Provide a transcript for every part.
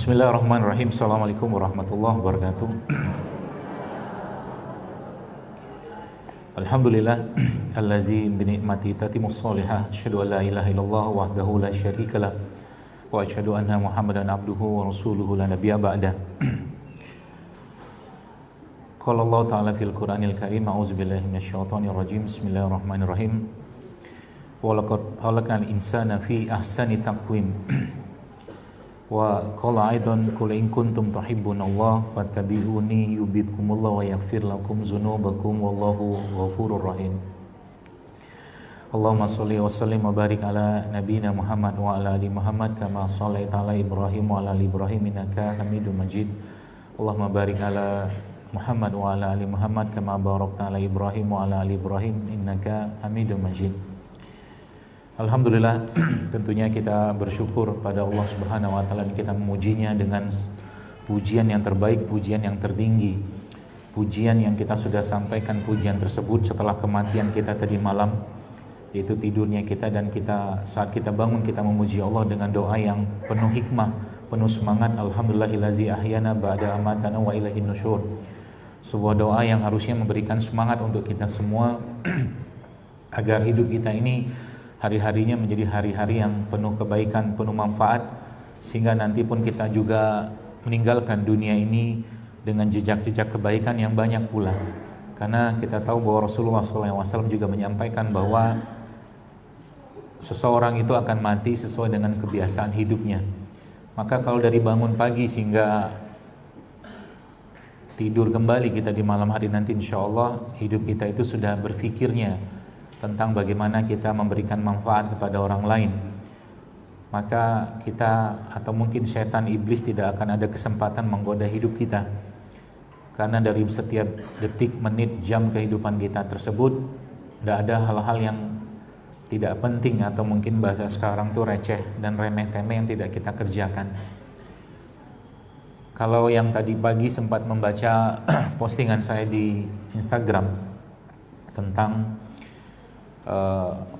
Bismillahirrahmanirrahim. Assalamualaikum warahmatullahi wabarakatuh. Alhamdulillah allazi bi ni'mati tatimmus shalihah. Asyhadu an la ilaha illallah wahdahu la syarikalah wa asyhadu anna Muhammadan abduhu wa rasuluhu la nabiyya ba'dah. Qala Allah ta'ala fil Qur'anil Karim, a'udzu billahi minasyaitonir rajim. Bismillahirrahmanirrahim. Wa laqad khalaqnal insana fi ahsani taqwim. Wa qala aidan qul in kuntum tuhibbunallaha fattabi'uni yuhibbukumullah wa yaghfir lakum dzunubakum wallahu ghafurur rahim. Allahumma shalli wa sallim wa barik ala nabiyyina Muhammad wa ala ali Muhammad kama shallaita ala Ibrahim wa ala ali Ibrahim innaka Hamidum Majid. Allahumma barik ala Muhammad wa ala ali Muhammad kama barakta ala Ibrahim wa ala ali Ibrahim innaka Hamidum Majid. Alhamdulillah, tentunya kita bersyukur pada Allah Subhanahu wa taala dan kita memujinya dengan pujian yang terbaik, pujian yang tertinggi. Pujian yang kita sudah sampaikan pujian tersebut setelah kematian kita tadi malam, yaitu tidurnya kita, dan kita saat kita bangun kita memuji Allah dengan doa yang penuh hikmah, penuh semangat. Alhamdulillahillazi ahyana ba'da amatana wa ilaihin nusyur. Sebuah doa yang harusnya memberikan semangat untuk kita semua agar hidup kita ini hari-harinya menjadi hari-hari yang penuh kebaikan, penuh manfaat, sehingga nanti pun kita juga meninggalkan dunia ini dengan jejak-jejak kebaikan yang banyak pula. Karena kita tahu bahwa Rasulullah SAW juga menyampaikan bahwa seseorang itu akan mati sesuai dengan kebiasaan hidupnya. Maka kalau dari bangun pagi sehingga tidur kembali kita di malam hari nanti, insya Allah hidup kita itu sudah berfikirnya tentang bagaimana kita memberikan manfaat kepada orang lain. Maka kita atau mungkin setan iblis tidak akan ada kesempatan menggoda hidup kita. Karena dari setiap detik, menit, jam kehidupan kita tersebut tidak ada hal-hal yang tidak penting atau mungkin bahasa sekarang tuh receh dan remeh-temeh yang tidak kita kerjakan. Kalau yang tadi pagi sempat membaca postingan saya di Instagram tentang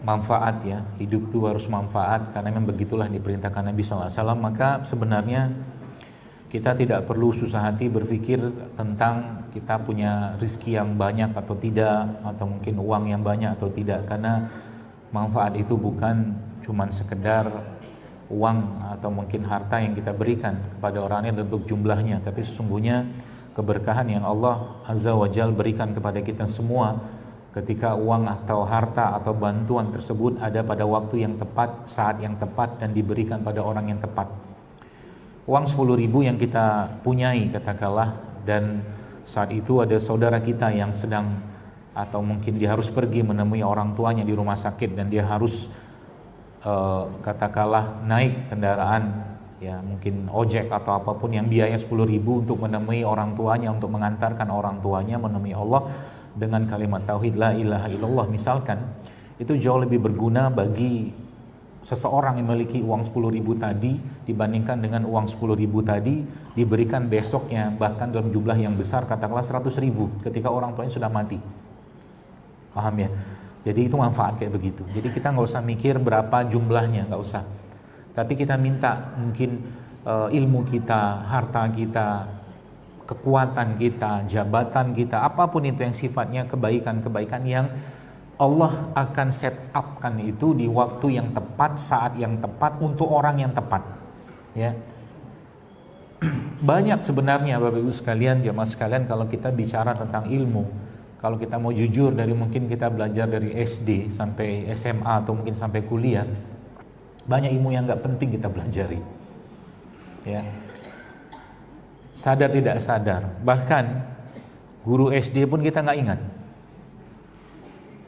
manfaat, ya, hidup itu harus manfaat karena memang begitulah diperintahkan Nabi SAW. Maka sebenarnya kita tidak perlu susah hati berpikir tentang kita punya rezeki yang banyak atau tidak, atau mungkin uang yang banyak atau tidak, karena manfaat itu bukan cuman sekedar uang atau mungkin harta yang kita berikan kepada orang lain untuk jumlahnya, tapi sesungguhnya keberkahan yang Allah Azza wa Jalla berikan kepada kita semua ketika uang atau harta atau bantuan tersebut ada pada waktu yang tepat, saat yang tepat, dan diberikan pada orang yang tepat. Uang 10.000 yang kita punyai katakanlah, dan saat itu ada saudara kita yang sedang atau mungkin dia harus pergi menemui orang tuanya di rumah sakit, dan dia harus katakanlah naik kendaraan, ya mungkin ojek atau apapun yang biaya 10.000 untuk menemui orang tuanya, untuk mengantarkan orang tuanya menemui Allah dengan kalimat tauhid la ilaha illallah misalkan, itu jauh lebih berguna bagi seseorang yang memiliki uang 10.000 tadi dibandingkan dengan uang 10.000 tadi diberikan besoknya bahkan dalam jumlah yang besar, katakanlah 100.000 ketika orang tuanya sudah mati. Paham ya? Jadi itu manfaat kayak begitu. Jadi kita nggak usah mikir berapa jumlahnya, nggak usah. Tapi kita minta mungkin ilmu kita, harta kita, kekuatan kita, jabatan kita, apapun itu yang sifatnya kebaikan-kebaikan yang Allah akan set up-kan itu di waktu yang tepat, saat yang tepat, untuk orang yang tepat, ya. Banyak sebenarnya Bapak Ibu sekalian, jamaah sekalian, kalau kita bicara tentang ilmu, kalau kita mau jujur, dari mungkin kita belajar dari SD sampai SMA atau mungkin sampai kuliah, banyak ilmu yang gak penting kita pelajari, ya. Sadar tidak sadar, bahkan guru SD pun kita nggak ingat.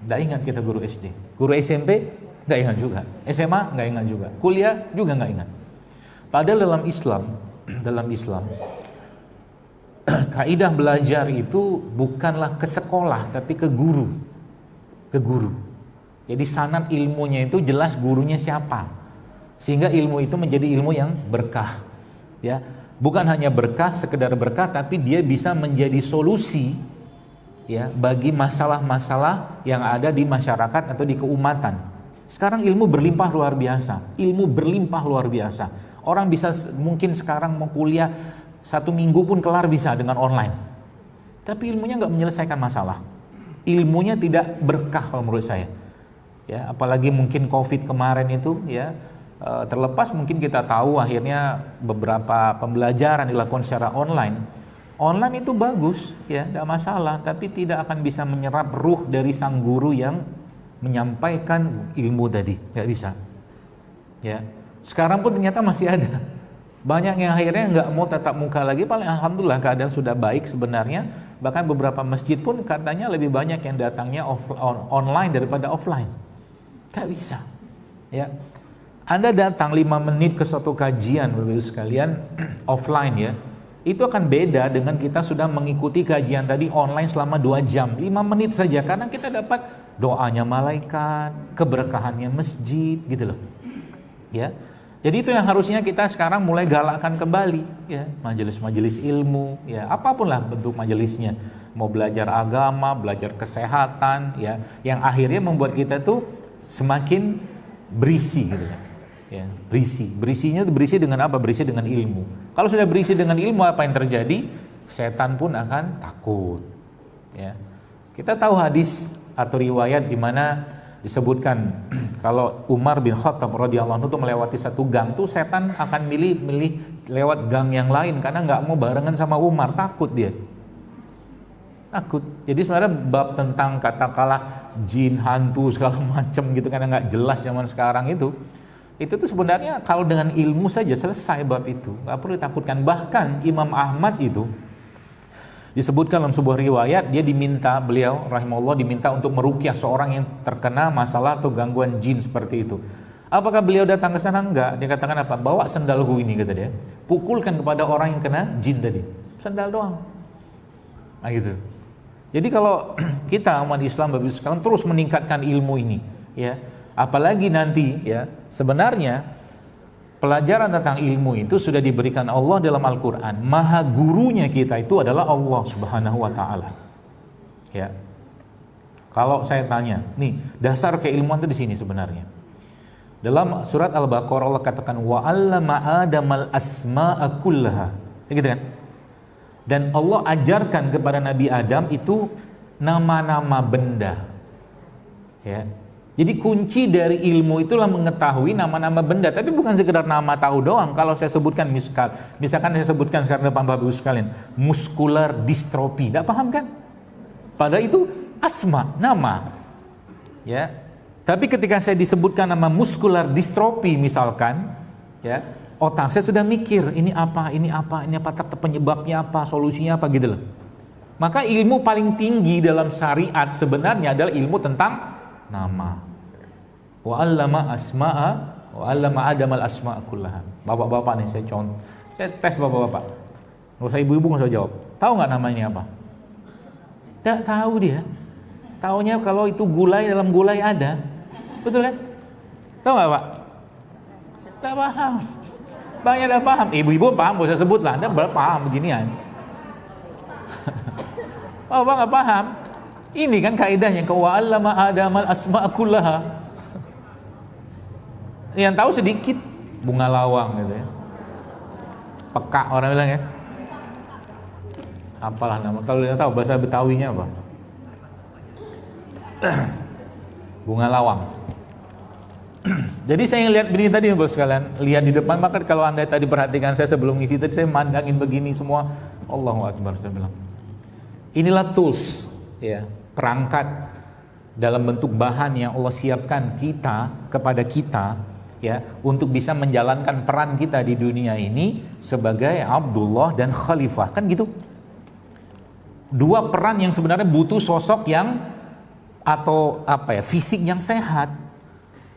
Nggak ingat kita guru SD, guru SMP nggak ingat juga, SMA nggak ingat juga, kuliah juga nggak ingat. Padahal dalam Islam kaidah belajar itu bukanlah ke sekolah tapi ke guru. Jadi sanad ilmunya itu jelas gurunya siapa, sehingga ilmu itu menjadi ilmu yang berkah, ya. Bukan hanya berkah, sekedar berkah, tapi dia bisa menjadi solusi, ya, bagi masalah-masalah yang ada di masyarakat atau di keumatan. Sekarang ilmu berlimpah luar biasa. Orang bisa mungkin sekarang mau kuliah 1 minggu pun kelar bisa dengan online. Tapi ilmunya nggak menyelesaikan masalah. Ilmunya tidak berkah kalau menurut saya. Ya, apalagi mungkin COVID kemarin itu ya, terlepas mungkin kita tahu akhirnya beberapa pembelajaran dilakukan secara online. Online itu bagus ya, tidak masalah, tapi tidak akan bisa menyerap ruh dari sang guru yang menyampaikan ilmu tadi, nggak bisa. Ya, sekarang pun ternyata masih ada banyak yang akhirnya nggak mau tatap muka lagi. Paling alhamdulillah keadaan sudah baik sebenarnya. Bahkan beberapa masjid pun katanya lebih banyak yang datangnya online daripada offline. Gak bisa. Ya, Anda datang 5 menit ke suatu kajian, Bapak-Ibu sekalian, offline ya, itu akan beda dengan kita sudah mengikuti kajian tadi online selama 2 jam, 5 menit saja, karena kita dapat doanya malaikat, keberkahannya masjid, gitu loh. Ya, jadi itu yang harusnya kita sekarang mulai galakkan kembali, ya, majelis-majelis ilmu, ya, apapun lah bentuk majelisnya, mau belajar agama, belajar kesehatan, ya, yang akhirnya membuat kita tuh semakin berisi, gitu kan, ya, berisinya tuh berisi dengan apa? Berisi dengan ilmu. Kalau sudah berisi dengan ilmu, apa yang terjadi? Setan pun akan takut, ya. Kita tahu hadis atau riwayat di mana disebutkan kalau Umar bin Khattab radhiyallahu anhu melewati satu gang tuh setan akan milih lewat gang yang lain karena nggak mau barengan sama Umar, takut dia. Takut. Jadi sebenarnya bab tentang katakanlah jin, hantu segala macam gitu karena nggak jelas zaman sekarang itu tuh sebenarnya kalau dengan ilmu saja selesai bab itu, nggak perlu ditakutkan. Bahkan Imam Ahmad itu disebutkan dalam sebuah riwayat, beliau rahimahullah diminta untuk meruqyah seorang yang terkena masalah atau gangguan jin seperti itu. Apakah beliau datang ke sana? Enggak. Dia katakan apa? Bawa sendalku ini, kata dia. Pukulkan kepada orang yang kena jin tadi. Sendal doang. Nah gitu. Jadi kalau kita umat Islam Bapak Ibu sekalian terus meningkatkan ilmu ini, ya, apalagi nanti ya, sebenarnya pelajaran tentang ilmu itu sudah diberikan Allah dalam Al-Quran. Maha gurunya kita itu adalah Allah Subhanahu wa ta'ala. Ya. Kalau saya tanya, nih, dasar keilmuan itu di sini sebenarnya. Dalam surat Al-Baqarah Allah katakan wa 'allama Adamal asma'a kullaha. Gitu kan? Dan Allah ajarkan kepada Nabi Adam itu nama-nama benda. Ya. Jadi kunci dari ilmu itulah mengetahui nama-nama benda, tapi bukan sekedar nama tahu doang. Kalau saya sebutkan misalkan saya sebutkan sekarang depan Bapak Ibu sekalian, muscular dystrophy, tidak paham kan? Padahal itu asma, nama. Ya. Tapi ketika saya disebutkan nama muscular dystrophy misalkan, ya, otak saya sudah mikir, ini apa, penyebabnya apa, solusinya apa gitu loh. Maka ilmu paling tinggi dalam syariat sebenarnya adalah ilmu tentang nama. Wa 'allama Adamal asma'a kullaha. Bapak-bapak nih saya tes bapak-bapak. Enggak usah ibu-ibu, enggak usah jawab. Tahu enggak namanya apa? Enggak tahu dia. Taunya kalau itu gulai, dalam gulai ada. Betul kan? Tahu enggak, Pak? Enggak paham. Banyak enggak paham. Ibu-ibu paham, enggak usah sebut lah. Anda paham beginian. Bapak enggak paham. Ini kan kaidahnya, wa 'allama Adamal asma'a kullaha. Yang tahu sedikit, bunga lawang gitu ya. Peka orang bilang ya. Apalah nama, kalau dia tahu bahasa Betawinya apa? Bunga lawang. Jadi saya lihat begini tadi Bapak sekalian, lihat di depan, maka kalau Anda tadi perhatikan saya sebelum ngisi tadi saya mandangin begini semua. Allahu Akbar, saya bilang. Inilah tools, ya, perangkat dalam bentuk bahan yang Allah siapkan kepada kita, ya, untuk bisa menjalankan peran kita di dunia ini sebagai Abdullah dan Khalifah, kan gitu. Dua peran yang sebenarnya butuh sosok yang fisik yang sehat.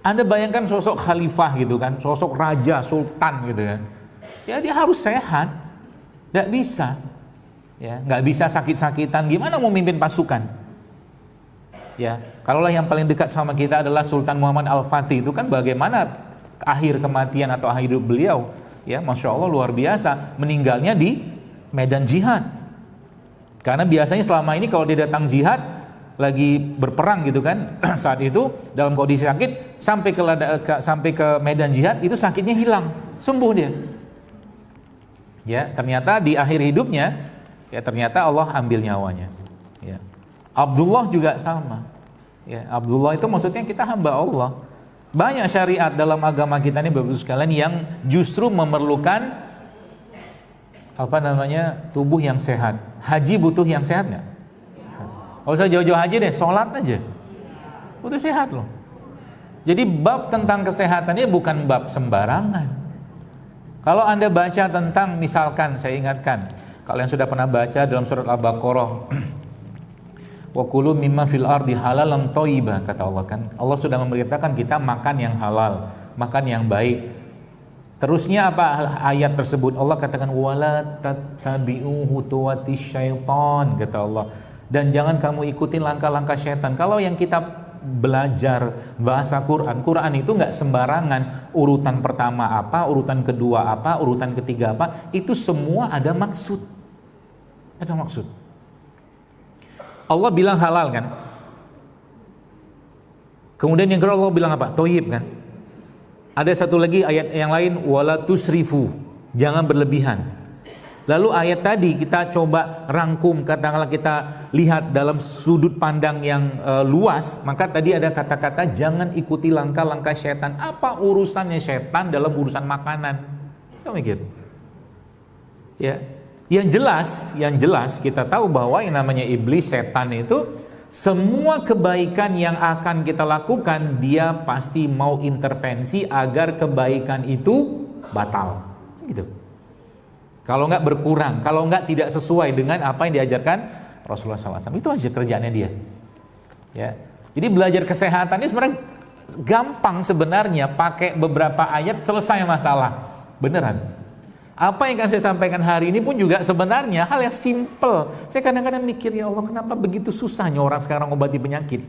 Anda bayangkan sosok Khalifah gitu kan, sosok raja, sultan gitu kan. Ya dia harus sehat, nggak bisa, ya, nggak bisa sakit-sakitan. Gimana mau mimpin pasukan? Ya, kalaulah yang paling dekat sama kita adalah Sultan Muhammad Al-Fatih, itu kan bagaimana akhir kematian atau akhir hidup beliau, ya, Masya Allah luar biasa, meninggalnya di medan jihad. Karena biasanya selama ini kalau dia datang jihad lagi berperang gitu kan, saat itu dalam kondisi sakit sampai ke medan jihad itu sakitnya hilang. sembuh dia. Ya, ternyata di akhir hidupnya, ya ternyata Allah ambil nyawanya. Ya. Abdullah juga sama. Ya, Abdullah itu maksudnya kita hamba Allah. Banyak syariat dalam agama kita ini Bapak Ibu sekalian yang justru memerlukan tubuh yang sehat. Haji butuh yang sehat nggak? Nggak usah jauh-jauh haji deh, sholat aja butuh sehat loh. Jadi bab tentang kesehatan ini bukan bab sembarangan. Kalau Anda baca tentang, misalkan saya ingatkan, kalian sudah pernah baca dalam surat Al-Baqarah, wa kulu mimma fil ardi halalan thayyiban, kata Allah kan. Allah sudah memerintahkan kita makan yang halal, makan yang baik. Terusnya apa ayat tersebut? Allah katakan wala tattabi'u khutuwatis syaitan, kata Allah. Dan jangan kamu ikutin langkah-langkah syaitan. Kalau yang kita belajar bahasa Quran, Quran itu nggak sembarangan. Urutan pertama apa, urutan kedua apa, urutan ketiga apa, itu semua ada maksud. Ada maksud. Allah bilang halal kan. Kemudian yang kedua Allah bilang apa? Thayyib kan. Ada satu lagi ayat yang lain, wala tusrifu, jangan berlebihan. Lalu ayat tadi kita coba rangkum, katakanlah kita lihat dalam sudut pandang yang luas, maka tadi ada kata-kata jangan ikuti langkah-langkah syaitan. Apa urusannya syaitan dalam urusan makanan? Kamu mikir? Ya, yang jelas kita tahu bahwa yang namanya iblis, setan itu semua kebaikan yang akan kita lakukan dia pasti mau intervensi agar kebaikan itu batal, gitu. Kalau enggak berkurang, kalau enggak tidak sesuai dengan apa yang diajarkan Rasulullah SAW. Itu aja kerjaannya dia. Ya. Jadi belajar kesehatan ini sebenarnya gampang sebenarnya, pakai beberapa ayat selesai masalah. Beneran. Apa yang akan saya sampaikan hari ini pun juga sebenarnya hal yang simple. Saya kadang-kadang mikir, ya Allah, kenapa begitu susahnya orang sekarang obati penyakit?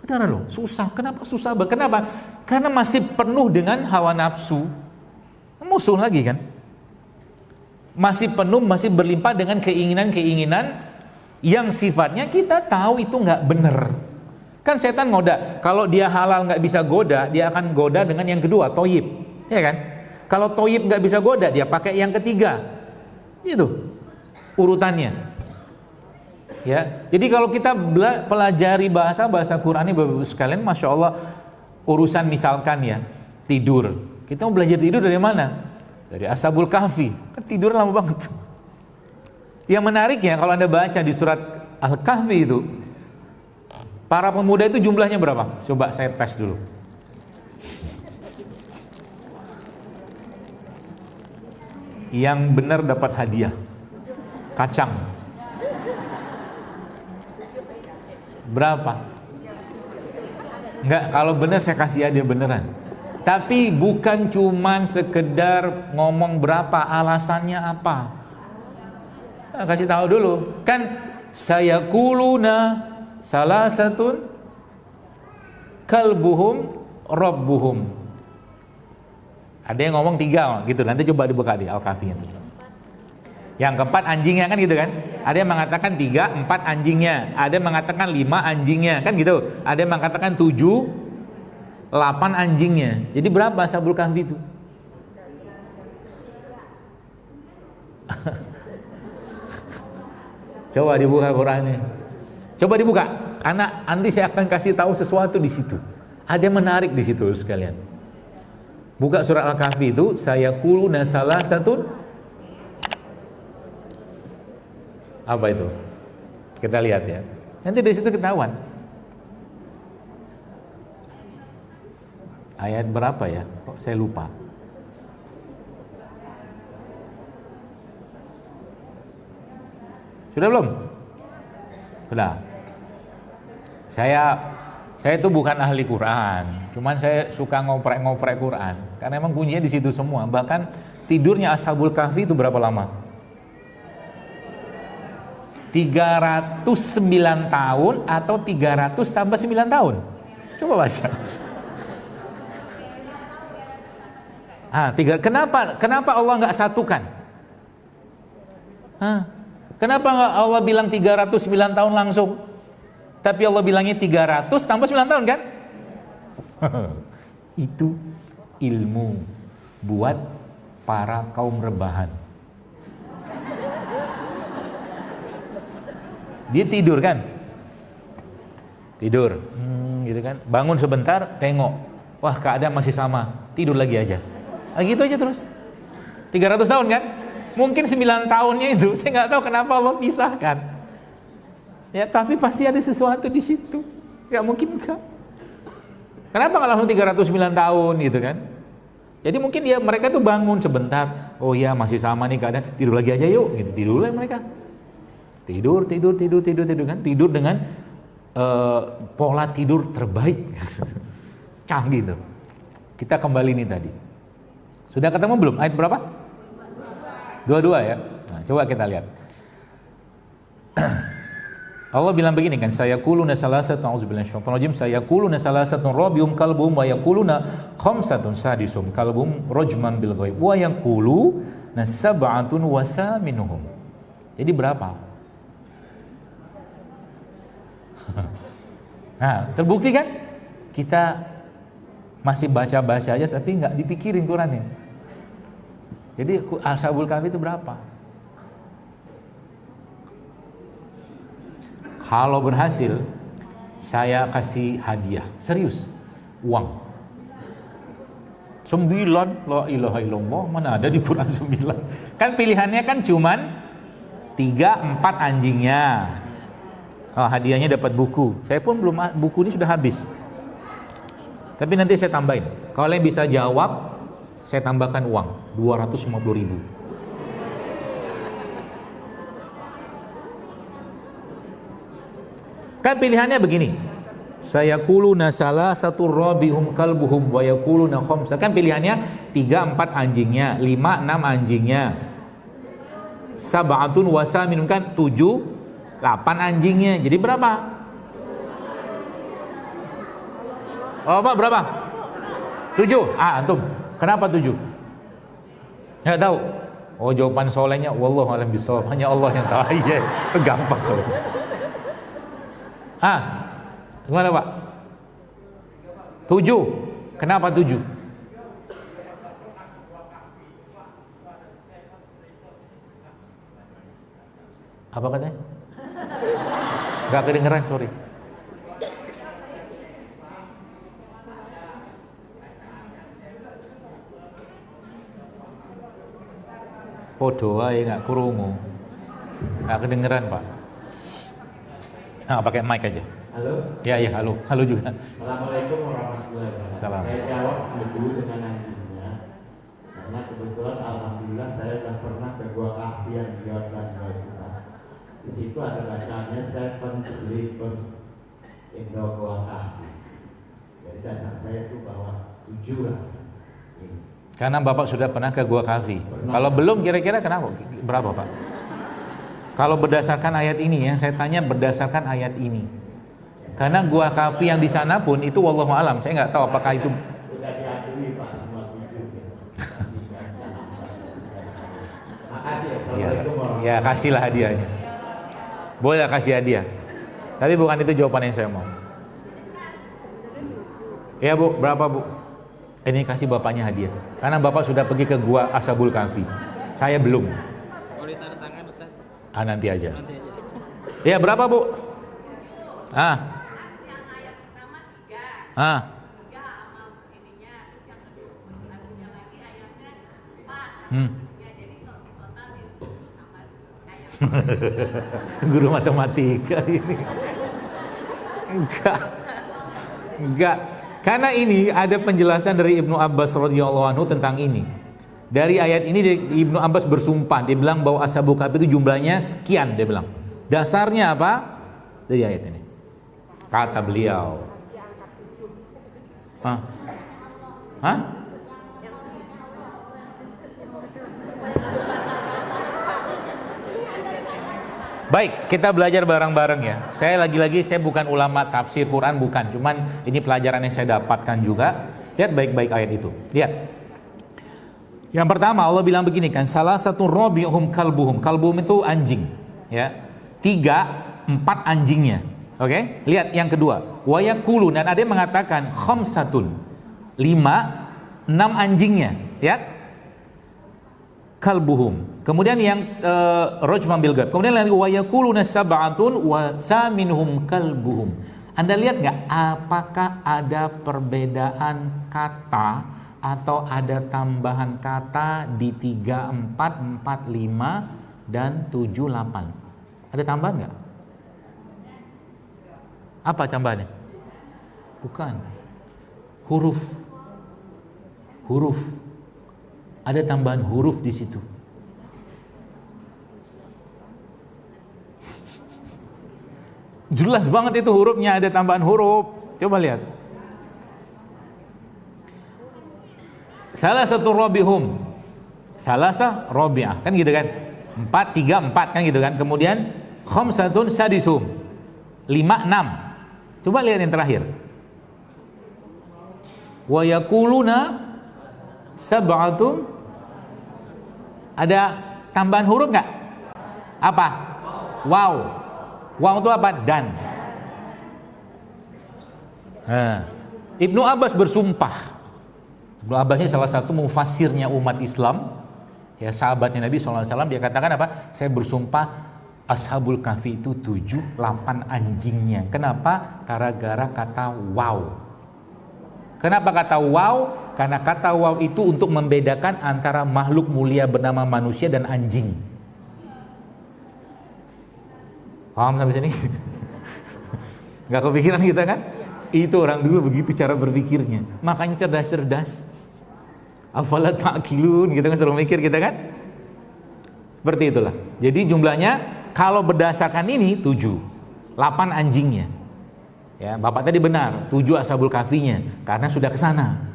Beneran loh, susah. Kenapa susah? Kenapa? Karena masih penuh dengan hawa nafsu. Musuh lagi kan, masih penuh, masih berlimpah dengan keinginan-keinginan yang sifatnya kita tahu itu nggak bener. Kan setan ngoda, kalau dia halal nggak bisa goda, dia akan goda dengan yang kedua, toyib, ya kan? Kalau toyib nggak bisa goda, dia pakai yang ketiga, itu urutannya. Ya, jadi kalau kita pelajari bahasa Quran ini Bapak Ibu sekalian, masya Allah, urusan misalkan ya tidur. Kita mau belajar tidur dari mana? Dari Ashabul Kahfi. Kan tidur lama banget. Yang menarik ya, kalau Anda baca di surat Al-Kahfi itu, para pemuda itu jumlahnya berapa? Coba saya tes dulu. Yang benar dapat hadiah. Kacang. Berapa? Enggak, kalau benar saya kasih hadiah beneran. Tapi bukan cuman sekedar ngomong berapa, alasannya apa. Nah, kasih tahu dulu. Kan saya kuluna salah satu kalbuhum rabbuhum. Ada yang ngomong 3 gitu. Nanti coba dibuka di Al-Kahfi itu. Yang keempat anjingnya kan gitu kan. Ada yang mengatakan 3, 4 anjingnya. Ada yang mengatakan 5 anjingnya kan gitu. Ada yang mengatakan 7, 8 anjingnya. Jadi berapa Ashabul Kahfi itu? Coba dibuka Qurannya. Coba dibuka. Karena nanti saya akan kasih tahu sesuatu di situ. Ada yang menarik di situ sekalian. Buka surat Al-Kahfi itu, saya kuluna salah satu. Apa itu? Kita lihat ya. Nanti dari situ ketahuan. Ayat berapa ya? Kok saya lupa. Sudah belum? Sudah. Saya itu bukan ahli Quran, cuman saya suka ngoprek-ngoprek Quran. Karena emang kuncinya di situ semua. Bahkan tidurnya Ashabul Kahfi itu berapa lama? 309 tahun atau 300 tambah 9 tahun? Coba baca. Kenapa Allah nggak satukan? Kenapa nggak Allah bilang 309 tahun langsung? Tapi Allah bilangnya 300 tambah 9 tahun kan? Itu ilmu buat para kaum rebahan. Dia tidur kan? Tidur, gitu kan? Bangun sebentar, tengok, wah keadaan masih sama, tidur lagi aja. Gitu aja terus. 300 tahun kan? Mungkin 9 tahunnya itu, saya nggak tahu kenapa Allah pisahkan. Ya, tapi pasti ada sesuatu di situ. Nggak mungkin enggak. Kenapa nggak langsung 309 tahun gitu kan? Jadi mungkin mereka tuh bangun sebentar, oh ya masih sama nih keadaan, tidur lagi aja yuk, gitu. Tidurlah mereka. Tidur kan? Tidur dengan pola tidur terbaik. Canggih tuh. Kita kembali nih tadi. Sudah ketemu belum? Ayat berapa? 22 ya. Nah, coba kita lihat. Allah bilang begini kan, sayaquluna salasatun a'udzubillahi minasyaitonir rajim, sayaquluna salasatun rabium kalbuhum wa yaquluna khamsatun sadisum kalbuhum rajman bil ghaib wa yaquluna sab'atun wa thaminuhum. Jadi berapa? Nah, terbukti kan? Kita masih baca-baca aja tapi nggak dipikirin Qurannya. Jadi Ashabul Kahfi itu berapa? Kalau berhasil, saya kasih hadiah. Serius, uang. 9, la ilaha illallah, mana ada di Quran 9. Kan pilihannya kan cuman 3, 4 anjingnya. Oh, hadiahnya dapat buku. Saya pun belum, buku ini sudah habis. Tapi nanti saya tambahin. Kalau yang bisa jawab, saya tambahkan uang 250.000. Kan pilihannya begini. Sayaquluna salasatu rabihum kalbuhum wa yaquluna khamsa. Kan pilihannya 3, 4 anjingnya, 5, 6 anjingnya. Sab'atun wa saminun kan 7, 8 anjingnya. Jadi berapa? Oh, Pak, berapa? 7. Antum. Kenapa 7? Enggak tahu. Oh, jawaban solehnya wallahu a'lam bishawab. Hanya Allah yang tahu. Iya, itu gampang kalau. Gimana Pak? 7. Kenapa 7? Apa katanya? Gak kedengeran, sorry. Podo ae gak krungu. Gak kedengeran, Pak. Pakai mic aja. Halo? Ya, halo. Halo juga. Assalamualaikum warahmatullahi wabarakatuh. Salam. Saya jawab dulu dengan anjingnya. Karena kebetulan alhamdulillah saya sudah pernah ke Gua Kahfi yang di Jordan kita. Di situ ada bacaannya 7 sleepers in the Gua Kahfi. Jadi dasar saya itu bahwa 7 lah. Ini. Karena Bapak sudah pernah ke Gua Kahfi. Kalau belum kira-kira kenapa? Berapa, Pak? Kalau berdasarkan ayat ini ya, saya tanya berdasarkan ayat ini. Karena Gua Kahfi yang di sana pun itu wallahu alam, saya nggak tahu apakah itu. Sudah diakui Pak semua 7. Makasih. Assalamualaikum warahmatullahi wabarakatuh. Ya, kasihlah hadiahnya. Boleh kasih hadiah. Tapi bukan itu jawaban yang saya mau. Ya Bu, berapa Bu? Ini kasih bapaknya hadiah. Karena bapak sudah pergi ke Gua Ashabul Kahfi. Saya belum. Boleh tanda tangan Ustaz? Nanti aja. Nanti aja. Ya berapa Bu? Yang ayat pertama 3. 3 amal ininya, terus yang kedua lagunya lagi ayatnya 4. Ya, jadi total itu sama ayat. Guru matematika ini. Enggak. Karena ini ada penjelasan dari Ibnu Abbas radhiyallahu anhu tentang ini. Dari ayat ini Ibnu Abbas bersumpah, dia bilang bahwa Ashabul Kahfi itu jumlahnya sekian, dia bilang. Dasarnya apa? Dari ayat ini. Kata beliau. Hah? Baik, kita belajar bareng-bareng ya. Saya lagi-lagi saya bukan ulama tafsir Quran, bukan. Cuman ini pelajaran yang saya dapatkan juga. Lihat baik-baik ayat itu. Lihat. Yang pertama Allah bilang begini kan, salah satu rabi'uhum kalbuhum. Kalbuhum itu anjing, ya. 3, 4 anjingnya. Oke? Lihat yang kedua. Wa yaqulun, dan ada yang mengatakan khamsatun. 5, 6 anjingnya, ya. Kalbuhum. Kemudian yang rajman bil ghaib. Kemudian lagi wa yaquluna sab'atun wa thaminuhum kalbuhum. Anda lihat nggak apakah ada perbedaan kata atau ada tambahan kata di 34, 45 dan 78? Ada tambahan nggak? Apa tambahannya? Bukan. Huruf. Ada tambahan huruf di situ. Jelas banget itu hurufnya, ada tambahan huruf. Coba lihat. Salah satu robihum. Salasa robi'ah. Kan gitu kan? 4, 3, 4 kan gitu kan? Kemudian khamsatun sadisum. 5, 6. Coba lihat yang terakhir. Wa yaquluna sab'atun. Ada tambahan huruf nggak? Apa? Wow. Wow itu apa? Dan. Ibnu Abbas bersumpah. Ibnu Abbas ini salah satu mufassirnya umat Islam, ya, sahabatnya Nabi SAW. Dia katakan apa? Saya bersumpah Ashabul Kahfi itu 7, 8 anjingnya. Kenapa? Gara-gara kata wow. Kenapa kata wow? Karena kata wow itu untuk membedakan antara makhluk mulia bernama manusia dan anjing. Paham sampai sini? Gak kepikiran kita kan? Itu orang dulu begitu cara berpikirnya. Makanya cerdas-cerdas. Afala ta'qilun, kita kan selalu mikir kita kan? Seperti itulah. Jadi jumlahnya kalau berdasarkan ini 7, 8 anjingnya. Ya, Bapak tadi benar, 7 Ashabul Kahfinya karena sudah ke sana.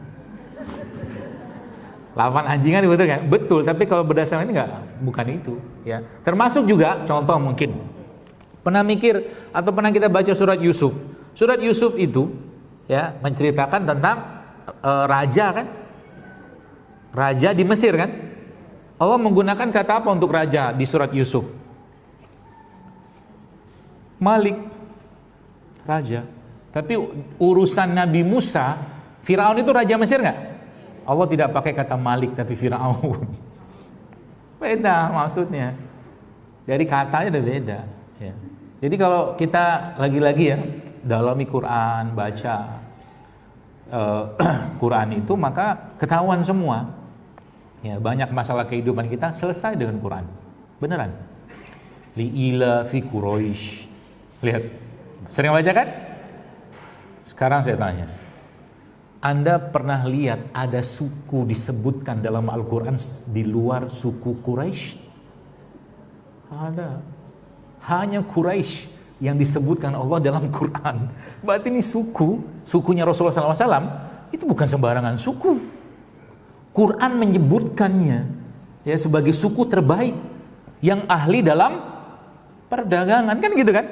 8 anjingan betul kan? Betul, tapi kalau berdasarkan ini bukan itu, ya. Termasuk juga contoh mungkin pernah mikir atau pernah kita baca surat Yusuf. Surat Yusuf itu ya menceritakan tentang raja kan? Raja di Mesir kan? Allah menggunakan kata apa untuk raja di surat Yusuf? Malik, raja. Tapi urusan Nabi Musa, Firaun itu raja Mesir nggak? Allah tidak pakai kata Malik tapi Firaun. Beda maksudnya. Dari katanya udah beda. Ya. Jadi kalau kita lagi-lagi ya dalami Quran, baca Quran itu, maka ketahuan semua. Ya, banyak masalah kehidupan kita selesai dengan Quran. Beneran. Li'ila fi Quraisy. Lihat. Sering baca kan? Sekarang saya tanya. Anda pernah lihat ada suku disebutkan dalam Al-Quran di luar suku Quraisy? Ada. Hanya Quraisy yang disebutkan Allah dalam Quran. Berarti ini sukunya Rasulullah SAW, itu bukan sembarangan suku. Quran menyebutkannya ya sebagai suku terbaik yang ahli dalam perdagangan, kan gitu kan?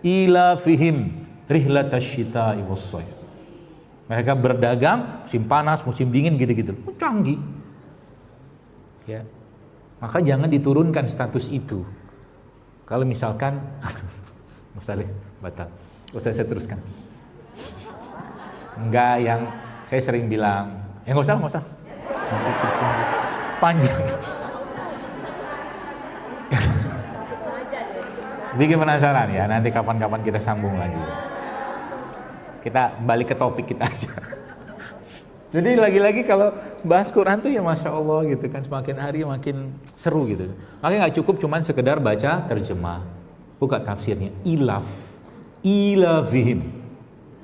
Ila fihim rihlatasyita'i was-shayf. Mereka berdagang musim panas, musim dingin gitu-gitu. Canggih. Ya. Maka jangan diturunkan status itu. Kalau misalkan misalnya batal. Usah saya teruskan. Enggak yang saya sering bilang, enggak usah. Panjang. Bikin penasaran ya, nanti kapan-kapan kita sambung lagi. Kita balik ke topik kita aja. Jadi lagi-lagi kalau bahas Quran tuh ya Masya Allah gitu kan, semakin hari makin seru gitu. Makanya gak cukup cuman sekedar baca terjemah, buka tafsirnya. Ilafihim.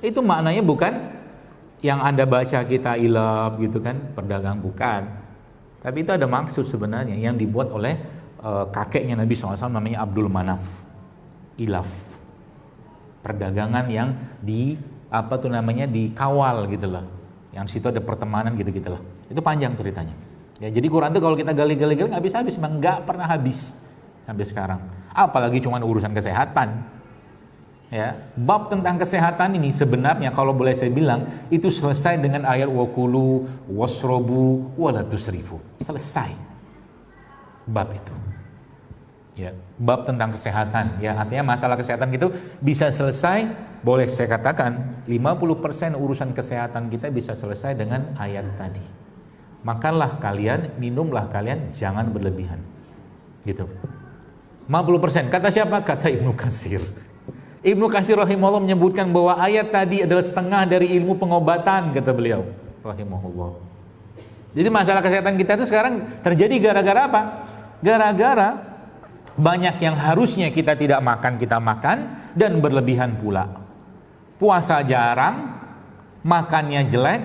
Itu maknanya bukan yang Anda baca kita ilaf gitu kan, perdagang, bukan. Tapi itu ada maksud sebenarnya yang dibuat oleh kakeknya Nabi SAW, namanya Abdul Manaf. Ilaf. Perdagangan yang dikawal gitu loh. Yang situ ada pertemanan gitu-gitu loh. Itu panjang ceritanya. Ya, jadi Quran itu kalau kita gali-gali nggak habis-habis, memang nggak pernah habis sampai sekarang. Apalagi cuma urusan kesehatan. Ya, bab tentang kesehatan ini sebenarnya kalau boleh saya bilang itu selesai dengan ayat wakulu wasrobu wala tusrifu. Selesai bab itu. Ya, bab tentang kesehatan, ya artinya masalah kesehatan gitu bisa selesai, boleh saya katakan 50% urusan kesehatan kita bisa selesai dengan ayat tadi. makanlah kalian, minumlah kalian, jangan berlebihan. Gitu. 50%. Kata siapa? Kata Ibnu Katsir. Ibnu Katsir rahimahullah menyebutkan bahwa ayat tadi adalah setengah dari ilmu pengobatan, kata beliau rahimahullah. Jadi masalah kesehatan kita itu sekarang terjadi gara-gara apa? Gara-gara banyak yang harusnya kita tidak makan, kita makan, dan berlebihan pula. Puasa jarang, makannya jelek,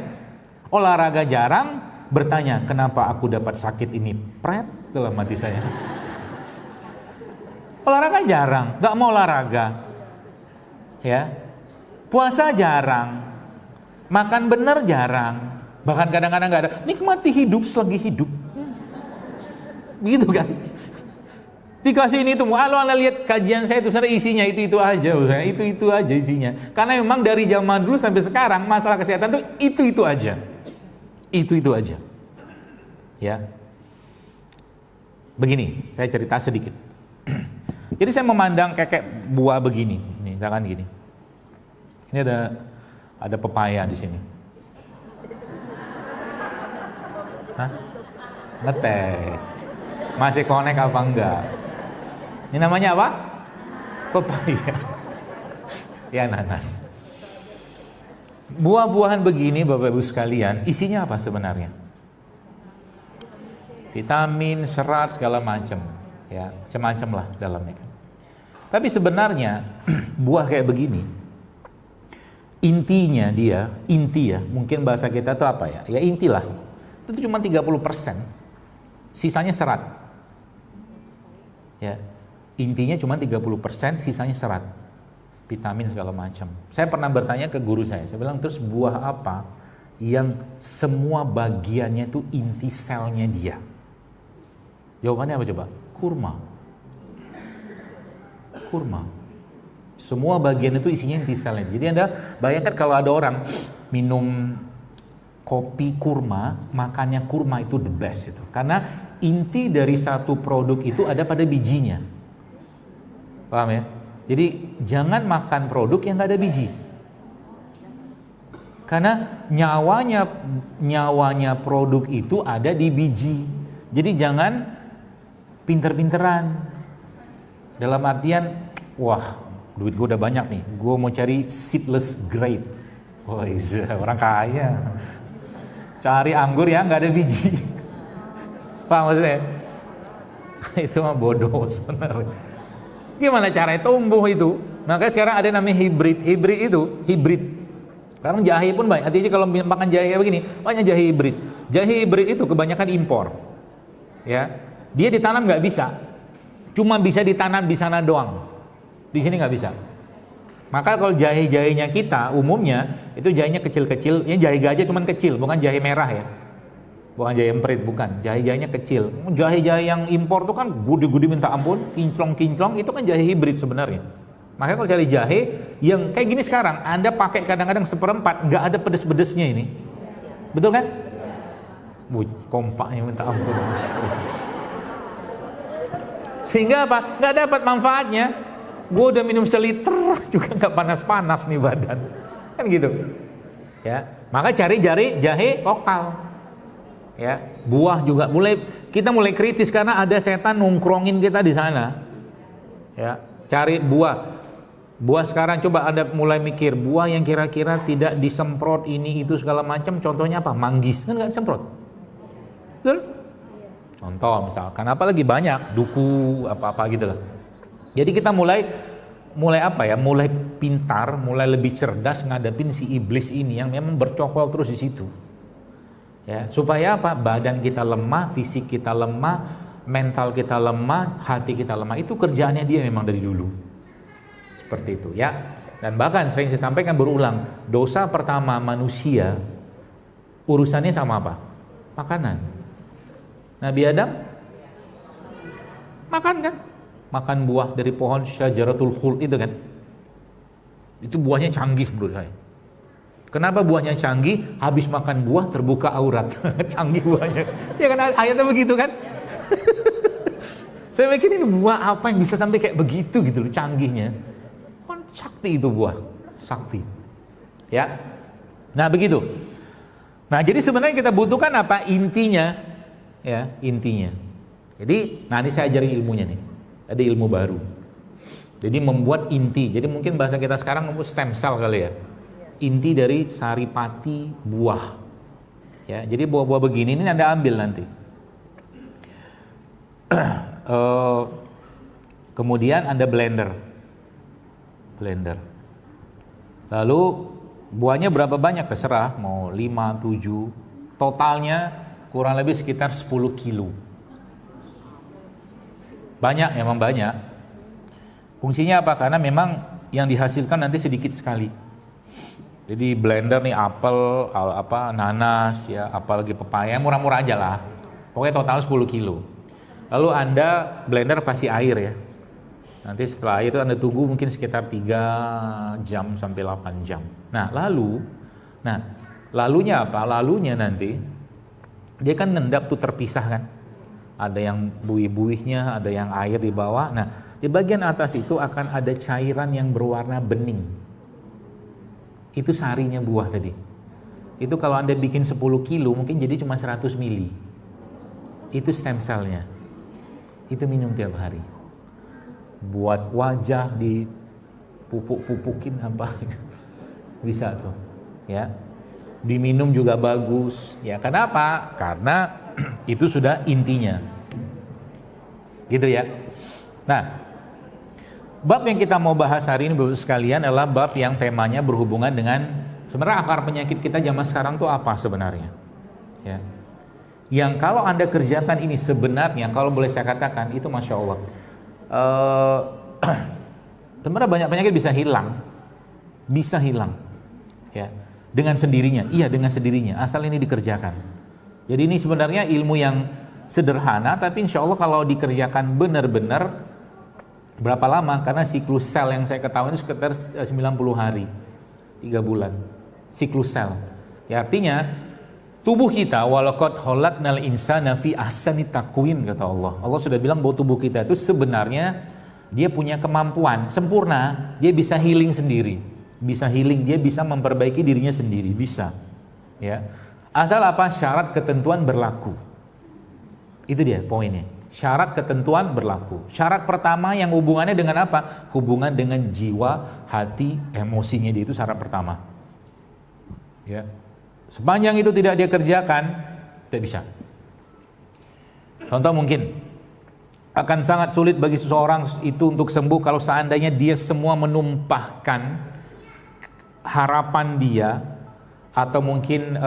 olahraga jarang, bertanya, kenapa aku dapat sakit ini? Pret dalam hati saya. Olahraga jarang, gak mau olahraga. Ya, puasa jarang, makan bener jarang, bahkan kadang-kadang gak ada. Nikmati hidup selagi hidup. Begitu kan? Dikasih ini tuh, kalau Anda lihat kajian saya itu sebenarnya isinya itu aja, itu aja isinya. Karena memang dari zaman dulu sampai sekarang masalah kesehatan tuh itu aja, itu aja. Ya, begini, saya cerita sedikit. Jadi saya memandang kayak buah begini, nih, misalkan gini. Ini ada pepaya di sini. Hah? Ngetes. Masih connect apa enggak? Ini namanya apa? Pepaya. Ya, nanas. Buah-buahan begini Bapak Ibu sekalian, isinya apa sebenarnya? Vitamin, serat, segala macam. Ya, macam-macam lah dalamnya. Tapi sebenarnya buah kayak begini, intinya dia, inti ya, mungkin bahasa kita tuh apa ya? Ya inti lah. Itu cuma 30%. Sisanya serat. Ya. Intinya cuma 30%, sisanya serat. Vitamin segala macam. Saya pernah bertanya ke guru saya bilang, terus buah apa yang semua bagiannya itu inti selnya dia? Jawabannya apa coba? Kurma. Semua bagian itu isinya inti selnya. Jadi Anda bayangkan kalau ada orang minum kopi kurma, makannya kurma itu the best itu. Karena inti dari satu produk itu ada pada bijinya. Paham ya? Jadi jangan makan produk yang nggak ada biji. Karena nyawanya produk itu ada di biji. Jadi jangan pinter-pinteran. Dalam artian, wah, duit gue udah banyak nih, gue mau cari seedless grape. Wah, orang kaya. Cari anggur yang nggak ada biji. Paham maksudnya? Itu mah bodoh sebenarnya. Gimana caranya tumbuh itu? Makanya sekarang ada namanya hibrid. Sekarang jahe pun banyak. Hati-hati kalau makan jahe kayak begini, banyak jahe hibrid. Jahe hibrid itu kebanyakan impor. Ya, dia ditanam nggak bisa. Cuma bisa ditanam di sana doang. Di sini nggak bisa. Maka kalau jahe-jahenya kita umumnya itu jahenya kecil-kecil. Ya jahe gajah cuman kecil, bukan jahe merah ya. Bukan jahe emprit, bukan. Jahe-jahenya kecil. Jahe-jahe yang impor tuh kan gede-gede minta ampun, kinclong-kinclong, itu kan jahe hibrid sebenarnya. Makanya kalau cari jahe yang kayak gini sekarang, Anda pakai kadang-kadang 1/4, nggak ada pedes-pedesnya ini. Betul kan? Kompaknya minta ampun. Sehingga apa? Nggak dapat manfaatnya. Gue udah minum seliter juga nggak panas-panas nih badan. Kan gitu. Ya, maka cari jahe lokal. Ya, buah juga kita mulai kritis karena ada setan nongkrongin kita di sana. Ya, cari buah. Buah sekarang coba Anda mulai mikir buah yang kira-kira tidak disemprot ini itu segala macam. Contohnya apa? Manggis kan nggak disemprot. Betul? Contoh misalkan, apalagi banyak duku apa-apa gitu lah. Jadi kita mulai apa ya? Mulai pintar, mulai lebih cerdas ngadepin si iblis ini yang memang bercokol terus di situ. Ya, supaya apa? Badan kita lemah, fisik kita lemah, mental kita lemah, hati kita lemah. Itu kerjaannya dia memang dari dulu. Seperti itu ya. Dan bahkan sering saya sampaikan berulang, dosa pertama manusia urusannya sama apa? Makanan. Nabi Adam makan kan? Makan buah dari pohon syajaratul khuld itu kan? Itu buahnya canggih menurut saya. Kenapa buahnya canggih? Habis makan buah terbuka aurat. Canggih buahnya. Ya kan ayatnya begitu kan? Saya mikir ini buah apa yang bisa sampai kayak begitu gitu loh canggihnya. Sakti itu buah, sakti. Ya. Nah begitu. Nah, jadi sebenarnya kita butuhkan apa? Intinya, ya, intinya. Jadi, nah ini saya ajarin ilmunya nih. Ada ilmu baru. Jadi membuat inti. Jadi mungkin bahasa kita sekarang membuat stem cell kali ya. Inti dari saripati buah. Ya, jadi buah-buah begini ini Anda ambil nanti. Kemudian Anda blender. Lalu buahnya berapa banyak terserah, mau 5, 7. Totalnya kurang lebih sekitar 10 kilo. Banyak, memang banyak. Fungsinya apa? Karena memang yang dihasilkan nanti sedikit sekali. Jadi blender nih apel, nanas, ya, apalagi pepaya, murah-murah aja lah. Pokoknya total 10 kilo. Lalu Anda blender pasti air ya. Nanti setelah itu Anda tunggu mungkin sekitar 3 jam sampai 8 jam. Nah, lalunya apa? Lalunya nanti dia kan ngendap tuh terpisah kan. Ada yang buih-buihnya, ada yang air di bawah. Nah, di bagian atas itu akan ada cairan yang berwarna bening. Itu sarinya buah tadi. Itu kalau Anda bikin 10 kilo mungkin jadi cuma 100 mili. Itu stem cell-nya. Itu minum tiap hari. Buat wajah dipupuk-pupukin apa bisa tuh, ya. Diminum juga bagus, ya. Kenapa? Karena itu sudah intinya, gitu ya. Nah, bab yang kita mau bahas hari ini Bapak sekalian adalah bab yang temanya berhubungan dengan sebenarnya akar penyakit kita zaman sekarang tuh apa sebenarnya, ya. Yang kalau Anda kerjakan ini sebenarnya, kalau boleh saya katakan, itu Masya Allah. Sebenarnya banyak penyakit bisa hilang, ya, dengan sendirinya. Iya, dengan sendirinya, asal ini dikerjakan. Jadi ini sebenarnya ilmu yang sederhana, tapi Insya Allah kalau dikerjakan benar-benar, berapa lama? Karena siklus sel yang saya ketahui itu sekitar 90 hari, 3 bulan, siklus sel. Ya, artinya tubuh kita, walaqad khalaqnal insana fi ahsani taqwim, kata Allah. Allah sudah bilang bahwa tubuh kita itu sebenarnya dia punya kemampuan sempurna, dia bisa healing sendiri, dia bisa memperbaiki dirinya sendiri, bisa. Ya. Asal apa? Syarat ketentuan berlaku. Itu dia poinnya. Syarat ketentuan berlaku. Syarat pertama yang hubungannya dengan apa? Hubungan dengan jiwa, hati, emosinya dia, itu syarat pertama. Ya. Sepanjang itu tidak dia kerjakan, tidak bisa. Contoh mungkin akan sangat sulit bagi seseorang itu untuk sembuh kalau seandainya dia semua menumpahkan harapan dia atau mungkin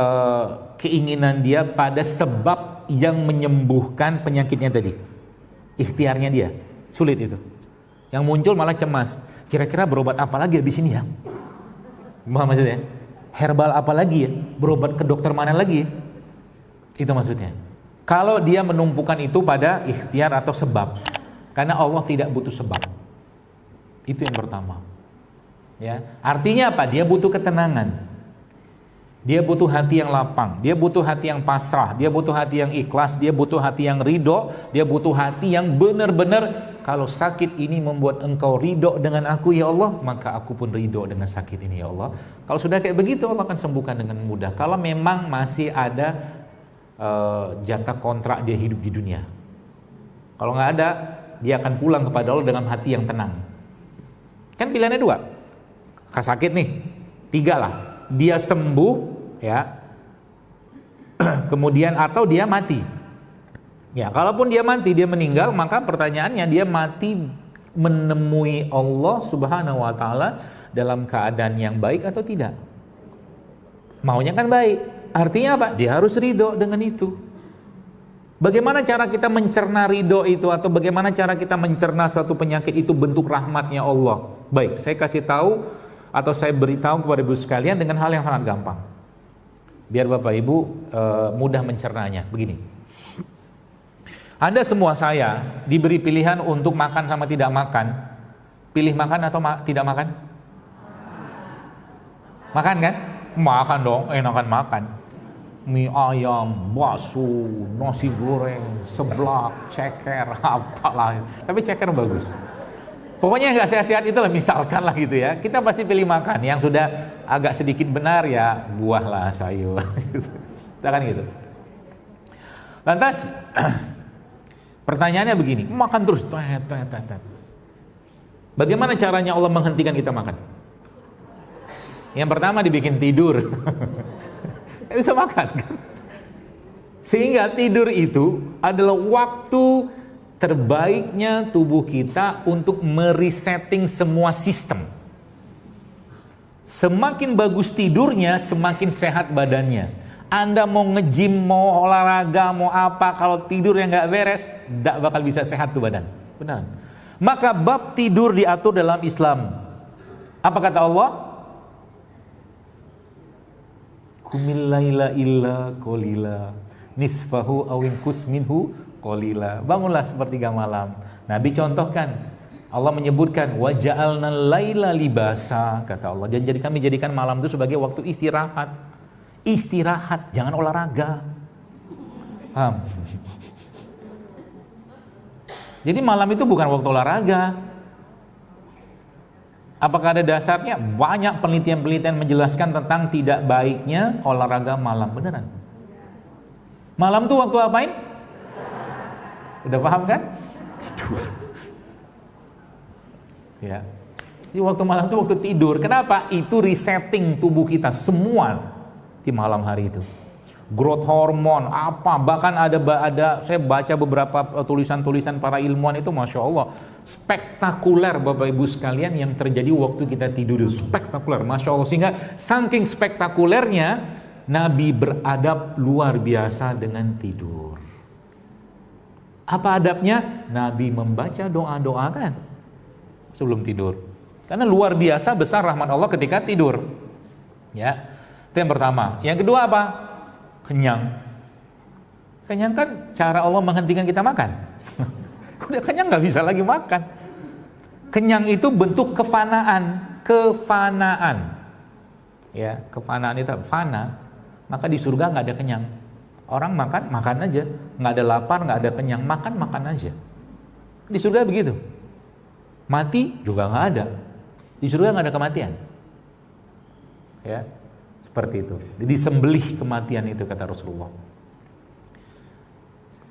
keinginan dia pada sebab yang menyembuhkan penyakitnya tadi. Ikhtiarnya dia, sulit itu. Yang muncul malah cemas. Kira-kira berobat apa lagi habis ini ya? Maksudnya? Herbal apa lagi ya? Berobat ke dokter mana lagi? Itu maksudnya. Kalau dia menumpukan itu pada ikhtiar atau sebab, karena Allah tidak butuh sebab. Itu yang pertama. Ya, artinya apa? Dia butuh ketenangan. Dia butuh hati yang lapang, dia butuh hati yang pasrah, dia butuh hati yang ikhlas, dia butuh hati yang ridho, dia butuh hati yang benar-benar kalau sakit ini membuat engkau ridho dengan aku ya Allah, maka aku pun ridho dengan sakit ini ya Allah. Kalau sudah kayak begitu Allah akan sembuhkan dengan mudah. Kalau memang masih ada jatah kontrak dia hidup di dunia. Kalau nggak ada, dia akan pulang kepada Allah dengan hati yang tenang. Kan pilihannya 2. Sakit nih, 3 lah. Dia sembuh, ya. Kemudian atau dia mati. Ya, kalaupun dia mati, dia meninggal, maka pertanyaannya dia mati menemui Allah Subhanahu wa taala dalam keadaan yang baik atau tidak? Maunya kan baik. Artinya apa? Dia harus ridho dengan itu. Bagaimana cara kita mencerna ridho itu, atau bagaimana cara kita mencerna satu penyakit itu bentuk rahmatnya Allah? Baik, saya kasih tahu atau saya beritahu kepada ibu sekalian dengan hal yang sangat gampang, biar Bapak Ibu mudah mencernanya. Begini, Anda semua, saya diberi pilihan untuk makan sama tidak makan. Pilih makan atau tidak makan? Makan kan? Makan dong, enakan makan. Mie ayam, bakso, nasi goreng, seblak, ceker, apalah. Tapi ceker bagus. Pokoknya yang gak sehat-sehat itulah, misalkan lah gitu ya. Kita pasti pilih makan. Yang sudah agak sedikit benar ya buah lah, sayur. Kan gitu. Lantas pertanyaannya begini, makan terus. Bagaimana caranya Allah menghentikan kita makan? Yang pertama dibikin tidur. Nggak bisa makan kan? Sehingga tidur itu adalah waktu terbaiknya tubuh kita untuk meresetting semua sistem. Semakin bagus tidurnya, semakin sehat badannya. Anda mau nge-gym, mau olahraga, mau apa, kalau tidur yang nggak beres, nggak bakal bisa sehat tuh badan. Benar. Maka bab tidur diatur dalam Islam. Apa kata Allah? Qumil laila illa qalila nisfahu aw inqus minhu qalila. Bangunlah sepertiga malam. Nabi contohkan, Allah menyebutkan wa ja'alna laila libasa, kata Allah. Dan kami jadikan malam itu sebagai waktu istirahat. Istirahat, jangan olahraga. Paham? Jadi malam itu bukan waktu olahraga. Apakah ada dasarnya? Banyak penelitian-penelitian menjelaskan tentang tidak baiknya olahraga malam. Beneran. Malam itu waktu apain? Udah paham kan? Tidur. Ya. Jadi waktu malam itu waktu tidur. Kenapa? Itu resetting tubuh kita semua di malam hari itu. Growth hormon apa, bahkan ada saya baca beberapa tulisan-tulisan para ilmuwan itu, masya Allah, spektakuler Bapak Ibu sekalian yang terjadi waktu kita tidur itu, spektakuler, masya Allah. Sehingga saking spektakulernya Nabi beradab luar biasa dengan tidur. Apa adabnya? Nabi membaca doa-doa kan sebelum tidur, karena luar biasa besar rahmat Allah ketika tidur. Ya, itu yang pertama. Yang kedua apa? Kenyang. Kenyang kan cara Allah menghentikan kita makan. Udah kenyang nggak bisa lagi makan. Kenyang itu bentuk kefanaan. Kefanaan. Ya, kefanaan itu fana. Maka di surga nggak ada kenyang. Orang makan aja. Nggak ada lapar, nggak ada kenyang. Makan aja. Di surga begitu. Mati juga nggak ada. Di surga nggak ada kematian. Ya. Seperti itu. Jadi sembelih kematian itu, kata Rasulullah.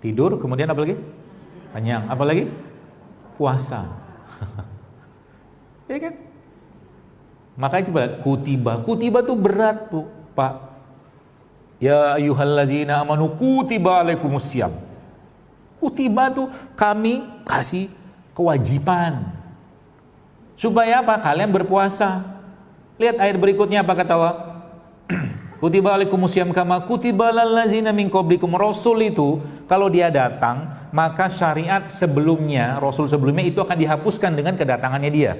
Tidur, kemudian apa lagi? Kenyang. Apa lagi? Puasa. Ya kan? Makanya coba kutiba itu berat, Bu, Pak. Ya ayyuhallazina amanu kutiba alaikumusiyam. Kutiba itu kami kasih kewajiban. Supaya apa? Kalian berpuasa. Lihat ayat berikutnya apa kata Allah? Kutiba alaikumusiyam kama kutiba alal ladzina min qablikum. Rasul itu kalau dia datang, maka syariat sebelumnya, Rasul sebelumnya itu akan dihapuskan dengan kedatangannya dia.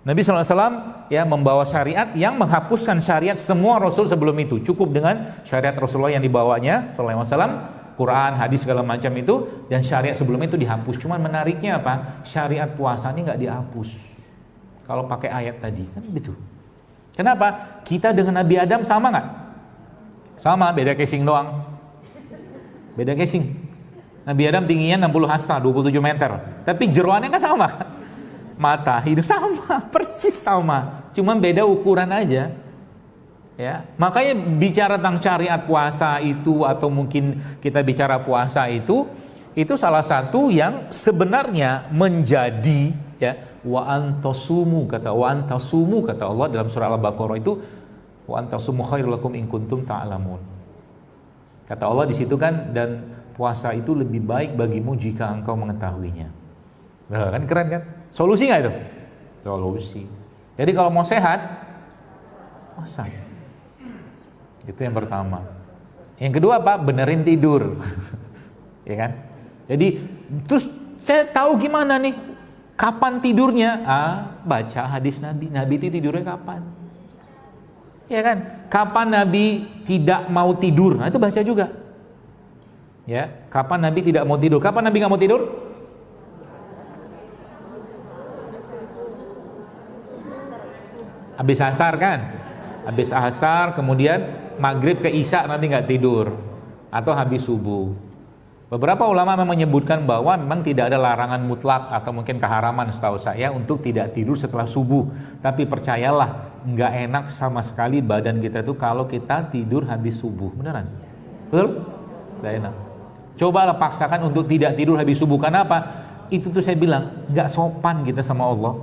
Nabi SAW ya membawa syariat yang menghapuskan syariat semua Rasul sebelum itu. Cukup dengan syariat Rasulullah yang dibawanya SAW, Quran, hadis segala macam itu, dan syariat sebelum itu dihapus. Cuman menariknya apa? Syariat puasa ini nggak dihapus. Kalau pakai ayat tadi kan gitu. Kenapa? Kita dengan Nabi Adam sama nggak? Sama, beda casing doang. Beda casing. Nabi Adam tingginya 60 hasta, 27 meter. Tapi jeroannya kan sama. Mata, hidung sama, persis sama. Cuma beda ukuran aja. Ya, makanya bicara tentang syariat puasa itu, atau mungkin kita bicara puasa itu salah satu yang sebenarnya menjadi ya, wa antasumu kata Allah dalam surah Al-Baqarah itu, wa antasumu khairul lakum in kuntum ta'lamun. Kata Allah di situ kan, dan puasa itu lebih baik bagimu jika engkau mengetahuinya. Nah, kan keren kan? Solusi nggak itu? Solusi. Jadi kalau mau sehat, puasa. Itu yang pertama. Yang kedua apa? Benerin tidur. Ya kan? Jadi terus saya tahu gimana nih? Kapan tidurnya? Baca hadis Nabi. Nabi itu tidurnya kapan? Ya kan? Kapan Nabi tidak mau tidur? Nah, itu baca juga. Ya, kapan Nabi tidak mau tidur? Kapan Nabi nggak mau tidur? Habis asar kan? Habis asar, kemudian maghrib ke isya Nabi nggak tidur, atau habis subuh. Beberapa ulama memang menyebutkan bahwa memang tidak ada larangan mutlak atau mungkin keharaman setahu saya untuk tidak tidur setelah subuh. Tapi percayalah, nggak enak sama sekali badan kita itu kalau kita tidur habis subuh. Beneran? Betul? Nggak enak. Cobalah paksakan untuk tidak tidur habis subuh. Karena apa? Itu tuh saya bilang, nggak sopan kita sama Allah.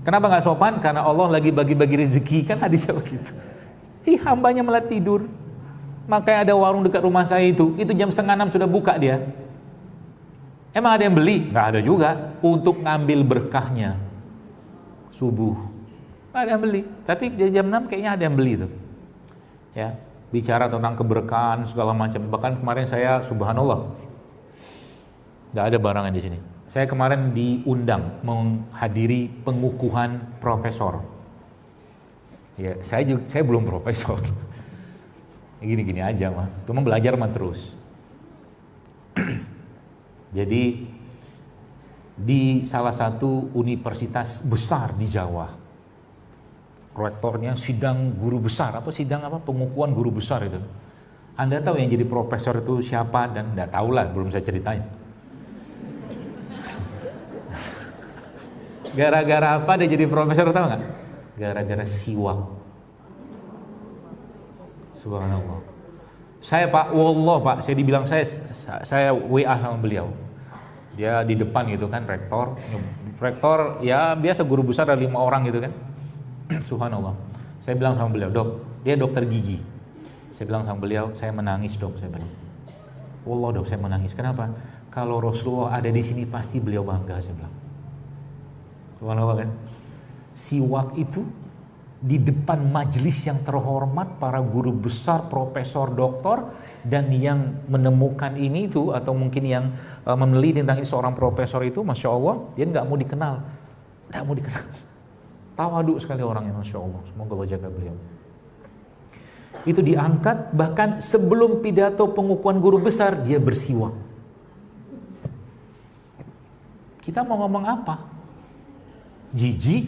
Kenapa nggak sopan? Karena Allah lagi bagi-bagi rezeki, kan hadisnya begitu. Hambanya malah tidur. Makanya ada warung dekat rumah saya itu jam 5:30 sudah buka dia. Emang ada yang beli? Nggak ada juga. Untuk ngambil berkahnya subuh. Nggak ada yang beli. Tapi jam 6 kayaknya ada yang beli tuh. Ya, bicara tentang keberkahan segala macam. Bahkan kemarin saya subhanallah nggak ada barangan di sini. Saya kemarin diundang menghadiri pengukuhan profesor. Ya, saya belum profesor. Gini-gini aja mah, cuma belajar mah terus. Jadi di salah satu universitas besar di Jawa, rektornya sidang guru besar, pengukuhan guru besar itu. Anda tahu yang jadi profesor itu siapa? Dan enggak tahu lah, belum saya ceritain. Gara-gara apa dia jadi profesor, tahu nggak? Gara-gara siwak. Subhanallah. Saya Pak, wallah Pak, saya dibilang saya WA sama beliau. Dia di depan gitu kan, rektor ya biasa guru besar ada 5 orang gitu kan. Subhanallah. Saya bilang sama beliau, "Dok, dia dokter gigi." Saya bilang sama beliau, "Saya menangis, Dok," saya bilang. "Wallah, Dok, saya menangis. Kenapa? Kalau Rasulullah ada di sini pasti beliau bangga," saya bilang. Subhanallah kan. Siwak itu di depan majelis yang terhormat, para guru besar, profesor, doktor, dan yang menemukan ini itu atau mungkin yang meneliti tentang ini seorang profesor itu, masya Allah, dia nggak mau dikenal, tawaduk sekali orangnya, masya Allah. Semoga Allah jaga beliau. Itu diangkat, bahkan sebelum pidato pengukuhan guru besar dia bersiwak. Kita mau ngomong apa? Jijik,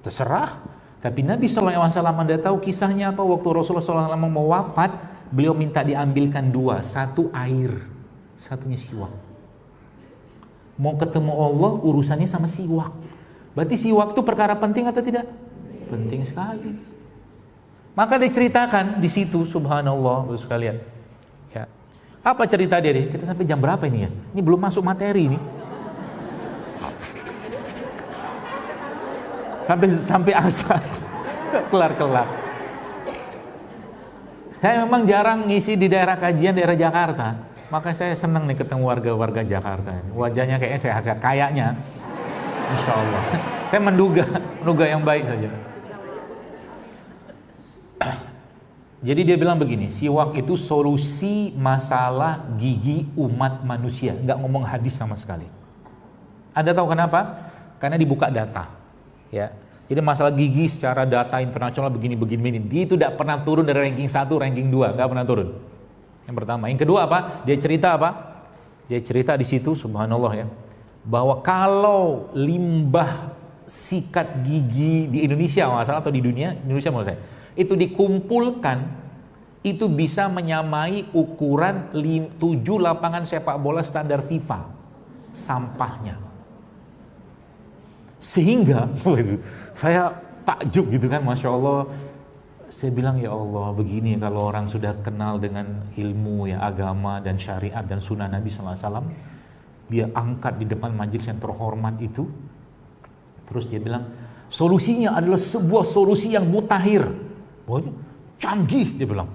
terserah. Tapi Nabi SAW Anda tahu kisahnya apa? Waktu Rasulullah SAW mau wafat, beliau minta diambilkan 2, satu air, satunya siwak. Mau ketemu Allah, urusannya sama siwak. Berarti siwak itu perkara penting atau tidak? Penting sekali. Maka diceritakan di situ, subhanallah, Bapak sekalian. Ya. Apa cerita dia nih? Kita sampai jam berapa ini ya? Ini belum masuk materi ini. Sampai asar kelar. Saya memang jarang ngisi di daerah kajian daerah Jakarta, maka saya senang nih ketemu warga-warga Jakarta. Wajahnya kayaknya sehat-sehat, kayaknya, insya Allah. Saya menduga yang baik saja. Jadi dia bilang begini, siwak itu solusi masalah gigi umat manusia. Nggak ngomong hadis sama sekali. Anda tahu kenapa? Karena dibuka data. Ya, jadi masalah gigi secara data internasional begini. Dia itu tidak pernah turun dari ranking 1, ranking 2, nggak pernah turun. Yang pertama. Yang kedua apa? Dia cerita apa? Dia cerita di situ, subhanallah ya, bahwa kalau limbah sikat gigi di Indonesia masalah atau di dunia, Indonesia maksud saya, itu dikumpulkan, itu bisa menyamai ukuran 7 lapangan sepak bola standar FIFA sampahnya. Sehingga saya takjub gitu kan, masya Allah. Saya bilang, ya Allah, begini kalau orang sudah kenal dengan ilmu ya agama dan syariat dan sunnah Nabi SAW, dia angkat di depan majelis yang terhormat itu. Terus dia bilang, solusinya adalah sebuah solusi yang mutakhir, canggih, dia bilang.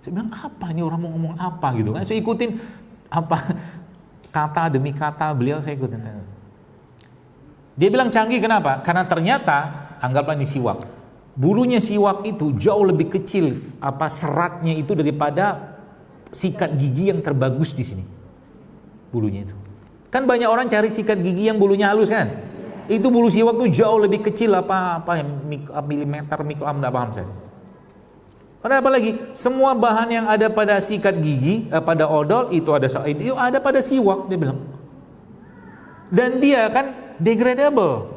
Saya bilang, apa ini, orang mau ngomong apa gitu kan. Saya ikutin apa kata demi kata beliau, saya ikutin. Dia bilang canggih, kenapa? Karena ternyata, anggaplah ini siwak, bulunya siwak itu jauh lebih kecil seratnya itu daripada sikat gigi yang terbagus di sini. Bulunya itu. Kan banyak orang cari sikat gigi yang bulunya halus kan? Itu bulu siwak itu jauh lebih kecil milimeter, enggak paham saya. Kenapa lagi? Semua bahan yang ada pada sikat gigi, pada odol itu ada pada siwak, dia bilang. Dan dia kan degradable,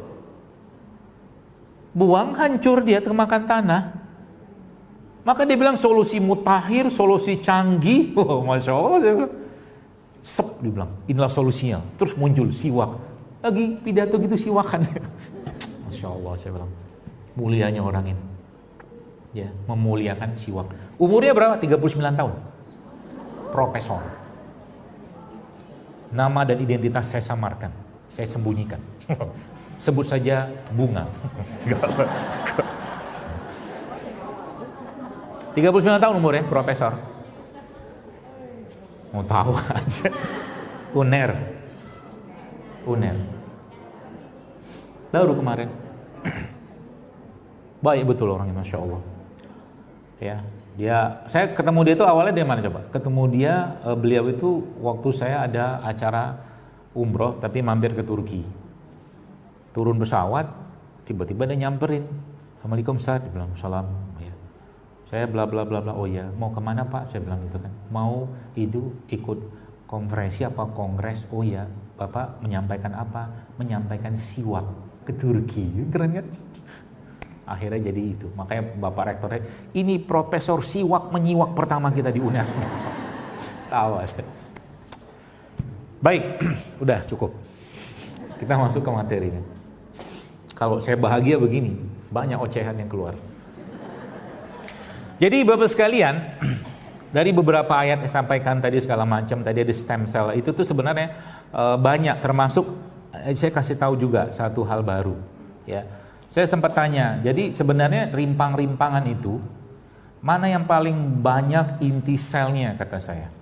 buang hancur, dia termakan tanah. Maka dia bilang solusi mutakhir, solusi canggih. Masya Allah, saya bilang. Sep dibilang, inilah solusinya. Terus muncul siwak. Lagi pidato gitu siwakan. Masya Allah saya bilang. Mulianya orang ini. Ya, memuliakan siwak. Umurnya berapa? 39 tahun. Profesor. Nama dan identitas saya samarkan. Saya sembunyikan. Sebut saja Bunga. 39 tahun umurnya, profesor. Mau tahu aja. UNER. Baru kemarin. Baik betul orangnya, Masya Allah. Ya, saya ketemu dia itu awalnya dari mana coba? Ketemu dia, beliau itu waktu saya ada acara umroh tapi mampir ke Turki. Turun pesawat, tiba-tiba dia nyamperin. Assalamualaikum Ustaz, dia bilang salam. Ya. Saya bla bla bla bla. Oh ya, mau kemana Pak? Saya bilang gitu kan. Mau ikut konferensi apa kongres? Oh ya, Bapak menyampaikan apa? Menyampaikan siwak ke Turki. Keren kan? Akhirnya jadi itu. Makanya Bapak Rektornya, ini Profesor Siwak menyiwak pertama kita di UNER. Tawa saya. Baik, udah cukup. Kita masuk ke materinya. Kalau saya bahagia begini, banyak ocehan yang keluar. Jadi Bapak sekalian, dari beberapa ayat yang sampaikan tadi segala macam, tadi ada stem cell, itu tuh sebenarnya banyak, termasuk saya kasih tahu juga satu hal baru. Ya. Saya sempat tanya, jadi sebenarnya rimpang-rimpangan itu mana yang paling banyak inti selnya kata saya.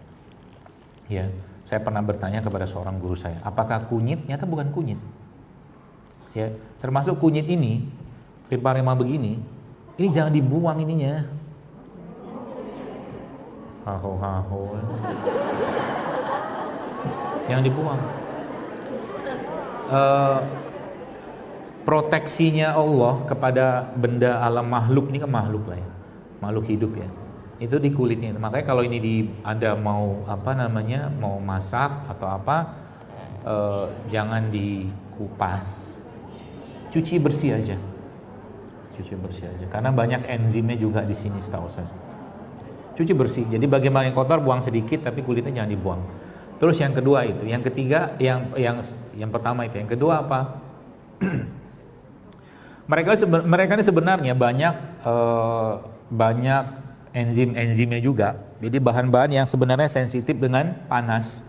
Ya, saya pernah bertanya kepada seorang guru saya, apakah kunyit? Nyata bukan kunyit. Ya, termasuk kunyit ini, rimpang-rimpang begini, ini jangan dibuang ininya. Haho. Yang dibuang. Proteksinya Allah kepada benda alam makhluk, ini kan makhluk lah ya, makhluk hidup ya, itu di kulitnya. Makanya kalau ini Anda mau mau masak atau apa, jangan dikupas, cuci bersih aja, karena banyak enzimnya juga di sini setahu saya. Cuci bersih, jadi bagian yang kotor buang sedikit, tapi kulitnya jangan dibuang. Terus yang kedua itu, yang ketiga, yang pertama itu, yang kedua apa? Mereka ini sebenarnya banyak enzimnya juga. Jadi bahan-bahan yang sebenarnya sensitif dengan panas.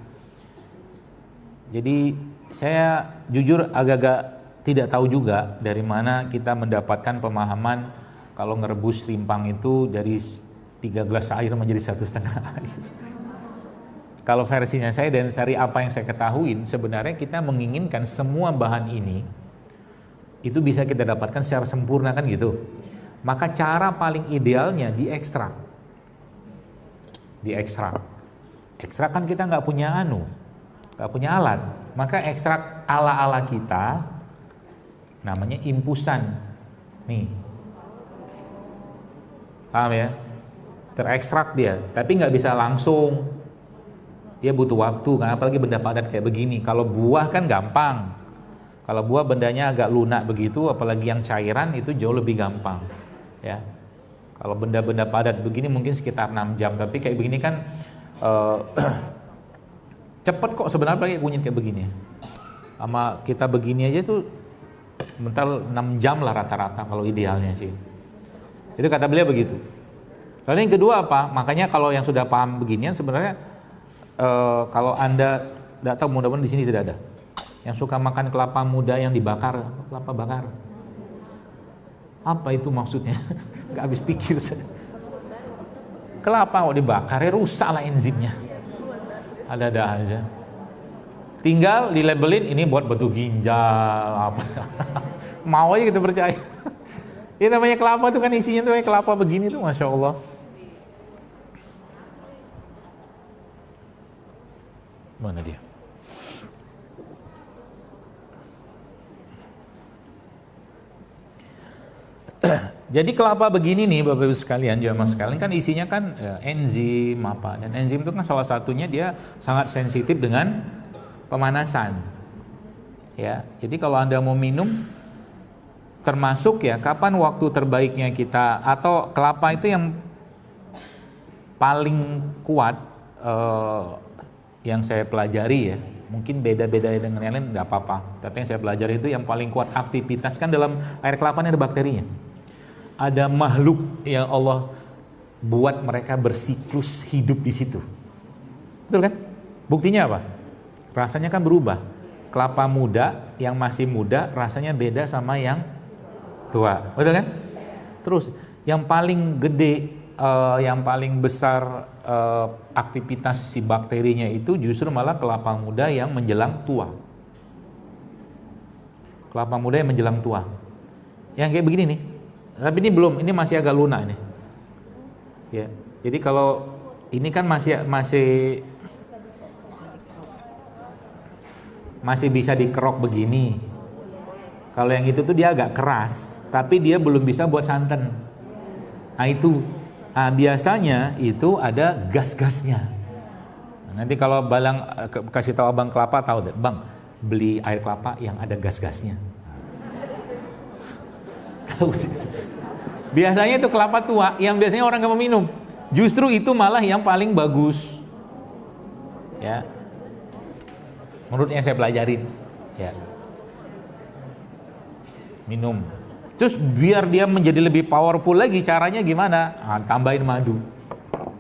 Jadi saya jujur agak-agak tidak tahu juga dari mana kita mendapatkan pemahaman kalau ngerebus rimpang itu dari 3 gelas air menjadi 1,5 air. Kalau versinya saya dan dari apa yang saya ketahui, sebenarnya kita menginginkan semua bahan ini itu bisa kita dapatkan secara sempurna kan gitu. Maka cara paling idealnya diekstrak. Ekstrak kan kita nggak punya alat. Maka ekstrak ala kita namanya impusan. Nih, paham ya? Terekstrak dia, tapi nggak bisa langsung. Dia butuh waktu, kan apalagi benda padat kayak begini. Kalau buah kan gampang. Kalau buah bendanya agak lunak begitu, apalagi yang cairan itu jauh lebih gampang, ya. Kalau benda-benda padat begini mungkin sekitar 6 jam, tapi kayak begini kan cepet kok sebenarnya pakai kunyit kayak begini. Sama kita begini aja tuh mental 6 jam lah rata-rata kalau idealnya sih. Itu kata beliau begitu. Lalu yang kedua apa? Makanya kalau yang sudah paham beginian sebenarnya kalau Anda tidak tahu, mudah-mudahan di sini tidak ada yang suka makan kelapa muda yang dibakar, kelapa bakar. Apa itu maksudnya? Gak habis pikir saya. Kelapa kok dibakar, ya rusak lah enzimnya. Ada-ada aja. Tinggal dilabelin ini buat batu ginjal apa. Mau aja kita percaya. Ini namanya kelapa tuh kan isinya tuh kayak kelapa begini tuh, Masya Allah. Mana dia? Jadi kelapa begini nih Bapak Ibu sekalian, jamaah sekalian, kan isinya kan enzim apa, dan enzim itu kan salah satunya dia sangat sensitif dengan pemanasan. Ya, jadi kalau Anda mau minum, termasuk ya kapan waktu terbaiknya kita, atau kelapa itu yang paling kuat yang saya pelajari ya, mungkin beda-beda dengan yang lain nggak apa-apa. Tapi yang saya pelajari itu yang paling kuat aktivitas kan dalam air kelapa ini ada bakterinya. Ada makhluk yang Allah buat mereka bersiklus hidup di situ. Betul kan? Buktinya apa? Rasanya kan berubah. Kelapa muda yang masih muda rasanya beda sama yang tua. Betul kan? Terus yang paling gede, yang paling besar aktivitas si bakterinya itu justru malah kelapa muda yang menjelang tua. Kelapa muda yang menjelang tua. Yang kayak begini nih. Tapi ini belum, ini masih agak lunak nih. Ya. Jadi kalau ini kan masih bisa dikerok begini. Kalau yang itu tuh dia agak keras, tapi dia belum bisa buat santan. Nah itu, biasanya itu ada gas-gasnya. Nanti kalau Balang kasih tahu abang kelapa, tahu deh, bang beli air kelapa yang ada gas-gasnya. Biasanya itu kelapa tua, yang biasanya orang nggak mau minum. Justru itu malah yang paling bagus. Ya, menurut yang saya pelajarin, ya. Minum. Terus biar dia menjadi lebih powerful lagi, caranya gimana? Tambahin madu.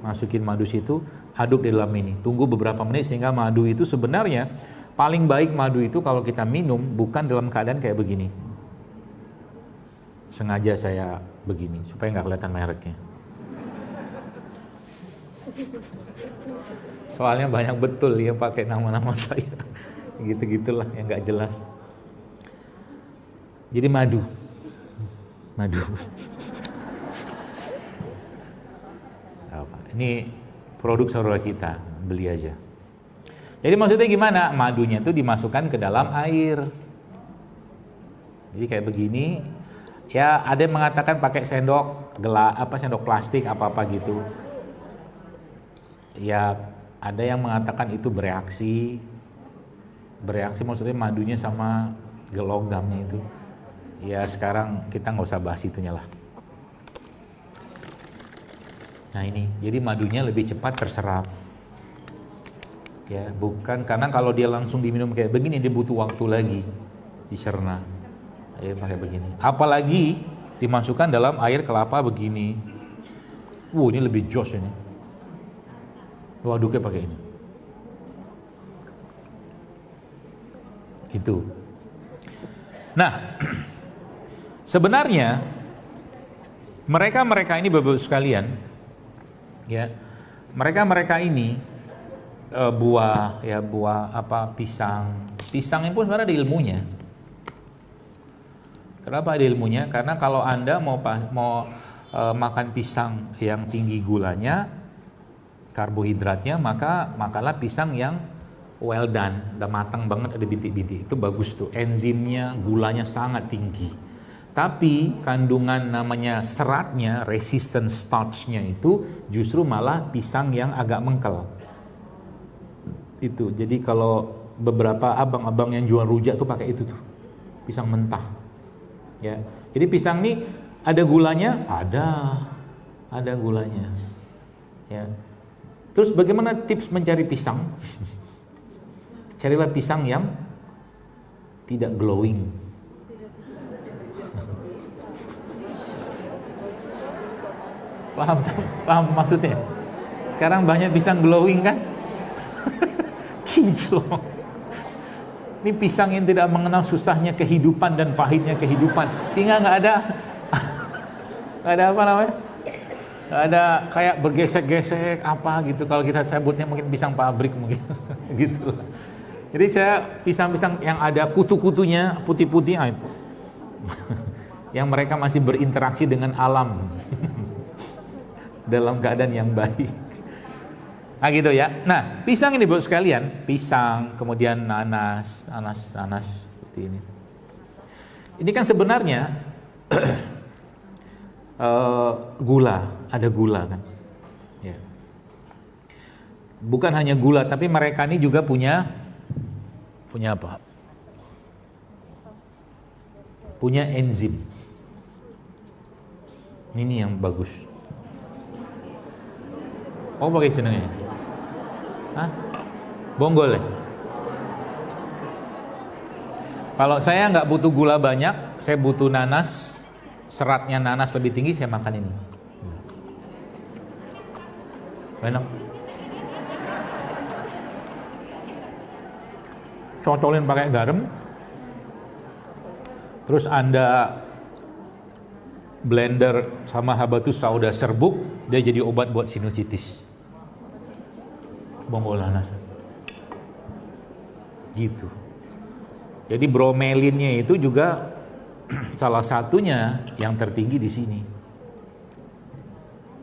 Masukin madu situ, aduk di dalam ini. Tunggu beberapa menit sehingga madu itu sebenarnya paling baik madu itu kalau kita minum bukan dalam keadaan kayak begini. Sengaja saya begini supaya nggak kelihatan mereknya. Soalnya banyak betul yang pakai nama-nama saya. Gitu-gitulah yang nggak jelas. Jadi madu. Ini produk saudara kita, beli aja. Jadi maksudnya gimana? Madunya itu dimasukkan ke dalam air. Jadi kayak begini. Ya ada yang mengatakan pakai sendok sendok plastik apa gitu. Ya ada yang mengatakan itu bereaksi maksudnya madunya sama logamnya itu. Ya sekarang kita nggak usah bahas itunya lah. Nah ini, jadi madunya lebih cepat terserap. Ya bukan karena kalau dia langsung diminum kayak begini dia butuh waktu lagi dicerna. Air pakai begini. Apalagi dimasukkan dalam air kelapa begini. Ini lebih jos ini. Aduknya pakai ini. Gitu. Nah, sebenarnya mereka ini Bapak sekalian, ya, mereka ini buah pisang ini pun sebenarnya ada ilmunya. Kenapa ada ilmunya? Karena kalau Anda mau makan pisang yang tinggi gulanya, karbohidratnya, maka makanlah pisang yang well done, udah matang banget, ada bintik-bintik. Itu bagus tuh, enzimnya, gulanya sangat tinggi. Tapi kandungan namanya seratnya, resistant starch-nya itu justru malah pisang yang agak mengkel. Itu. Jadi kalau beberapa abang-abang yang jual rujak tuh pakai itu tuh, pisang mentah. Ya, jadi pisang ini ada gulanya, ada gulanya. Ya. Terus bagaimana tips mencari pisang? Carilah pisang yang tidak glowing. Paham maksudnya? Sekarang banyak pisang glowing kan? Kinclong. Ini pisang yang tidak mengenal susahnya kehidupan dan pahitnya kehidupan, sehingga nggak ada apa namanya, nggak ada kayak bergesek-gesek apa gitu. Kalau kita sebutnya mungkin pisang pabrik mungkin, gitu. Jadi saya pisang-pisang yang ada kutu-kutunya putih-putih itu, yang mereka masih berinteraksi dengan alam dalam keadaan yang baik. Nah gitu ya. Nah pisang ini buat sekalian, pisang, kemudian nanas seperti ini. Ini kan sebenarnya ada gula kan. Ya. Bukan hanya gula, tapi mereka ini juga punya apa? Punya enzim. Ini yang bagus. Oh pakai jenengnya. Hah? Bonggol ya? Kalau saya nggak butuh gula banyak, saya butuh nanas, seratnya nanas lebih tinggi, saya makan ini. Enak. Cocolin pakai garam. Terus Anda blender sama habatus sauda serbuk, dia jadi obat buat sinusitis. Bonggol nanas. Gitu. Jadi bromelinnya itu juga salah satunya yang tertinggi di sini.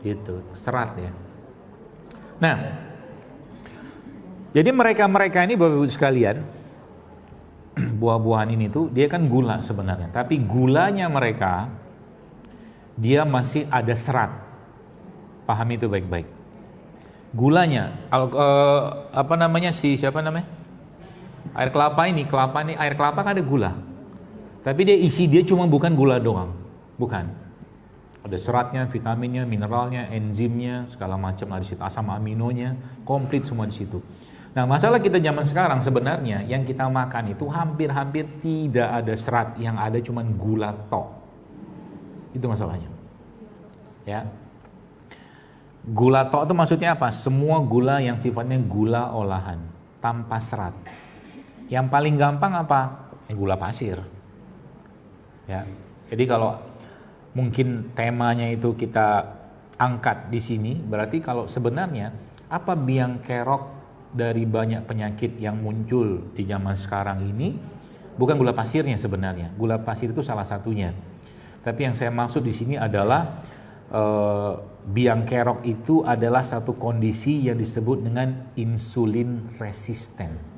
Gitu, serat ya. Nah, jadi mereka-mereka ini Bapak Ibu sekalian, buah-buahan ini tuh dia kan gula sebenarnya, tapi gulanya mereka dia masih ada serat. Pahami itu baik-baik. Gulanya, siapa namanya? Air kelapa ini air kelapa kan ada gula. Tapi dia cuma bukan gula doang. Bukan. Ada seratnya, vitaminnya, mineralnya, enzimnya, segala macam ada di situ, asam aminonya, komplit semua di situ. Nah, masalah kita zaman sekarang sebenarnya yang kita makan itu hampir-hampir tidak ada serat, yang ada cuma gula tok. Itu masalahnya. Ya. Gula tok itu maksudnya apa? Semua gula yang sifatnya gula olahan tanpa serat. Yang paling gampang apa? Gula pasir. Ya. Jadi kalau mungkin temanya itu kita angkat di sini, berarti kalau sebenarnya apa biang kerok dari banyak penyakit yang muncul di zaman sekarang ini bukan gula pasirnya sebenarnya. Gula pasir itu salah satunya. Tapi yang saya maksud di sini adalah biang kerok itu adalah satu kondisi yang disebut dengan insulin resisten.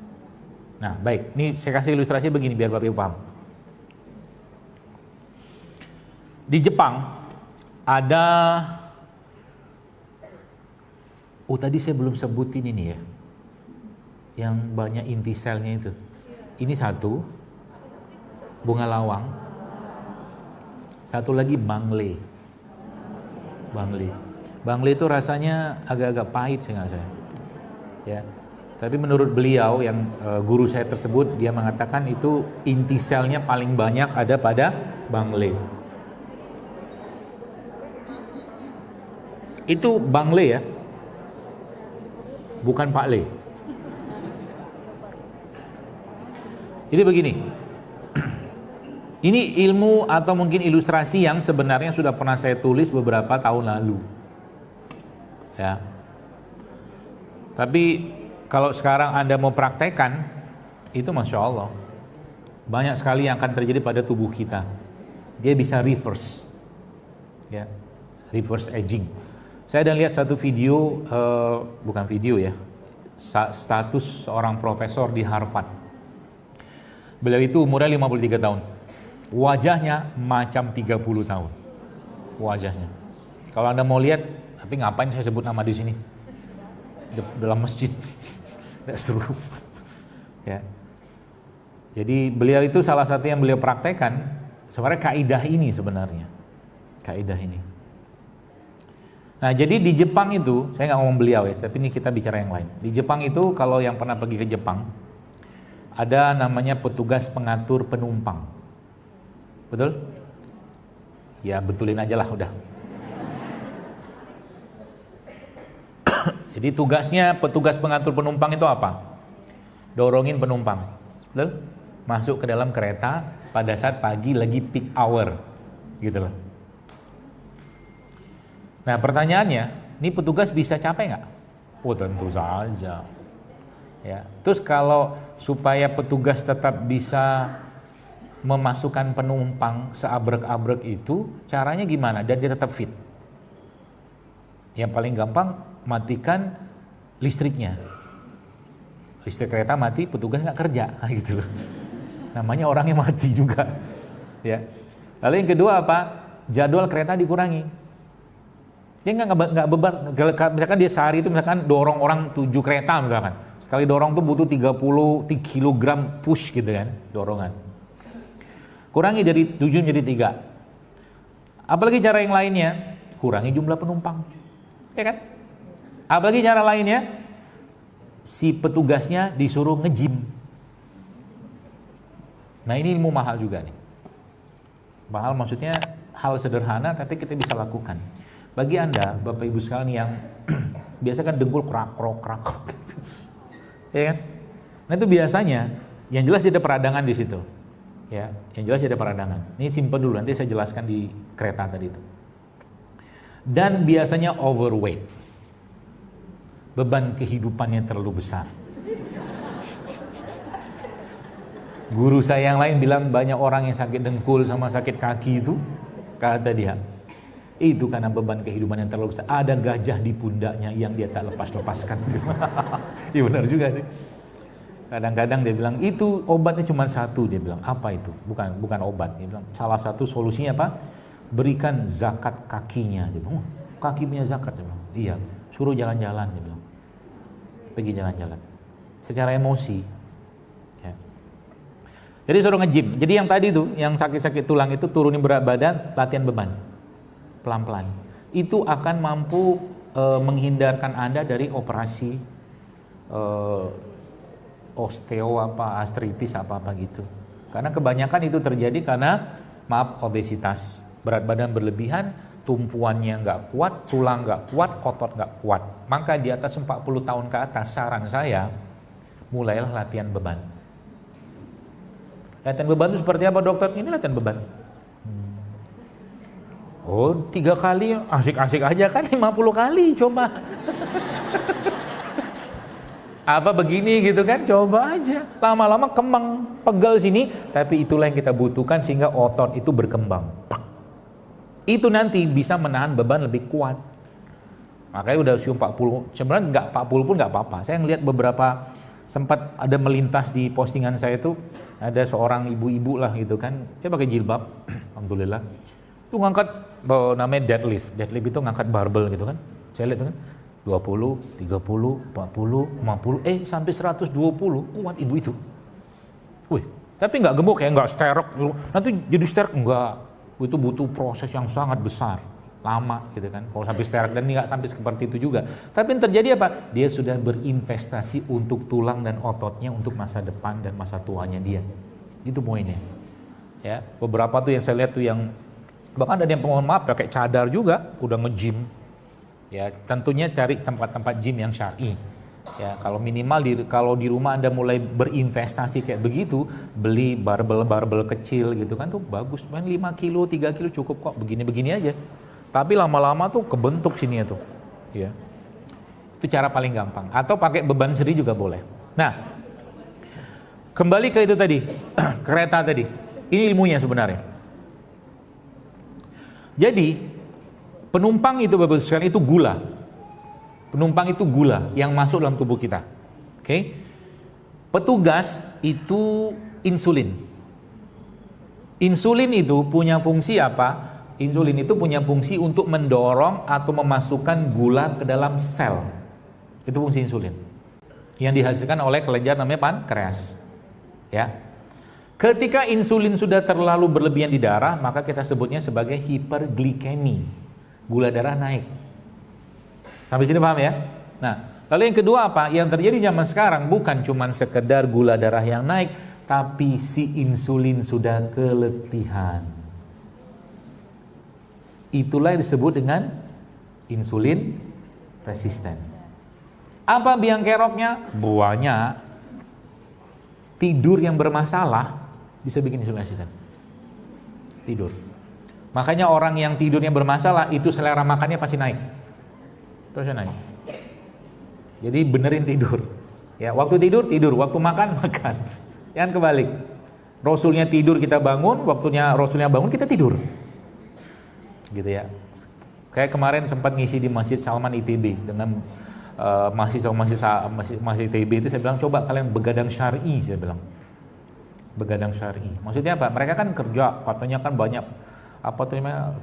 Nah, baik. Ini saya kasih ilustrasi begini biar Bapak Ibu paham. Di Jepang ada tadi saya belum sebutin ini ya. Yang banyak inti selnya itu. Ini satu, bunga lawang. Satu lagi bangle. Bangle itu rasanya agak-agak pahit seingat saya. Ya. Tapi menurut beliau yang guru saya tersebut, dia mengatakan itu inti selnya paling banyak ada pada bangle. Itu bangle ya, bukan pakle. Jadi begini, ini ilmu atau mungkin ilustrasi yang sebenarnya sudah pernah saya tulis beberapa tahun lalu. Ya. Tapi kalau sekarang Anda mau praktekkan, itu Masya Allah. Banyak sekali yang akan terjadi pada tubuh kita. Dia bisa reverse. Ya, reverse aging. Saya ada lihat satu video, bukan video ya, status seorang profesor di Harvard. Beliau itu umurnya 53 tahun. Wajahnya macam 30 tahun. Wajahnya. Kalau Anda mau lihat, tapi ngapain saya sebut nama di sini? Dalam masjid. Tidak seru. Ya. Jadi beliau itu salah satu yang beliau praktekkan sebenarnya kaidah ini sebenarnya. Kaidah ini. Nah, jadi di Jepang itu, saya nggak ngomong beliau ya, tapi ini kita bicara yang lain. Di Jepang itu kalau yang pernah pergi ke Jepang, ada namanya petugas pengatur penumpang. Betul? Ya, betulin aja lah udah. Jadi tugasnya petugas pengatur penumpang itu apa? Dorongin penumpang, betul? Masuk ke dalam kereta pada saat pagi lagi peak hour, gitu loh. Nah pertanyaannya, ini petugas bisa capek nggak? Oh tentu saja. Ya. Terus kalau supaya petugas tetap bisa memasukkan penumpang seabrek-abrek itu, caranya gimana? Dan dia tetap fit. Yang paling gampang, matikan listriknya. Listrik kereta mati, petugas nggak kerja, gitu loh. Namanya orangnya mati juga. Ya. Lalu yang kedua apa? Jadwal kereta dikurangi. Dia nggak beban. Misalkan dia sehari itu misalkan dorong orang 7 kereta misalkan. Sekali dorong tuh butuh 30 kg push gitu kan, dorongan. Kurangi dari 7 menjadi 3. Apalagi cara yang lainnya, kurangi jumlah penumpang. Ya kan? Apalagi cara lainnya, si petugasnya disuruh nge-gym. Nah ini ilmu mahal juga nih. Mahal maksudnya hal sederhana tapi kita bisa lakukan. Bagi Anda, Bapak Ibu sekalian yang biasa kan dengkul krak. Ya kan? Nah itu biasanya, yang jelas ada peradangan di situ. Ya, yang jelas ada peradangan. Ini simpen dulu, nanti saya jelaskan di kereta tadi itu. Dan biasanya overweight. Beban kehidupannya terlalu besar. Guru saya yang lain bilang banyak orang yang sakit dengkul sama sakit kaki itu, kata dia, itu karena beban kehidupan yang terlalu besar. Ada gajah di pundaknya yang dia tak lepas-lepaskan. Iya benar juga sih. Kadang-kadang dia bilang itu obatnya cuma satu, dia bilang apa itu? Bukan obat. Dia bilang salah satu solusinya apa? Berikan zakat kakinya. Dia bilang, kaki punya zakat. Dia bilang, iya. Suruh jalan-jalan. Dia bilang, pergi jalan-jalan. Secara emosi. Ya. Jadi suruh nge-gym. Jadi yang tadi tuh, yang sakit-sakit tulang itu turunin berat badan, latihan beban. Pelan-pelan. Itu akan mampu menghindarkan Anda dari operasi osteo artritis apa gitu. Karena kebanyakan itu terjadi karena obesitas, berat badan berlebihan, tumpuannya nggak kuat, tulang nggak kuat, otot nggak kuat. Maka di atas 40 tahun ke atas saran saya mulailah latihan beban. Latihan beban itu seperti apa dokter? Ini latihan beban. Oh 3 kali asik-asik aja kan, 50 kali coba. Apa begini gitu kan, coba aja. Lama-lama kembang pegel sini, tapi itulah yang kita butuhkan sehingga otot itu berkembang. Itu nanti bisa menahan beban lebih kuat. Makanya udah usia 40, sebenarnya nggak 40 pun nggak apa-apa. Saya ngelihat beberapa, sempat ada melintas di postingan saya itu, ada seorang ibu-ibu lah gitu kan, dia pakai jilbab, alhamdulillah. Itu ngangkat namanya deadlift itu ngangkat barbel gitu kan. Saya lihat itu kan 20, 30, 40, 50, sampai 120 kuat ibu itu. Wih, tapi nggak gemuk ya, nggak sterek. Nanti jadi sterek enggak. Itu butuh proses yang sangat besar, lama gitu kan. Kalau sampai sterek dan nggak sampai seperti itu juga. Tapi yang terjadi apa? Dia sudah berinvestasi untuk tulang dan ototnya untuk masa depan dan masa tuanya dia. Itu poinnya. Ya, beberapa tuh yang saya lihat tuh yang bahkan ada yang mohon maaf pakai cadar juga, udah nge-gym. Ya, tentunya cari tempat-tempat gym yang syar'i. Ya, kalau minimal kalau di rumah Anda mulai berinvestasi kayak begitu, beli barbel kecil gitu kan tuh bagus. Main 5 kilo, 3 kilo cukup kok, begini-begini aja. Tapi lama-lama tuh kebentuk sini tuh. Ya. Itu cara paling gampang. Atau pakai beban seri juga boleh. Nah, kembali ke itu tadi, kereta tadi. Ini ilmunya sebenarnya. Jadi penumpang itu Bapak sekalian itu gula. Penumpang itu gula yang masuk dalam tubuh kita. Oke. Petugas itu insulin. Insulin itu punya fungsi apa? Insulin itu punya fungsi untuk mendorong atau memasukkan gula ke dalam sel. Itu fungsi insulin. Yang dihasilkan oleh kelenjar namanya pankreas. Ya. Ketika insulin sudah terlalu berlebihan di darah, maka kita sebutnya sebagai hiperglikemi. Gula darah naik. Sampai sini paham ya? Nah, lalu yang kedua apa? Yang terjadi zaman sekarang bukan cuma sekedar gula darah yang naik, tapi si insulin sudah keletihan. Itulah yang disebut dengan insulin resisten. Apa biang keroknya? Banyak. Tidur yang bermasalah bisa bikin insulin resisten. Tidur. Makanya orang yang tidurnya bermasalah itu selera makannya pasti naik. Terus naik. Jadi benerin tidur. Ya, waktu tidur, waktu makan. Jangan kebalik. Rasulnya tidur kita bangun, waktunya Rasulnya bangun kita tidur. Gitu ya. Kayak kemarin sempat ngisi di Masjid Salman ITB dengan mahasiswa ITB itu saya bilang coba kalian begadang syar'i, saya bilang. Begadang syar'i. Maksudnya apa? Mereka kan kerja, katanya kan banyak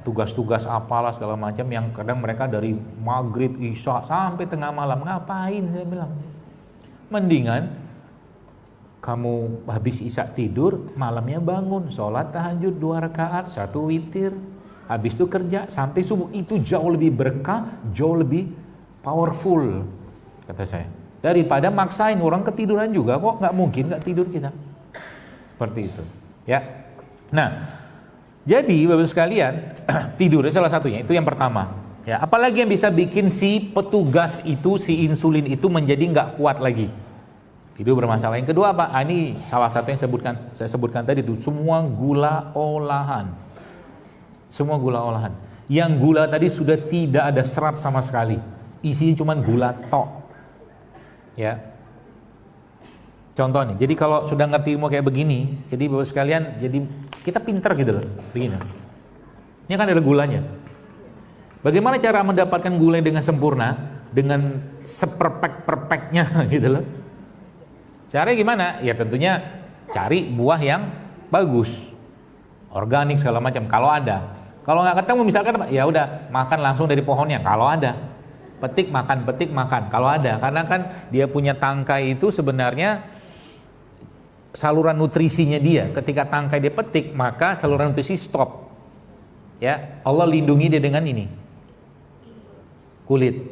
tugas-tugas apalah segala macam yang kadang mereka dari maghrib, isya sampai tengah malam. Ngapain saya bilang? Mendingan kamu habis isya tidur, malamnya bangun, sholat tahajud 2 rakaat, 1 witir, habis itu kerja sampai subuh. Itu jauh lebih berkah, jauh lebih powerful, kata saya. daripada maksain orang ketiduran juga kok, nggak mungkin nggak tidur kita. Seperti itu, ya. Nah, jadi Bapak sekalian, tidur salah satunya itu yang pertama. Ya, apalagi yang bisa bikin si petugas itu, si insulin itu menjadi nggak kuat lagi. Tidur bermasalah. Yang kedua apa? Ini salah satu yang saya sebutkan tadi itu, semua gula olahan. Semua gula olahan. Yang gula tadi sudah tidak ada serat sama sekali. Isinya cuma gula tok. Ya. Contoh nih, jadi kalau sudah ngerti ilmu kayak begini, jadi Bapak sekalian, jadi kita pinter gitu loh, begini. Ini kan ada gulanya. Bagaimana cara mendapatkan gula dengan sempurna, dengan seperfect-perfectnya gitu loh. Caranya gimana? Ya tentunya cari buah yang bagus, organik segala macam. Kalau ada, kalau nggak ketemu misalkan, ya udah makan langsung dari pohonnya. Kalau ada, petik makan. Kalau ada, karena kan dia punya tangkai itu sebenarnya saluran nutrisinya dia. Ketika tangkai dia petik, maka saluran nutrisi stop. Ya, Allah lindungi dia dengan ini, kulit.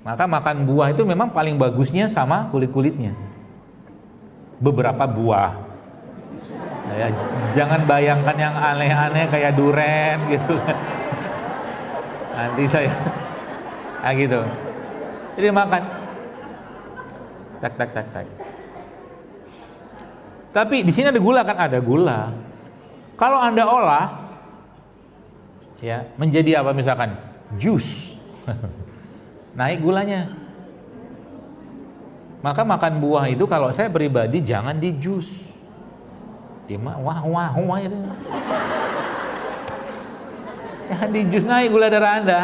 Maka makan buah itu memang paling bagusnya sama kulit-kulitnya. Beberapa buah. Ya, jangan bayangkan yang aneh-aneh kayak duren gitu. Nanti saya gitu. Jadi makan. Tak. Tapi di sini ada gula kan? Ada gula. Kalau Anda olah, ya menjadi apa misalkan? Jus. Naik gulanya. Maka makan buah itu kalau saya pribadi jangan di jus. Dia wah itu. Ya di jus naik gula darah Anda.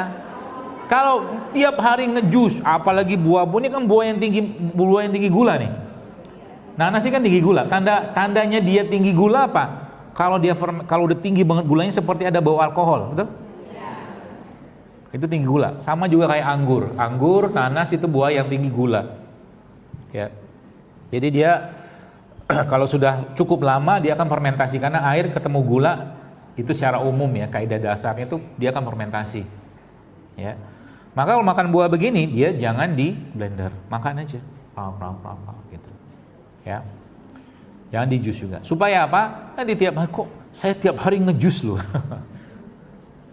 Kalau tiap hari ngejus, apalagi buah ini kan buah yang tinggi gula nih. Nanas kan tinggi gula. Tandanya dia tinggi gula apa? Kalau udah tinggi banget gulanya seperti ada bau alkohol, betul? Itu tinggi gula. Sama juga kayak anggur. Anggur, nanas itu buah yang tinggi gula. Ya. Jadi dia kalau sudah cukup lama dia akan fermentasi karena air ketemu gula itu secara umum ya kaidah dasarnya itu dia akan fermentasi. Ya. Maka kalau makan buah begini dia jangan di blender, makan aja. Gitu. Ya. Jangan di jus juga. Supaya apa? Nanti tiap hari kok saya tiap hari ngejus loh.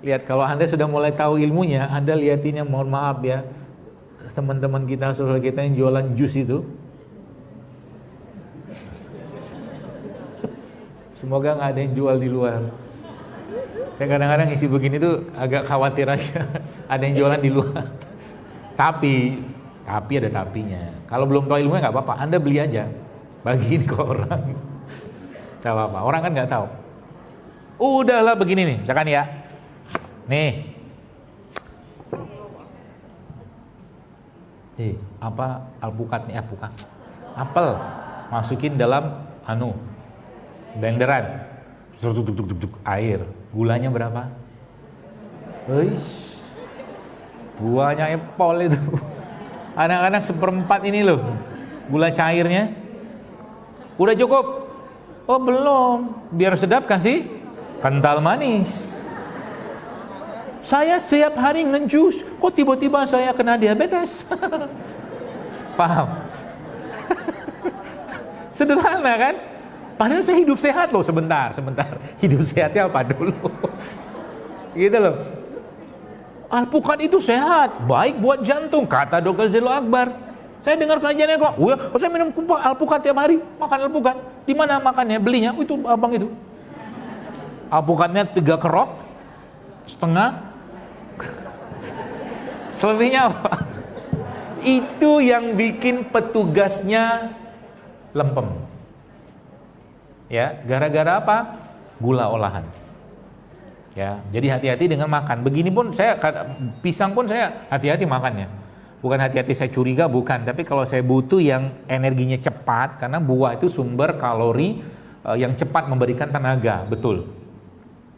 Lihat kalau Anda sudah mulai tahu ilmunya, Anda lihatinnya mohon maaf ya. Teman-teman kita, saudara kita yang jualan jus itu. Semoga nggak ada yang jual di luar. Saya kadang-kadang isi begini tuh agak khawatir aja. Ada yang jualan di luar. Tapi ada tapinya. Kalau belum tahu ilmunya nggak apa-apa, Anda beli aja. Bagiin ke orang. Gak apa-apa, orang kan nggak tahu. Udahlah begini nih, misalkan ya. Nih. Apa alpukat nih, alpukat. Apel masukin dalam blenderan. Air. Gulanya berapa? Buahnya apel itu. Anak-anak 1/4 ini loh. Gula cairnya. Udah cukup? Oh belum. Biar sedap kasih kental manis. Saya setiap hari ngejus, kok tiba-tiba saya kena diabetes? Paham? Sederhana kan? Padahal saya hidup sehat loh. Sebentar. Hidup sehatnya apa dulu? Gitu loh. Alpukat itu sehat, baik buat jantung, kata Dr. Zelo Akbar. Saya dengar kajiannya kok. Saya minum alpukat tiap hari, makan alpukat. Di mana makannya? Belinya? Itu abang itu. Alpukatnya 3 kerok, setengah. Selebihnya apa? Itu yang bikin petugasnya lempem. Ya, gara-gara apa? Gula olahan. Ya, jadi hati-hati dengan makan. Begini pun pisang pun saya hati-hati makannya. Bukan hati-hati saya curiga, bukan. Tapi kalau saya butuh yang energinya cepat, karena buah itu sumber kalori yang cepat memberikan tenaga, betul.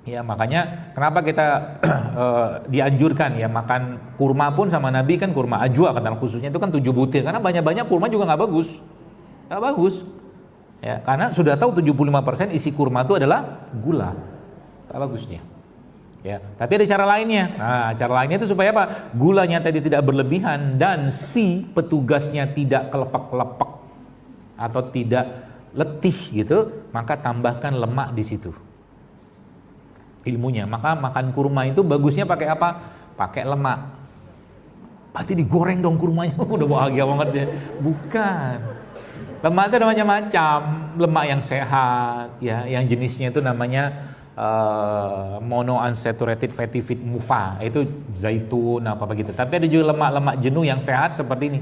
Ya makanya kenapa kita dianjurkan ya makan kurma pun sama Nabi kan kurma ajwa kata khususnya itu kan 7 butir. Karena banyak-banyak kurma juga nggak bagus. Ya, karena sudah tahu 75% isi kurma itu adalah gula. Tak bagusnya. Ya, tapi ada cara lainnya. Nah, cara lainnya itu supaya apa? Gulanya tadi tidak berlebihan dan si petugasnya tidak kelepek-kelepek atau tidak letih gitu, maka tambahkan lemak di situ. Ilmunya, maka makan kurma itu bagusnya pakai apa? Pakai lemak. Berarti digoreng dong kurmanya, udah bahagia banget ya. Bukan. Lemak itu ada macam-macam. Lemak yang sehat, ya, yang jenisnya itu namanya monounsaturated fatty acid MUFA, itu zaitun apa begitu. Tapi ada juga lemak-lemak jenuh yang sehat seperti ini,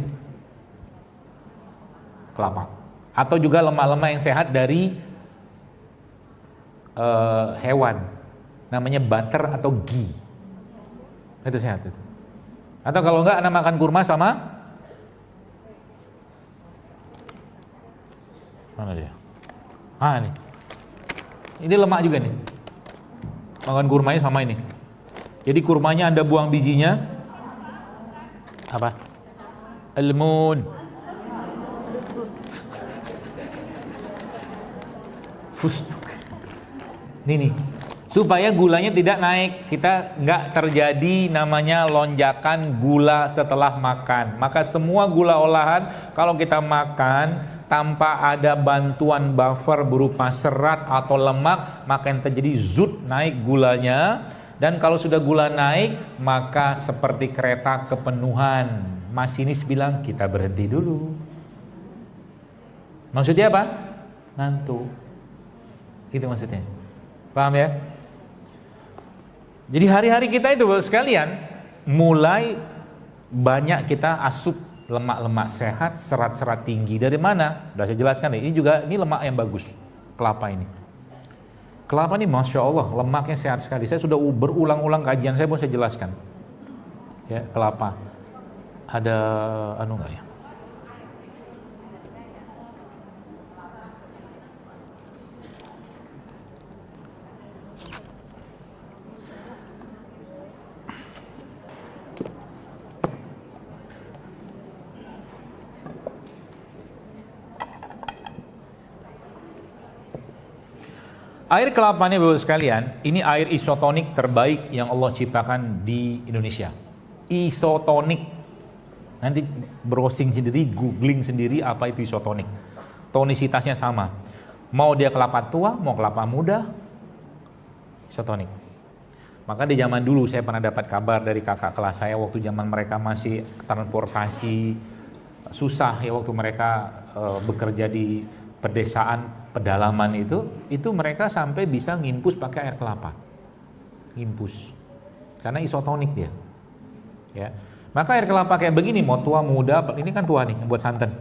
kelapa. Atau juga lemak-lemak yang sehat dari hewan, namanya butter atau ghee, itu sehat itu. Atau kalau enggak, Anda makan kurma sama mana dia? Ini lemak juga nih. Makan kurmanya sama ini. Jadi kurmanya Anda buang bijinya. Apa? Almond. Fustuk. Ini nih. Supaya gulanya tidak naik. Kita nggak terjadi namanya lonjakan gula setelah makan. Maka semua gula olahan kalau kita makan tanpa ada bantuan buffer berupa serat atau lemak, maka yang terjadi zut, naik gulanya. Dan kalau sudah gula naik, maka seperti kereta kepenuhan. Masinis bilang, kita berhenti dulu. Maksudnya apa? Ngantuk. Itu maksudnya. Paham ya? Jadi hari-hari kita itu sekalian, mulai banyak kita asup lemak-lemak sehat, serat-serat tinggi. Dari mana? Sudah saya jelaskan ya. Ini lemak yang bagus. Kelapa ini. Kelapa ini Masya Allah, lemaknya sehat sekali. Saya sudah berulang-ulang kajian saya pun saya jelaskan. Ya, kelapa. Ada enggak ya? Air kelapa ini Bapak sekalian, ini air isotonik terbaik yang Allah ciptakan di Indonesia. Isotonik. Nanti browsing sendiri, googling sendiri apa itu isotonik. Tonisitasnya sama. Mau dia kelapa tua, mau kelapa muda, isotonik. Maka di zaman dulu saya pernah dapat kabar dari kakak kelas saya waktu zaman mereka masih transportasi susah ya, waktu mereka bekerja di pedesaan pedalaman itu mereka sampai bisa ngimpus pakai air kelapa. Ngimpus. Karena isotonik dia. Ya. Maka air kelapa kayak begini, mau tua muda, ini kan tua nih buat santan.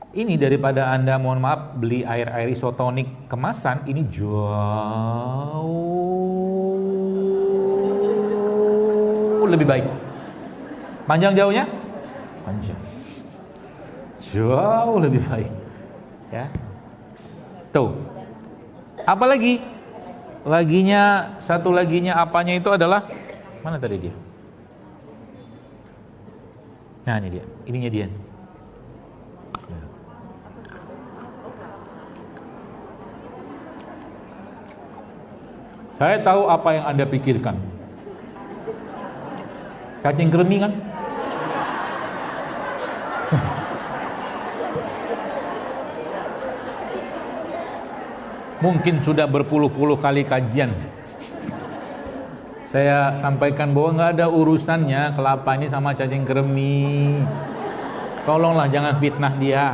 Ini daripada Anda mohon maaf beli air isotonik kemasan, ini jauh lebih baik. Panjang jauhnya? Panjang. Jauh lebih baik. Ya. Tuh. Apalagi? Satu laginya apanya itu adalah mana tadi dia? Nah, ini dia. Ininya dia. Saya tahu apa yang Anda pikirkan. Cacing kremi kan? Mungkin sudah berpuluh-puluh kali kajian saya sampaikan bahwa nggak ada urusannya kelapa ini sama cacing kremi. Tolonglah jangan fitnah dia.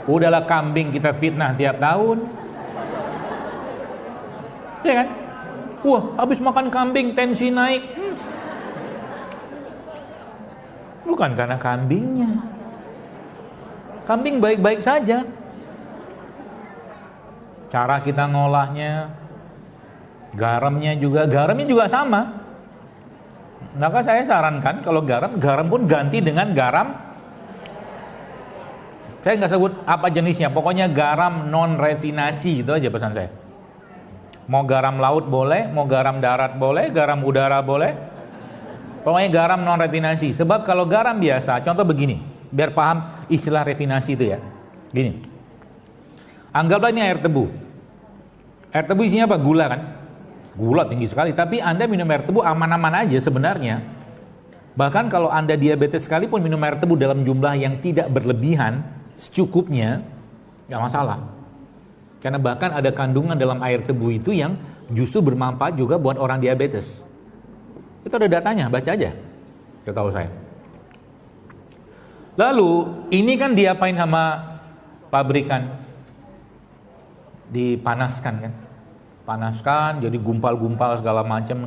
Udahlah kambing kita fitnah tiap tahun, ya kan? Wah, habis makan kambing tensi naik. Bukan karena kambingnya. Kambing baik-baik saja. Cara kita ngolahnya, garamnya juga sama. Maka saya sarankan kalau garam pun ganti dengan garam. Saya nggak sebut apa jenisnya, pokoknya garam non refinasi, itu aja pesan saya. Mau garam laut boleh, mau garam darat boleh, garam udara boleh. Pokoknya garam non refinasi. Sebab kalau garam biasa, contoh begini. Biar paham istilah refinasi itu ya. Gini. Anggaplah ini air tebu. Air tebu isinya apa? Gula kan? Gula tinggi sekali. Tapi Anda minum air tebu aman-aman aja sebenarnya. Bahkan kalau Anda diabetes sekalipun minum air tebu dalam jumlah yang tidak berlebihan, secukupnya, nggak masalah. Karena bahkan ada kandungan dalam air tebu itu yang justru bermanfaat juga buat orang diabetes. Itu ada datanya, baca aja. Setahu saya. Lalu, ini kan diapain sama pabrikan? Dipanaskan kan? Panaskan, jadi gumpal-gumpal segala macam.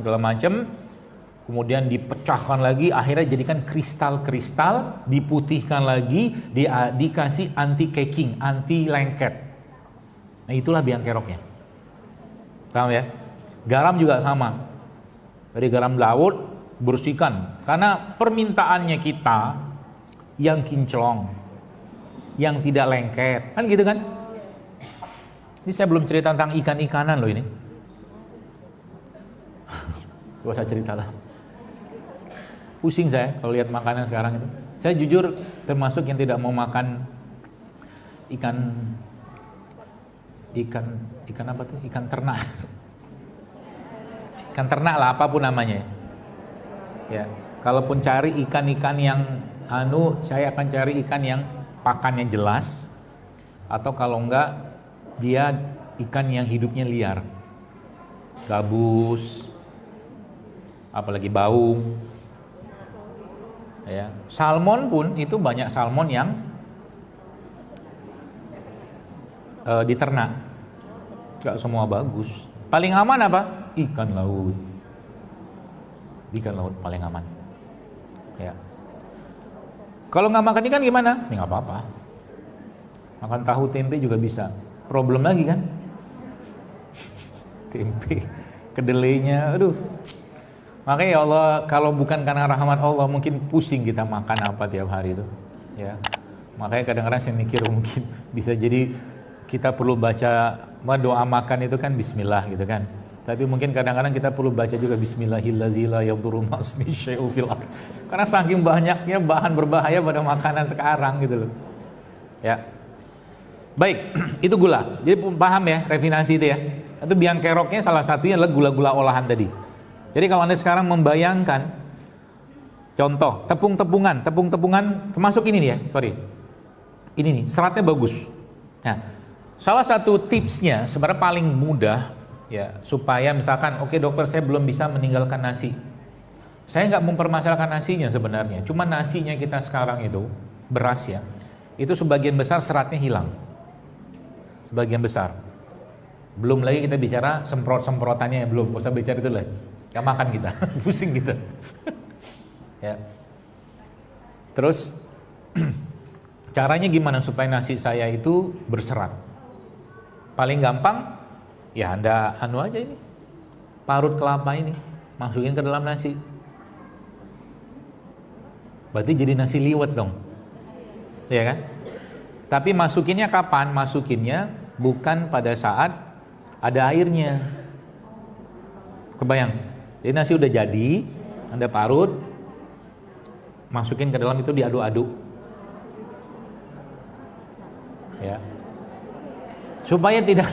Kemudian dipecahkan lagi, akhirnya jadikan kristal-kristal, diputihkan lagi, dikasih anti caking, anti lengket. Nah itulah biang keroknya. Paham ya? Garam juga sama. Dari garam laut, bersihkan. Karena permintaannya kita yang kinclong, yang tidak lengket. Kan gitu kan? Ini saya belum cerita tentang ikan-ikanan loh ini. Gak usah cerita lah. Pusing saya kalau lihat makanan sekarang itu. Saya jujur termasuk yang tidak mau makan ikan apa tuh? Ikan ternak. Ikan ternak lah apapun namanya. Ya, kalaupun cari ikan-ikan yang saya akan cari ikan yang pakannya jelas, atau kalau enggak dia ikan yang hidupnya liar. Gabus, apalagi baung. Ya, salmon pun itu banyak salmon yang diternak. Gak semua bagus. Paling aman apa? Ikan laut. Ikan laut paling aman. Ya. Kalau nggak makan ikan gimana? Ya nggak apa-apa. Makan tahu tempe juga bisa. Problem lagi kan? Tempe, kedelainya, aduh. Makanya ya Allah, kalau bukan karena rahmat Allah, mungkin pusing kita makan apa tiap hari itu. Ya. Makanya kadang-kadang saya mikir mungkin bisa jadi kita perlu baca doa makan itu kan bismillah gitu kan. Tapi mungkin kadang-kadang kita perlu baca juga bismillahirrahmanirrahim. Karena saking banyaknya bahan berbahaya pada makanan sekarang gitu loh. Ya. Baik, itu gula. Jadi paham ya refinasi itu ya. Itu biang keroknya salah satunya adalah gula-gula olahan tadi. Jadi kalau Anda sekarang membayangkan contoh tepung-tepungan termasuk ini nih ya, sorry. Ini nih, seratnya bagus. Nah, salah satu tipsnya sebenarnya paling mudah ya, supaya misalkan oke, dokter saya belum bisa meninggalkan nasi. Saya nggak mempermasalahkan nasinya sebenarnya. Cuma nasinya kita sekarang itu beras ya. Itu sebagian besar seratnya hilang. Sebagian besar. Belum lagi kita bicara semprot-semprotannya, belum usah bicara itu lah. Gak makan kita, pusing kita. Ya. Terus caranya gimana supaya nasi saya itu berserat? Paling gampang ya Anda aja ini. Parut kelapa ini, masukin ke dalam nasi. Berarti jadi nasi liwet dong. Ya kan? Tapi masukinnya kapan? Masukinnya bukan pada saat ada airnya. Kebayang? Jadi nasi udah jadi, Anda parut, masukin ke dalam itu diaduk-aduk. Ya. Supaya tidak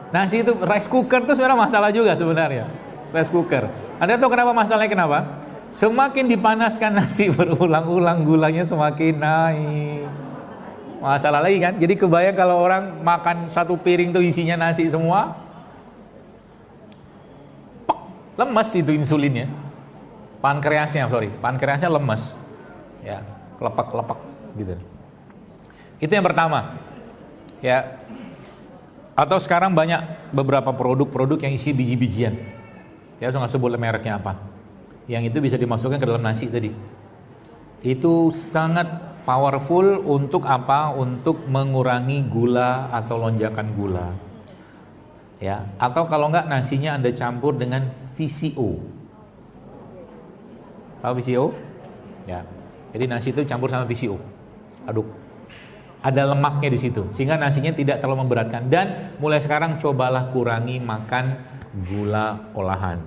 nasi itu rice cooker itu sebenarnya masalah juga sebenarnya. Rice cooker. Anda tahu kenapa masalahnya kenapa? Semakin dipanaskan nasi berulang-ulang gulanya semakin naik. Masalah lagi kan? Jadi kebayang kalau orang makan satu piring tuh isinya nasi semua. Lemes itu insulinnya, pankreasnya lemes, ya, lepak gitu. Itu yang pertama, ya. Atau sekarang banyak beberapa produk-produk yang isi biji-bijian, ya, saya nggak sebut mereknya apa, yang itu bisa dimasukkan ke dalam nasi tadi. Itu sangat powerful untuk apa? Untuk mengurangi gula atau lonjakan gula. Ya, atau kalau enggak nasinya Anda campur dengan VCO. Tahu VCO? Ya. Jadi nasi itu campur sama VCO. Aduk. Ada lemaknya di situ sehingga nasinya tidak terlalu memberatkan, dan mulai sekarang cobalah kurangi makan gula olahan.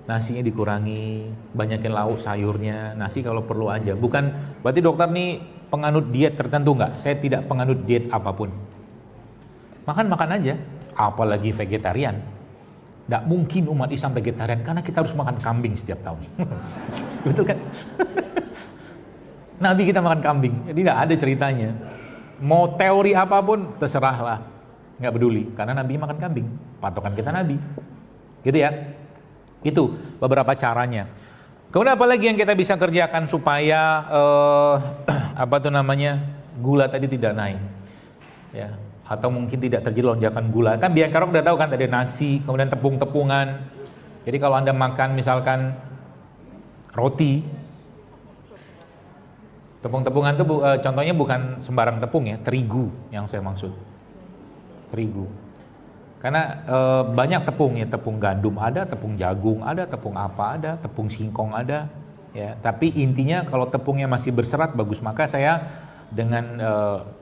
Nasinya dikurangi, banyakin lauk sayurnya, nasi kalau perlu aja. Bukan berarti dokter nih penganut diet tertentu, enggak. Saya tidak penganut diet apapun. Makan aja. apalagi vegetarian. Tidak mungkin umat Islam vegetarian karena kita harus makan kambing setiap tahun. Betul kan? Nabi kita makan kambing, jadi tidak ada ceritanya. Mau teori apapun terserahlah, nggak peduli karena Nabi makan kambing, patokan kita Nabi, gitu ya. Itu beberapa caranya. Kemudian apa lagi yang kita bisa kerjakan supaya gula tadi tidak naik, ya, atau mungkin tidak terjadi lonjakan gula. Kan Biancarok udah tahu kan tadi nasi, kemudian tepung-tepungan. Jadi kalau Anda makan misalkan roti, tepung-tepungan itu contohnya bukan sembarang tepung ya, terigu yang saya maksud. Terigu. Karena banyak tepung ya, tepung gandum ada, tepung jagung ada, tepung apa ada, tepung singkong ada, ya. Tapi intinya kalau tepungnya masih berserat bagus, maka saya dengan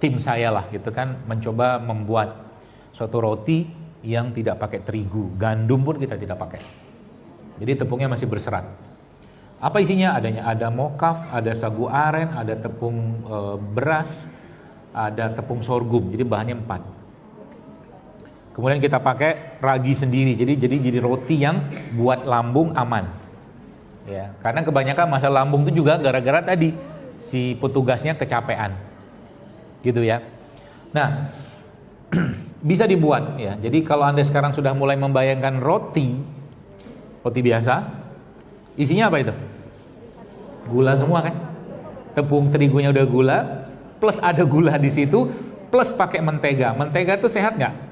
tim saya lah gitu kan mencoba membuat suatu roti yang tidak pakai terigu, gandum pun kita tidak pakai. Jadi tepungnya masih berserat. Apa isinya? Ada mokaf, ada sagu aren, ada tepung beras, ada tepung sorghum. Jadi bahannya 4. Kemudian kita pakai ragi sendiri. Jadi roti yang buat lambung aman. Ya, karena kebanyakan masalah lambung itu juga gara-gara tadi si petugasnya kecapean. Gitu ya. Nah, bisa dibuat ya. Jadi kalau Anda sekarang sudah mulai membayangkan roti biasa, isinya apa itu? Gula semua kan? Tepung terigunya udah gula, plus ada gula di situ, plus pakai mentega. Mentega itu sehat nggak?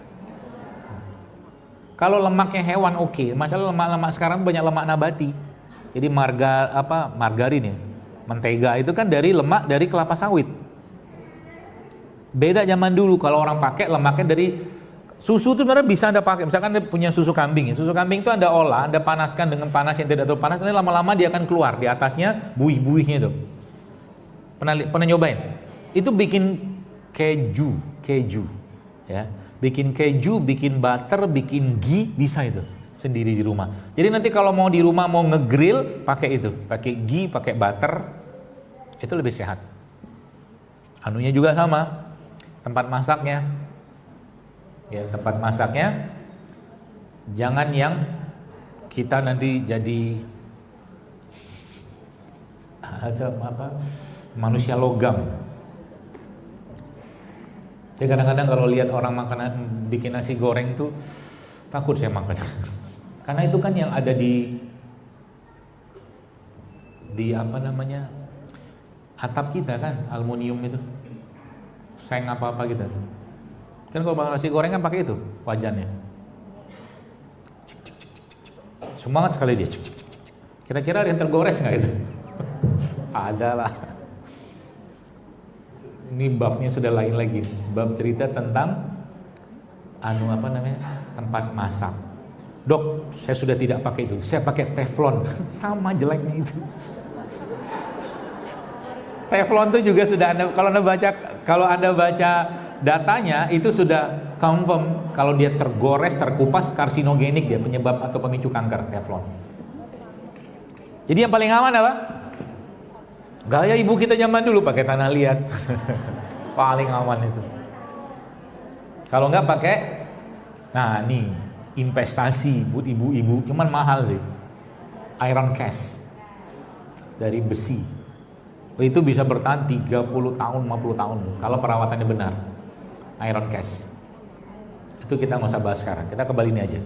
Kalau lemaknya hewan oke. Masalah lemak-lemak sekarang banyak lemak nabati. Jadi margarin ya. Mentega itu kan dari lemak dari kelapa sawit. Beda zaman dulu kalau orang pakai lemaknya dari susu itu sebenarnya bisa Anda pakai. Misalkan Anda punya susu kambing ya. Susu kambing itu Anda olah, Anda panaskan dengan panas yang tidak terlalu panas, nanti lama-lama dia akan keluar di atasnya buih-buihnya itu. Pernah nyobain? Itu bikin keju ya. Bikin keju, bikin butter, bikin ghee, bisa itu sendiri di rumah. Jadi nanti kalau mau di rumah mau ngegrill pakai itu, pakai ghee, pakai butter, itu lebih sehat. Anunya juga sama, tempat masaknya. Ya, tempat masaknya jangan yang kita nanti jadi manusia logam. Saya kadang-kadang kalau lihat orang makanan bikin nasi goreng tuh takut saya makan. Karena itu kan yang ada di atap kita kan, aluminium itu. Seng apa-apa gitu. Kan kalau nasi goreng kan pakai itu wajannya. Semangat sekali dia. Kira-kira ada yang tergores nggak itu? Ada lah. Ini babnya sudah lain lagi. Bab cerita tentang tempat masak. Dok, saya sudah tidak pakai itu. Saya pakai teflon. Sama jeleknya itu. Teflon itu juga sudah kalau Anda baca datanya itu sudah confirm kalau dia tergores, terkupas karsinogenik, dia penyebab atau pemicu kanker teflon. Jadi yang paling aman apa? Gaya ibu kita zaman dulu pakai tanah liat. Paling aman itu. Kalau enggak pakai, nah nih investasi buat ibu-ibu, cuman mahal sih. Iron cast dari besi. Itu bisa bertahan 30 tahun, 50 tahun kalau perawatannya benar. Iron cast. Itu kita nggak usah bahas sekarang. Kita kembali ini aja.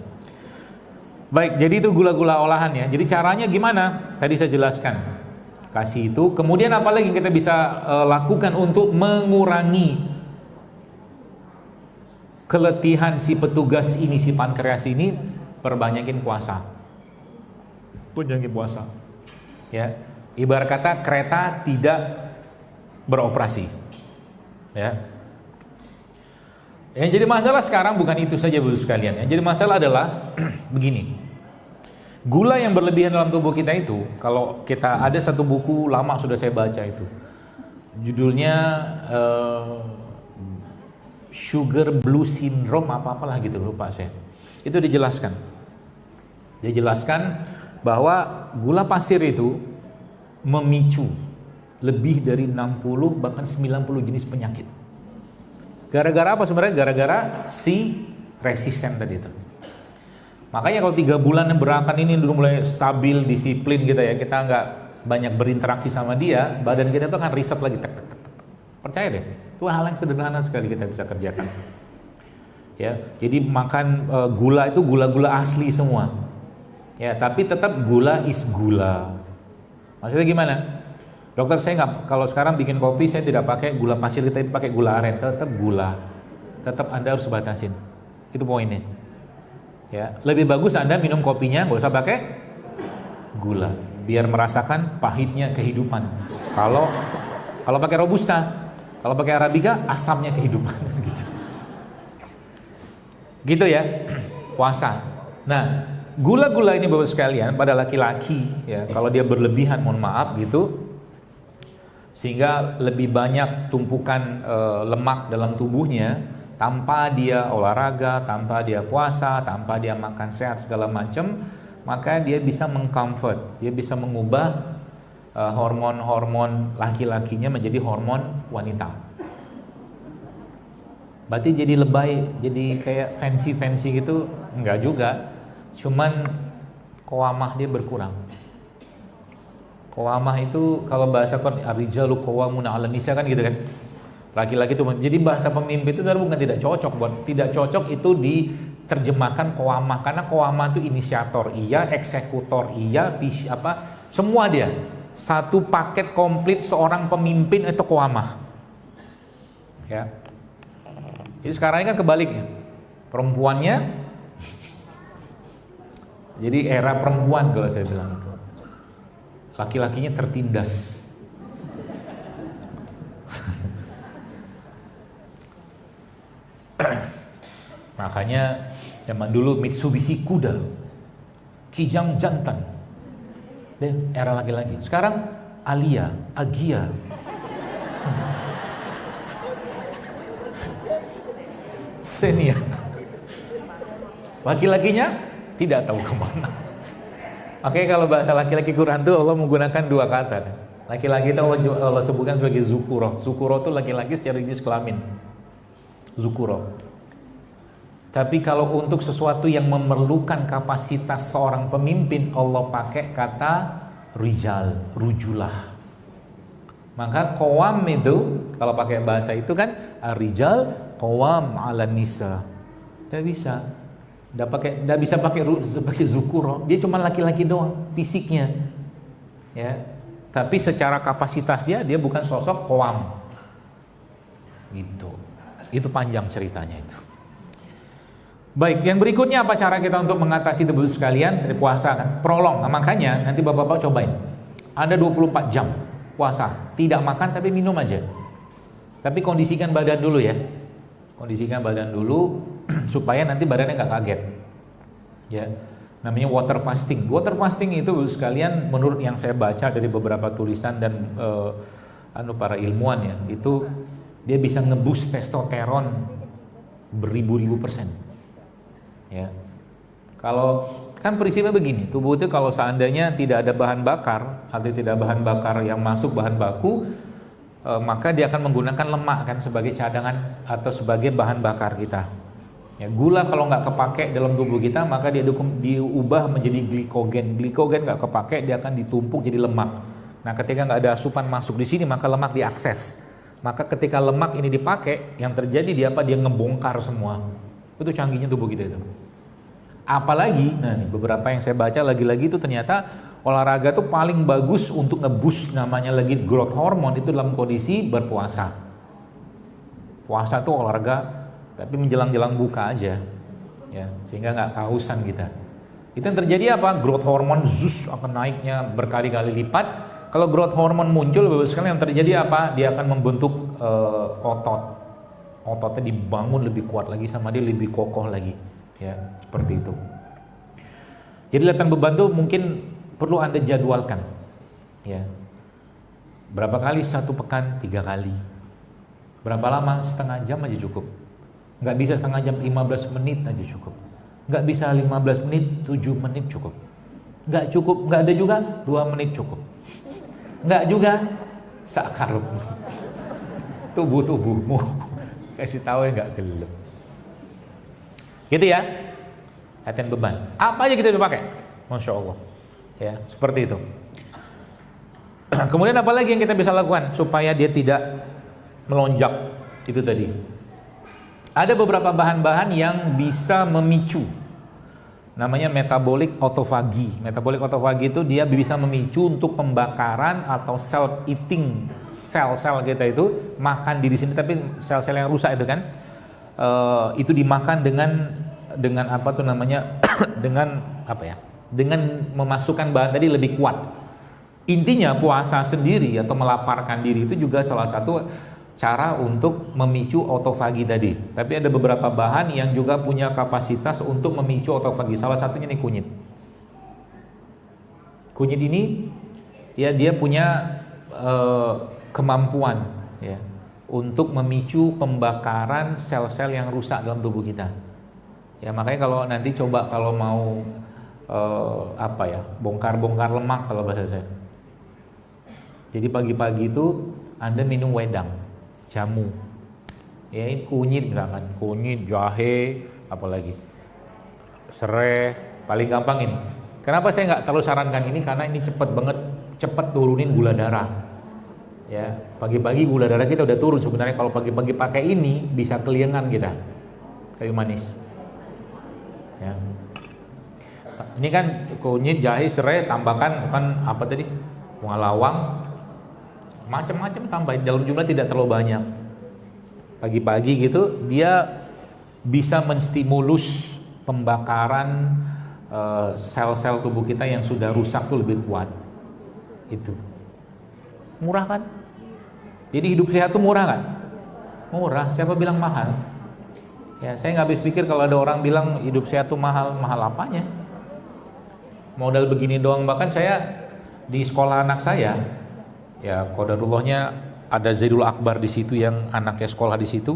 Baik, jadi itu gula-gula olahan ya. Jadi caranya gimana? Tadi saya jelaskan. Kasih itu. Kemudian apa lagi yang kita bisa lakukan untuk mengurangi keletihan si petugas ini, si pankreas ini? Perbanyakin puasa. Perbanyakin puasa. Ya. Ibarat kata kereta tidak beroperasi. Ya. Yang jadi masalah sekarang bukan itu saja Bapak sekalian. Yang jadi masalah adalah begini. Gula yang berlebihan dalam tubuh kita itu, kalau kita ada satu buku lama sudah saya baca itu, judulnya Sugar Blue Syndrome apa-apalah gitu, lupa saya. Itu dijelaskan. Dia jelaskan bahwa gula pasir itu memicu lebih dari 60 bahkan 90 jenis penyakit. Gara-gara apa sebenarnya? Gara-gara si resisten tadi itu. Makanya kalau 3 bulan berakan ini udah mulai stabil, disiplin kita ya, kita nggak banyak berinteraksi sama dia, badan kita tuh akan reset lagi. Tek, tek, tek. Percaya deh, itu hal yang sederhana sekali kita bisa kerjakan. Ya, jadi makan gula itu gula-gula asli semua. Ya, tapi tetap gula is gula. Maksudnya gimana? Dokter, saya nggak, kalau sekarang bikin kopi saya tidak pakai gula pasir, kita pakai gula aren, tetap gula. Tetap Anda harus batasin. Itu poinnya. Ya, lebih bagus Anda minum kopinya nggak usah pakai gula, biar merasakan pahitnya kehidupan. Kalau pakai robusta, kalau pakai arabica, asamnya kehidupan gitu. Gitu ya, puasa. Nah, gula-gula ini Bapak sekalian pada laki-laki ya, kalau dia berlebihan, mohon maaf gitu, sehingga lebih banyak tumpukan lemak dalam tubuhnya, tanpa dia olahraga, tanpa dia puasa, tanpa dia makan sehat segala macam, maka dia bisa mengcomfort, dia bisa mengubah hormon-hormon laki-lakinya menjadi hormon wanita. Berarti jadi lebay, jadi kayak fancy gitu? Enggak juga, cuman qawamah dia berkurang. Qawamah itu kalau bahasa ar-rijalu qawwamuna 'alan nisa kan gitu kan. Laki-laki itu, jadi bahasa pemimpin itu bukan tidak cocok, tidak cocok itu diterjemahkan qawamah, karena qawamah itu inisiator iya, eksekutor iya, semua dia. Satu paket komplit seorang pemimpin itu qawamah. Ya. Jadi sekarang ini kan kebaliknya. Perempuannya jadi era perempuan kalau saya bilang itu. Laki-lakinya tertindas. Makanya zaman dulu Mitsubishi kuda, Kijang jantan, deh era laki-laki. Sekarang Alia, Agia, Xenia. Laki-lakinya tidak tahu kemana. Oke, kalau bahasa laki-laki Quran tuh Allah menggunakan 2 kata. Laki-laki itu Allah sebutkan sebagai zukuro. Zukuro itu laki-laki secara jenis kelamin. Zukuro. Tapi kalau untuk sesuatu yang memerlukan kapasitas seorang pemimpin, Allah pakai kata rijal, rujulah. Maka qawam itu kalau pakai bahasa itu kan rijal qawam 'alan nisa. Tidak bisa. Tidak bisa pakai zukuro. Dia cuma laki-laki doang fisiknya. Ya. Tapi secara kapasitas dia bukan sosok qawam. Gitu. Itu panjang ceritanya itu. Baik, yang berikutnya apa cara kita untuk mengatasi itu sekalian? Dari puasa kan, prolong. Nah, makanya nanti bapak-bapak cobain. Ada 24 jam puasa, tidak makan tapi minum aja. Tapi kondisikan badan dulu ya. Kondisikan badan dulu supaya nanti badannya nggak kaget. Ya, namanya water fasting. Water fasting itu sekalian menurut yang saya baca dari beberapa tulisan dan para ilmuwan ya, itu dia bisa nge-boost testosteron beribu-ribu %. Ya, kalau kan prinsipnya begini, tubuh itu kalau seandainya tidak ada bahan bakar atau tidak bahan bakar yang masuk bahan baku, maka dia akan menggunakan lemak kan sebagai cadangan atau sebagai bahan bakar kita. Ya, gula kalau nggak kepake dalam tubuh kita, maka dia diubah menjadi glikogen. Glikogen nggak kepake, dia akan ditumpuk jadi lemak. Nah, ketika nggak ada asupan masuk di sini, maka lemak diakses. Maka ketika lemak ini dipakai, yang terjadi dia ngebongkar semua. Itu canggihnya tubuh kita itu. Apalagi, nah nih beberapa yang saya baca lagi-lagi itu ternyata olahraga tuh paling bagus untuk nge-boost namanya lagi growth hormone itu dalam kondisi berpuasa. Puasa tuh olahraga, tapi menjelang-jelang buka aja, ya sehingga nggak kehausan kita. Itu yang terjadi apa? Growth hormone akan naiknya berkali-kali lipat. Kalau growth hormone muncul, Bapak sekalian yang terjadi apa? Dia akan membentuk otot. Ototnya dibangun lebih kuat lagi sama dia lebih kokoh lagi, ya seperti itu. Jadi latihan beban itu mungkin perlu Anda jadwalkan, ya. Berapa kali? 1 pekan 3 kali. Berapa lama? Setengah jam aja cukup. Nggak bisa setengah jam, 15 menit aja cukup. Nggak bisa 15 menit, 7 menit cukup. Nggak cukup, nggak ada juga 2 menit cukup. Nggak juga sakarep. Tubuhmu kasih tahu ya nggak gelap. Gitu ya. Latihan beban. Apa aja kita dipakai? Masya Allah. Ya, seperti itu. Kemudian apa lagi yang kita bisa lakukan supaya dia tidak melonjak? Itu tadi. Ada beberapa bahan-bahan yang bisa memicu. Namanya metabolic autophagy. Metabolic autophagy itu dia bisa memicu untuk pembakaran atau self eating, sel-sel kita itu makan diri sini, tapi sel-sel yang rusak itu kan itu dimakan dengan apa tuh namanya dengan apa ya? Dengan memasukkan bahan tadi lebih kuat. Intinya puasa sendiri atau melaparkan diri itu juga salah satu cara untuk memicu autofagi tadi. Tapi ada beberapa bahan yang juga punya kapasitas untuk memicu autofagi. Salah satunya nih kunyit. Kunyit ini ya dia punya kemampuan ya untuk memicu pembakaran sel-sel yang rusak dalam tubuh kita. Ya makanya kalau nanti coba kalau mau apa ya bongkar-bongkar lemak kalau bahasa saya. Jadi pagi-pagi itu Anda minum wedang. Jamu, ya ini kunyit misalkan, kunyit, jahe, apalagi serai, paling gampang ini. Kenapa saya nggak terlalu sarankan ini? Karena ini cepat turunin gula darah. Ya, pagi-pagi gula darah kita udah turun sebenarnya. Kalau pagi-pagi pakai ini bisa keliengan kita, kayu manis. Ya. Ini kan kunyit, jahe, serai, tambahkan bukan apa tadi, bunga lawang. Macam-macam tambahin dalam jumlah tidak terlalu banyak. Pagi-pagi gitu dia bisa menstimulus pembakaran sel-sel tubuh kita yang sudah rusak tuh lebih kuat. Itu murah kan? Jadi hidup sehat tuh murah kan? Murah. Siapa bilang mahal? Ya saya nggak habis pikir kalau ada orang bilang hidup sehat tuh mahal. Mahal apanya? Modal begini doang. Bahkan saya di sekolah anak saya ya qadarullahnya ada Zaidul Akbar di situ yang anaknya sekolah di situ.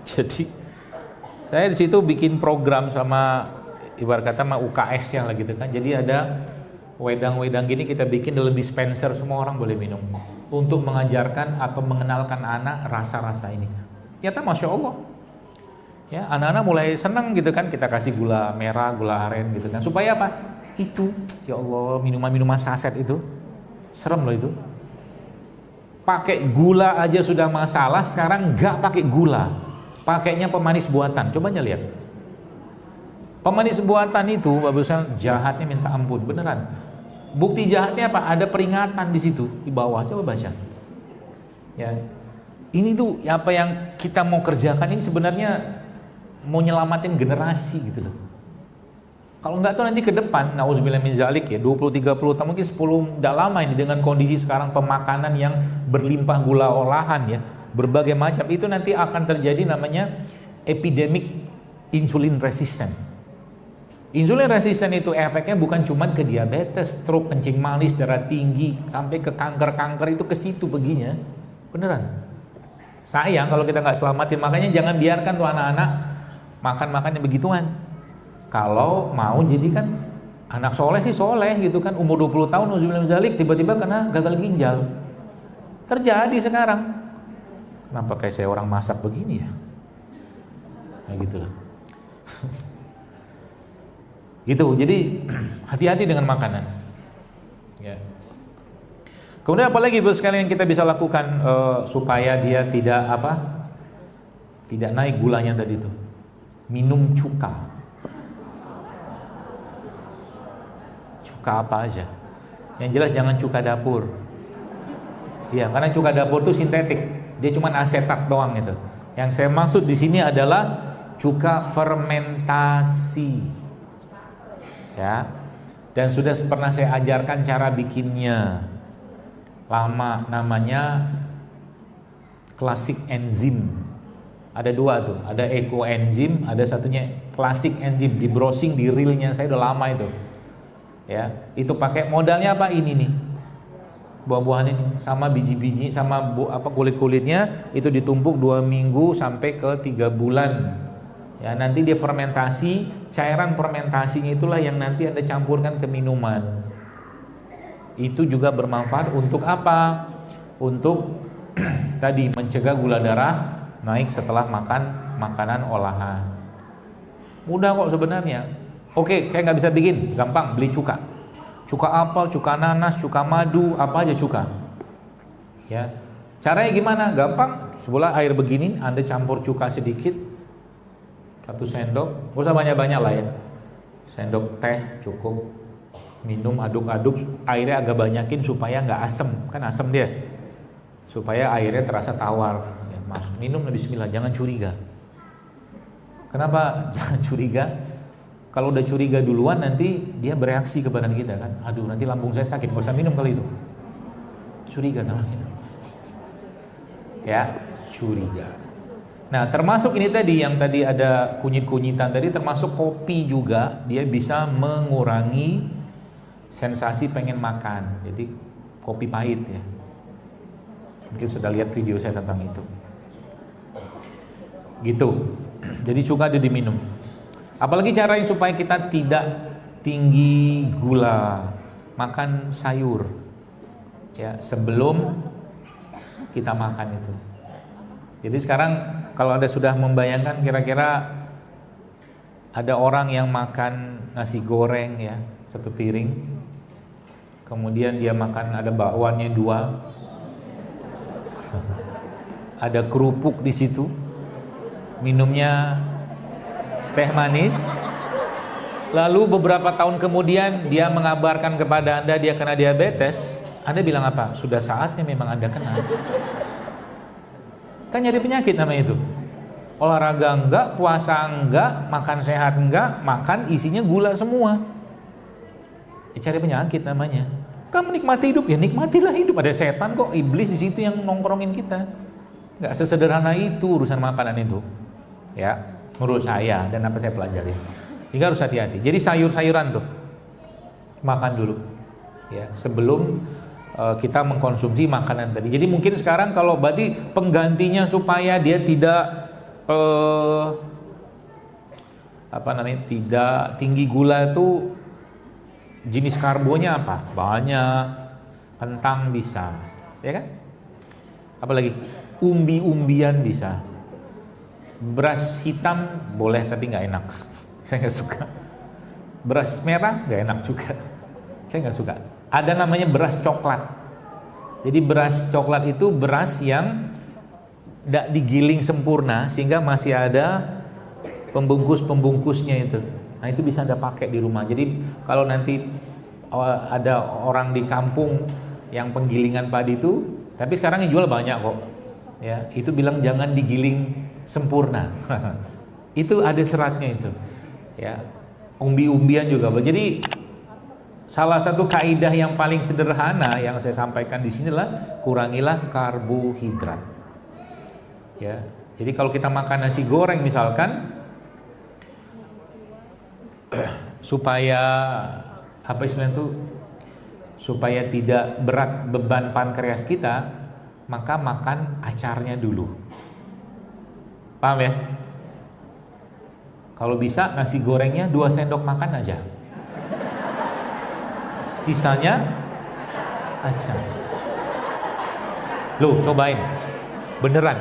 Jadi saya di situ bikin program sama ibarat kata sama UKS-nya lah gitu kan. Jadi ada wedang-wedang gini kita bikin dalam dispenser, semua orang boleh minum untuk mengajarkan atau mengenalkan anak rasa-rasa ini. Ternyata Masya Allah ya anak-anak mulai senang gitu kan, kita kasih gula merah, gula aren gitu kan, supaya apa? Itu ya Allah minuman-minuman saset itu serem loh itu. Pakai gula aja sudah masalah, sekarang nggak pakai gula, pakainya pemanis buatan. Coba aja lihat. Pemanis buatan itu bagusan jahatnya minta ampun beneran. Bukti jahatnya apa? Ada peringatan di situ di bawah. Coba baca. Ya, ini tuh apa yang kita mau kerjakan ini sebenarnya mau nyelamatin generasi gitu loh. Kalau enggak tuh nanti ke depan, nauzubillah min zalik ya, 20-30 tahun mungkin 10 enggak lama ini dengan kondisi sekarang pemakanan yang berlimpah gula olahan ya, berbagai macam, itu nanti akan terjadi namanya epidemic insulin resistant. Insulin resistant itu efeknya bukan cuma ke diabetes, stroke, kencing manis, darah tinggi, sampai ke kanker-kanker itu ke situ beginya. Beneran. Sayang kalau kita nggak selamatin, makanya jangan biarkan tuh anak-anak makan-makan yang begituan. Kalau mau jadi kan anak soleh sih soleh gitu kan, umur 20 tahun nauzubillah min zalik tiba-tiba kena gagal ginjal. Terjadi sekarang. Kenapa kayak saya orang masak begini ya? Nah gitulah. Gitu. Jadi hati-hati dengan makanan. Ya. Kemudian apalagi bos sekalian yang kita bisa lakukan supaya dia tidak apa? Tidak naik gulanya tadi itu. Minum cuka. Cuka apa aja. Yang jelas jangan cuka dapur. Iya, karena cuka dapur itu sintetik. Dia cuma asetat doang itu. Yang saya maksud di sini adalah cuka fermentasi. Ya. Dan sudah pernah saya ajarkan cara bikinnya. Lama, namanya classic enzim. Ada dua tuh, ada eco enzim, ada satunya classic enzim. Di browsing di reelnya saya udah lama itu. Ya, itu pakai modalnya apa ini nih, buah-buahan ini sama biji-biji sama kulit-kulitnya itu ditumpuk 2 minggu sampai ke 3 bulan. Ya, nanti dia fermentasi, cairan fermentasinya itulah yang nanti Anda campurkan ke minuman. Itu juga bermanfaat untuk apa? Untuk tadi mencegah gula darah naik setelah makan makanan olahan. Mudah kok sebenarnya. Oke, kayak nggak bisa bikin, gampang, beli cuka. Cuka apel, cuka nanas, cuka madu, apa aja cuka. Ya. Caranya gimana? Gampang. Sebelah air begini, Anda campur cuka sedikit, 1 sendok, nggak usah banyak-banyak lah ya. Sendok teh cukup. Minum, aduk-aduk, airnya agak banyakin supaya nggak asem, kan asem dia. Supaya airnya terasa tawar. Ya, minum, bismillah, jangan curiga. Kenapa jangan curiga? Kalau udah curiga duluan nanti dia bereaksi ke badan kita kan. Aduh, nanti lambung saya sakit, nggak usah minum kali itu. Curiga namanya. Ya, curiga. Nah, termasuk ini tadi yang tadi ada kunyit-kunyitan tadi, termasuk kopi juga, dia bisa mengurangi sensasi pengen makan. Jadi kopi pahit ya. Mungkin sudah lihat video saya tentang itu. Gitu. Jadi cuka dia diminum. Apalagi caranya supaya kita tidak tinggi gula, makan sayur ya sebelum kita makan itu. Jadi sekarang kalau Anda sudah membayangkan kira-kira ada orang yang makan nasi goreng ya, 1 piring, kemudian dia makan ada bakwannya 2, ada kerupuk di situ, minumnya teh manis, lalu beberapa tahun kemudian dia mengabarkan kepada Anda dia kena diabetes. Anda bilang apa? Sudah saatnya memang Anda kena. Kan nyari penyakit namanya itu. Olahraga enggak, puasa enggak, makan sehat enggak, makan isinya gula semua. Ya, cari penyakit namanya. Kamu menikmati hidup, ya nikmatilah hidup. Ada setan kok, iblis di situ yang nongkrongin kita. Enggak sesederhana itu urusan makanan itu. Ya, menurut saya dan apa saya pelajari. Jadi harus hati-hati. Jadi sayur-sayuran tuh makan dulu. Ya, sebelum kita mengkonsumsi makanan tadi. Jadi mungkin sekarang kalau berarti penggantinya supaya dia tidak tidak tinggi gula itu jenis karbonya apa? Banyak. Kentang bisa, ya kan? Apalagi umbi-umbian bisa. Beras hitam boleh tapi nggak enak. Saya nggak suka. Beras merah nggak enak juga. Saya nggak suka. Ada namanya beras coklat. Jadi beras coklat itu beras yang tidak digiling sempurna sehingga masih ada pembungkus-pembungkusnya itu. Nah itu bisa Anda pakai di rumah. Jadi kalau nanti ada orang di kampung yang penggilingan padi itu, tapi sekarang yang jual banyak kok. Ya, itu bilang jangan digiling sempurna. Itu ada seratnya itu. Ya, umbi-umbian juga. Jadi salah satu kaidah yang paling sederhana yang saya sampaikan di sini adalah kurangilah karbohidrat. Ya. Jadi kalau kita makan nasi goreng misalkan supaya apa istilahnya itu supaya tidak berat beban pankreas kita, maka makan acarnya dulu. Paham ya? Kalau bisa nasi gorengnya 2 sendok makan aja. Sisanya acar. Loh, cobain. Beneran.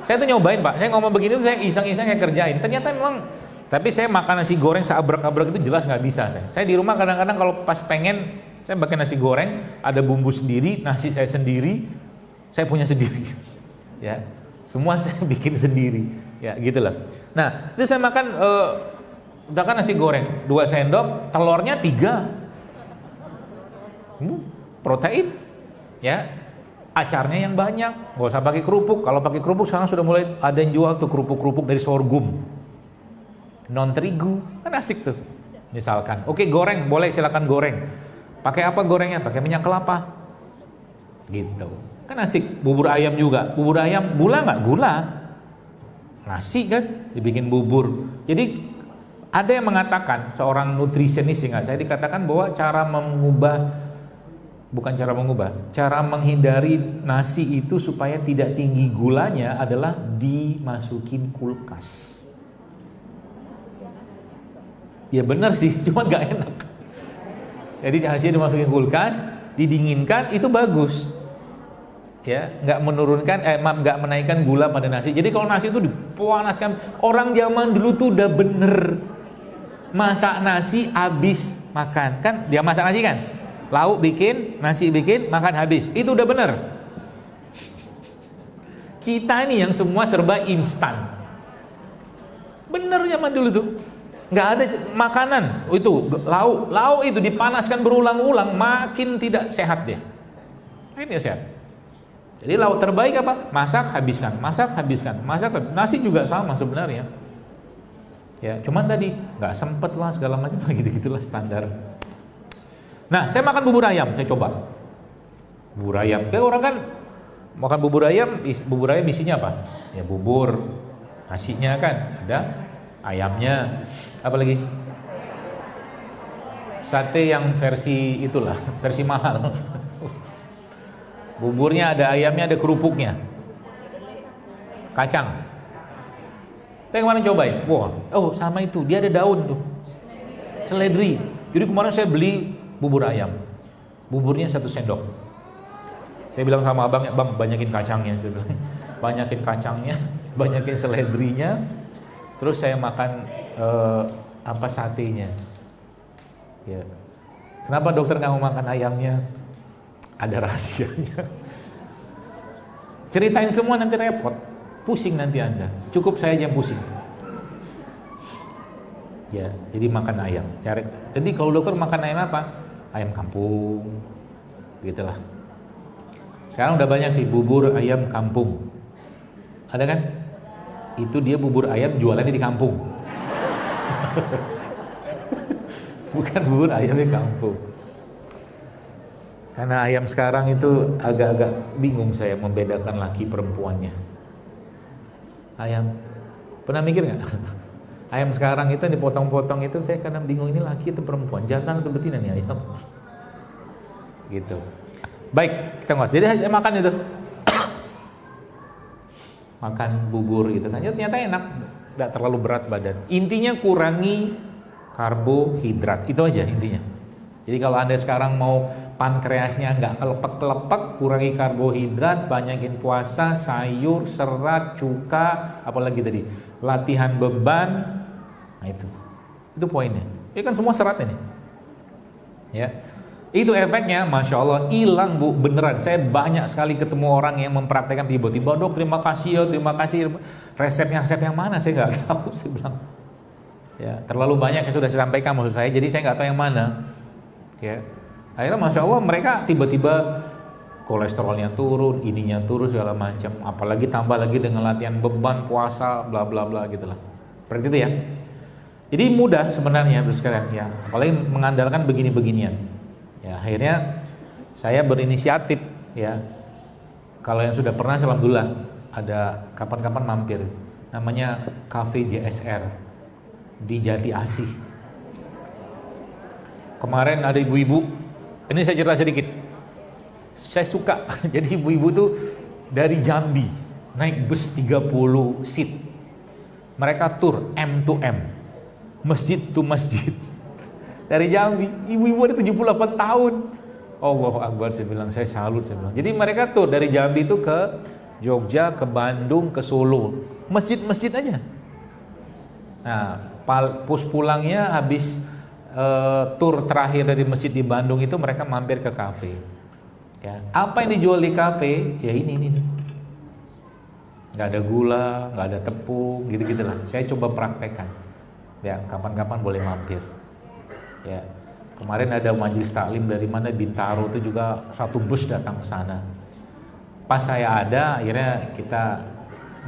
Saya tuh nyobain, Pak. Saya ngomong begini tuh saya iseng-iseng saya kerjain. Ternyata memang, tapi saya makan nasi goreng seabrek-abrek itu jelas nggak bisa saya. Saya di rumah kadang-kadang kalau pas pengen saya bikin nasi goreng, ada bumbu sendiri, nasi saya sendiri, saya punya sendiri. Ya. Semua saya bikin sendiri. Ya, gitulah. Nah, itu saya makan udah nasi goreng 2 sendok, telurnya 3. Protein, ya, acarnya yang banyak, nggak usah pakai kerupuk. Kalau pakai kerupuk sekarang sudah mulai ada yang jual tuh kerupuk-kerupuk dari sorghum, non terigu, kan asik tuh. Misalkan, oke goreng, boleh silakan goreng. Pakai apa gorengnya? Pakai minyak kelapa, gitu. Kan asik. Bubur ayam juga, bubur ayam gula nggak? Gula. Nasi kan dibikin bubur. Jadi ada yang mengatakan seorang nutrisionis ingat saya dikatakan bahwa cara menghindari nasi itu supaya tidak tinggi gulanya adalah dimasukin kulkas. Ya benar sih, cuman nggak enak. Jadi nasi dimasukin kulkas, didinginkan itu bagus. Ya, nggak menaikkan gula pada nasi. Jadi kalau nasi itu dipanaskan, orang zaman dulu tuh udah bener masak nasi habis makan. Kan dia masak nasi kan? Lauk bikin, nasi bikin, makan habis. Itu udah bener. Kita ini yang semua serba instan. Bener zaman dulu tuh. Nggak ada makanan. Itu lauk itu dipanaskan berulang-ulang, makin tidak sehat dia. Makin tidak sehat. Jadi lauk terbaik apa? Masak, habiskan. Masak, habiskan. Masak, nasi juga sama sebenarnya. Ya, cuman tadi nggak sempet lah segala macam gitu-gitulah standar. Nah, saya makan bubur ayam, saya coba. Bubur ayam. Kayak orang kan makan bubur ayam isinya apa? Ya bubur, nasinya kan ada, ayamnya, apa lagi? Sate yang versi itulah, versi mahal. Buburnya ada ayamnya, ada kerupuknya, kacang. Saya kemarin cobain, wah, oh sama itu, dia ada daun tuh, seledri. Jadi kemarin saya beli bubur ayam, buburnya 1 sendok. Saya bilang sama abangnya, bang banyakin kacangnya, saya bilang, banyakin kacangnya, banyakin seledrinya. Terus saya makan satenya. Ya. Kenapa dokter nggak mau makan ayamnya? Ada rahasianya. Ceritain semua nanti repot, pusing nanti Anda. Cukup saya aja yang pusing. Ya, jadi makan ayam. Jadi kalau dokter makan ayam apa? Ayam kampung, gitulah. Sekarang udah banyak sih bubur ayam kampung. Ada kan? Itu dia bubur ayam jualannya di kampung. Bukan bubur ayam di kampung. Karena ayam sekarang itu agak-agak bingung saya membedakan laki perempuannya. Ayam, pernah mikir nggak? Ayam sekarang itu dipotong-potong itu saya kadang bingung, ini laki atau perempuan, jantan atau betina nih ayam. Gitu. Baik, kita nggak. Jadi saya makan itu. Makan bubur gitu kan, ya, ternyata enak, nggak terlalu berat badan. Intinya kurangi karbohidrat, itu aja intinya. Jadi kalau Anda sekarang mau pankreasnya nggak kelepek-kelepek, kurangi karbohidrat, banyakin puasa, sayur, serat, cuka, apalagi tadi latihan beban. Nah itu poinnya. Ini kan semua serat ini. Ya, itu efeknya, masya Allah, hilang bu, beneran. Saya banyak sekali ketemu orang yang mempraktekkan tiba-tiba, dok terima kasih ya, terima kasih. Resep yang mana saya nggak tahu, saya bilang. Ya, terlalu banyak yang sudah saya sampaikan maksud saya, jadi saya nggak tahu yang mana. Ya, akhirnya masya Allah mereka tiba-tiba kolesterolnya turun, ininya turun segala macam. Apalagi tambah lagi dengan latihan beban, puasa, bla bla bla gitulah. Seperti itu ya. Jadi mudah sebenarnya sekalian ya, apalagi mengandalkan begini-beginian. Ya, akhirnya saya berinisiatif ya. Kalau yang sudah pernah, alhamdulillah, ada kapan-kapan mampir. Namanya Cafe JSR di Jati Asih. Kemarin ada ibu-ibu, ini saya cerita sedikit. Saya suka, jadi ibu-ibu tuh dari Jambi, naik bus 30 seat. Mereka tur M to M, masjid to masjid. Dari Jambi, ibu-ibu ada 78 tahun. Allahu Akbar, saya bilang, saya salut, saya bilang. Jadi mereka tur dari Jambi itu ke Jogja, ke Bandung, ke Solo. Masjid-masjid aja. Nah, pulangnya habis tur terakhir dari masjid di Bandung itu mereka mampir ke kafe. Ya, apa yang dijual di kafe? Ya ini. Nggak ada gula, nggak ada tepung, gitu-gitulah. Saya coba praktekkan. Ya, kapan-kapan boleh mampir. Ya, kemarin ada majelis taklim dari mana Bintaro itu juga satu bus datang ke sana. Pas saya ada, akhirnya kita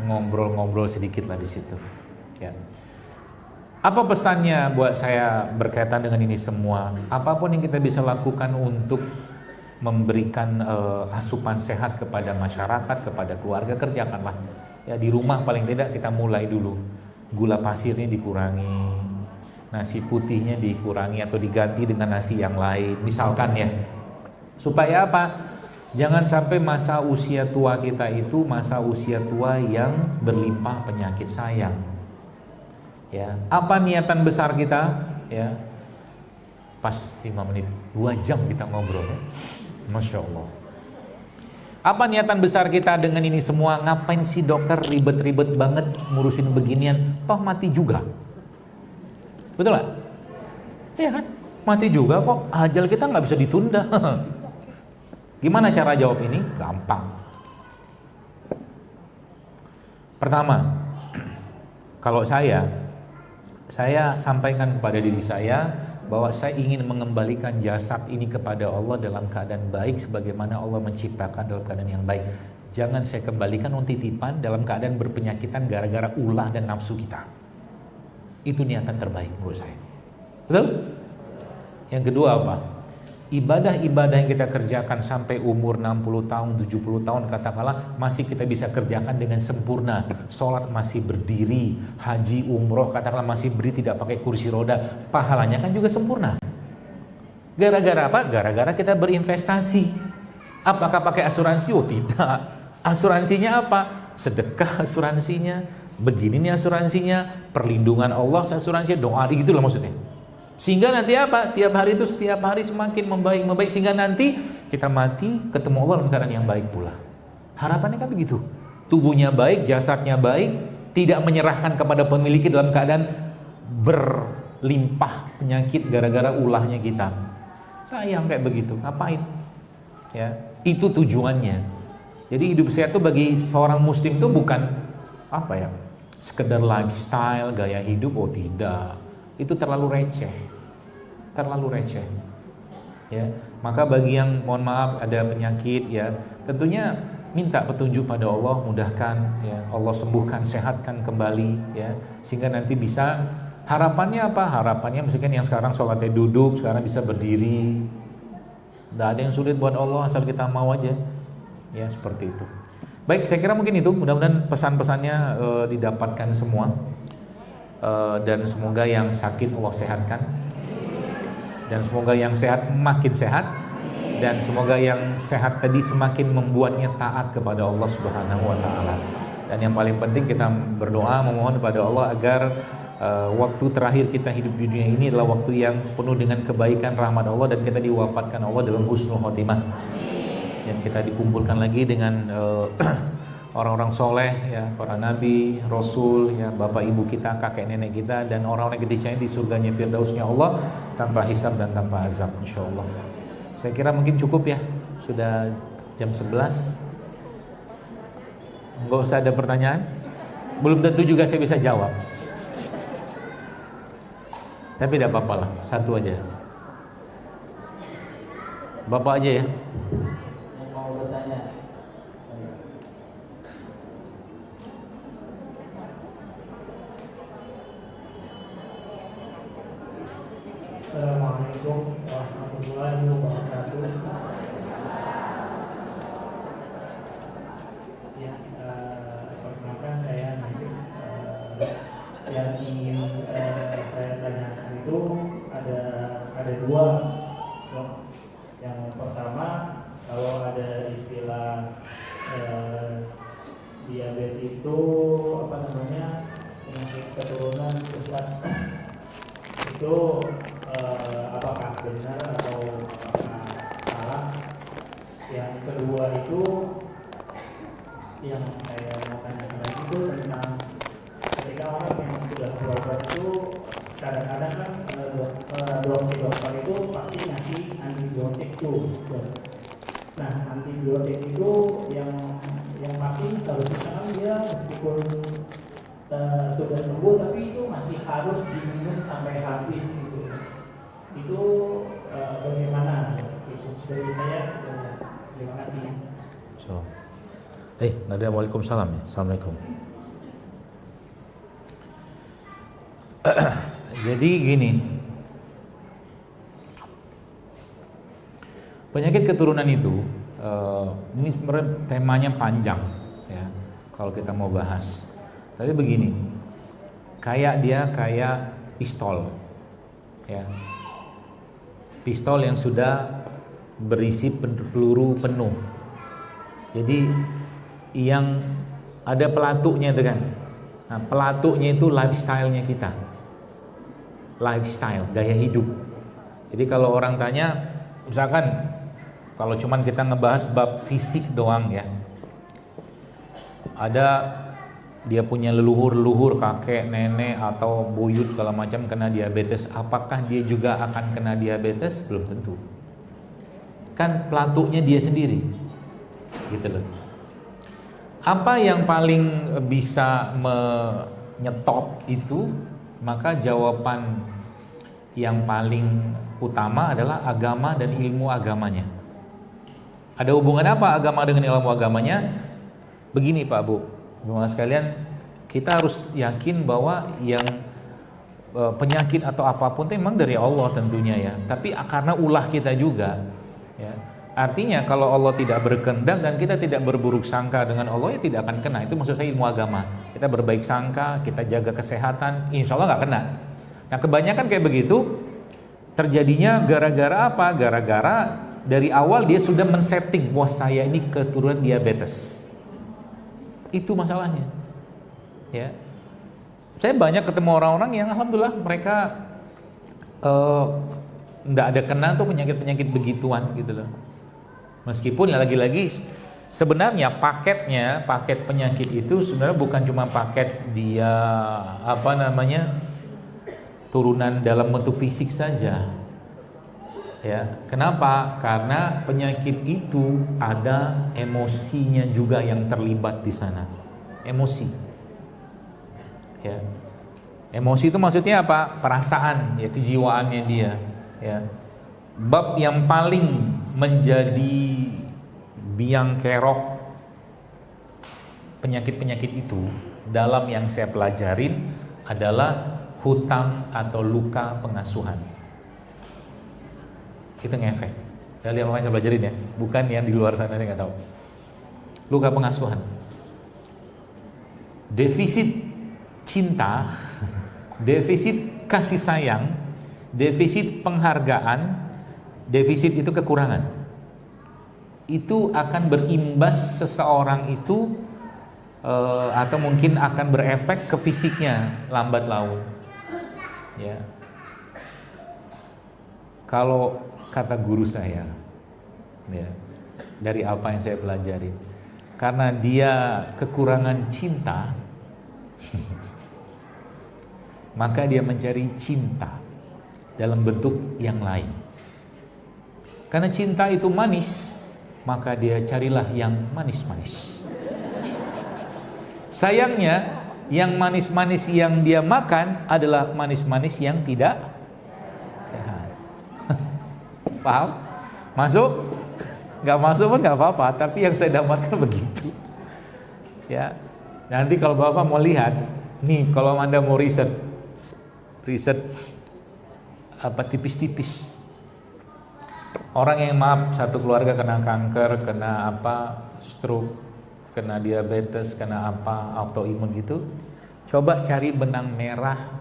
ngobrol-ngobrol sedikit lah di situ. Ya. Apa pesannya buat saya berkaitan dengan ini semua? Apapun yang kita bisa lakukan untuk memberikan asupan sehat kepada masyarakat, kepada keluarga, kerjakanlah. Ya, di rumah paling tidak kita mulai dulu. Gula pasirnya dikurangi, nasi putihnya dikurangi atau diganti dengan nasi yang lain, misalkan ya. Supaya apa? Jangan sampai masa usia tua kita itu masa usia tua yang berlimpah penyakit sayang. Ya, apa niatan besar kita? Ya, pas 5 menit, 2 jam kita ngobrol. Ya. Masya Allah. Apa niatan besar kita dengan ini semua? Ngapain sih dokter ribet-ribet banget ngurusin beginian? Toh mati juga. Betul gak? Iya kan? Mati juga kok, ajal kita nggak bisa ditunda. Gimana cara jawab ini? Gampang. Pertama, kalau saya sampaikan kepada diri saya bahwa saya ingin mengembalikan jasad ini kepada Allah dalam keadaan baik sebagaimana Allah menciptakan dalam keadaan yang baik. Jangan saya kembalikan untuk titipan dalam keadaan berpenyakitan gara-gara ulah dan nafsu kita. Itu niatan terbaik menurut saya. Betul? Yang kedua apa? Ibadah-ibadah yang kita kerjakan sampai umur 60 tahun, 70 tahun katakanlah masih kita bisa kerjakan dengan sempurna. Sholat masih berdiri, haji, umroh katakanlah masih berdiri tidak pakai kursi roda. Pahalanya kan juga sempurna. Gara-gara apa? Gara-gara kita berinvestasi. Apakah pakai asuransi? Oh tidak. Asuransinya apa? Sedekah asuransinya. Begini nih asuransinya. Perlindungan Allah asuransinya. Doa gitu lah maksudnya. Sehingga nanti apa? Tiap hari itu setiap hari semakin membaik sehingga nanti kita mati ketemu Allah dalam keadaan yang baik pula. Harapannya kan begitu. Tubuhnya baik, jasadnya baik, tidak menyerahkan kepada pemiliknya dalam keadaan berlimpah penyakit gara-gara ulahnya kita. Sayang kayak begitu. Ngapain? Ya, itu tujuannya. Jadi hidup sehat itu bagi seorang muslim itu bukan apa ya? Sekedar lifestyle, gaya hidup, oh tidak. Itu terlalu receh. Terlalu receh. Ya, maka bagi yang mohon maaf ada penyakit ya, tentunya minta petunjuk pada Allah, mudahkan ya, Allah sembuhkan, sehatkan kembali ya, sehingga nanti bisa harapannya apa? Harapannya misalkan yang sekarang sholatnya duduk, sekarang bisa berdiri. Tidak ada yang sulit buat Allah asal kita mau aja. Ya, seperti itu. Baik, saya kira mungkin itu, mudah-mudahan pesan-pesannya didapatkan semua. Dan semoga yang sakit Allah sehatkan. Dan semoga yang sehat makin sehat. Dan semoga yang sehat tadi semakin membuatnya taat kepada Allah Subhanahu wa taala. Dan yang paling penting kita berdoa memohon kepada Allah agar waktu terakhir kita hidup di dunia ini adalah waktu yang penuh dengan kebaikan rahmat Allah dan kita diwafatkan Allah dalam husnul khotimah. Dan kita dikumpulkan lagi dengan orang-orang soleh ya, para nabi, rasul ya, bapak ibu kita, kakek nenek kita dan orang-orang yang kita di surganya firdausnya Allah tanpa hisab dan tanpa azab insyaallah. Saya kira mungkin cukup ya. Sudah jam 11. Enggak usah ada pertanyaan. Belum tentu juga saya bisa jawab. Tapi tidak apa-apa lah, satu aja. Bapak aja ya. Assalamualaikum warahmatullahi wabarakatuh. Ya, perkenalkan saya Najib. Yang ingin saya tanyakan itu ada dua. Yang pertama, kalau ada istilah diabetes itu apa namanya, penyakit keturunan pusat itu apakah benar atau apakah salah? Yang kedua itu yang saya mau tanyakan lagi itu tentang ketika orang yang sudah berobat itu kadang-kadang kan dokter itu pasti ngasih antibiotik tuh. Nah, antibiotik itu yang pasti kalau misalkan dia meskipun sudah sembuh tapi itu masih harus diminum sampai habis gitu. Itu bagaimana? Itu dari saya. Terima kasih. So. Waalaikumsalam ya. Assalamualaikum. Jadi gini, penyakit keturunan itu ini sebenarnya temanya panjang ya kalau kita mau bahas. Tapi begini, kayak pistol ya, pistol yang sudah berisi peluru penuh. Jadi yang ada pelatuknya itu kan. Nah, pelatuknya itu lifestyle-nya kita. Lifestyle, gaya hidup. Jadi kalau orang tanya, misalkan kalau cuman kita ngebahas bab fisik doang ya. Ada dia punya leluhur kakek, nenek atau buyut segala macam kena diabetes, apakah dia juga akan kena diabetes? Belum tentu. Kan pelatuknya dia sendiri. Gitu loh. Apa yang paling bisa menyetop itu? Maka jawaban yang paling utama adalah agama dan ilmu agamanya. Ada hubungan apa agama dengan ilmu agamanya? Begini Pak Bu, teman-teman sekalian, kita harus yakin bahwa yang penyakit atau apapun itu memang dari Allah tentunya ya. Tapi karena ulah kita juga, ya. Artinya kalau Allah tidak berkehendak dan kita tidak berburuk sangka dengan Allah, ya tidak akan kena. Itu maksud saya ilmu agama. Kita berbaik sangka, kita jaga kesehatan, insya Allah nggak kena. Nah kebanyakan kayak begitu terjadinya gara-gara apa? Gara-gara dari awal dia sudah men-setting bahwa saya ini keturunan diabetes. Itu masalahnya. Ya, saya banyak ketemu orang-orang yang alhamdulillah mereka nggak ada kena tuh penyakit-penyakit begituan gitu loh. Meskipun lagi-lagi sebenarnya paket penyakit itu sebenarnya bukan cuma paket dia turunan dalam bentuk fisik saja. Ya, kenapa? Karena penyakit itu ada emosinya juga yang terlibat di sana. Emosi. Ya. Emosi itu maksudnya apa? Perasaan, ya, kejiwaannya dia, ya. Bab yang paling menjadi biang kerok penyakit-penyakit itu dalam yang saya pelajarin adalah hutang atau luka pengasuhan. Itu ngefek. Dari apa yang saya pelajarin ya, bukan yang di luar sana saya nggak tahu. Luka pengasuhan, defisit cinta, defisit kasih sayang, defisit penghargaan, defisit itu kekurangan. Itu akan berimbas seseorang itu atau mungkin akan berefek ke fisiknya lambat laun. Ya. Kalau kata guru saya, ya, dari apa yang saya pelajari, karena dia kekurangan cinta, maka dia mencari cinta dalam bentuk yang lain. Karena cinta itu manis, maka dia carilah yang manis-manis. Sayangnya, yang manis-manis yang dia makan adalah manis-manis yang tidak sehat. Paham? Masuk? Gak masuk pun gak apa-apa, tapi yang saya dapatkan begitu. Ya, nanti kalau Bapak mau lihat, nih kalau Anda mau riset apa tipis-tipis. Orang yang maaf satu keluarga kena kanker, kena apa, stroke, kena diabetes, kena apa, autoimun gitu. Coba cari benang merah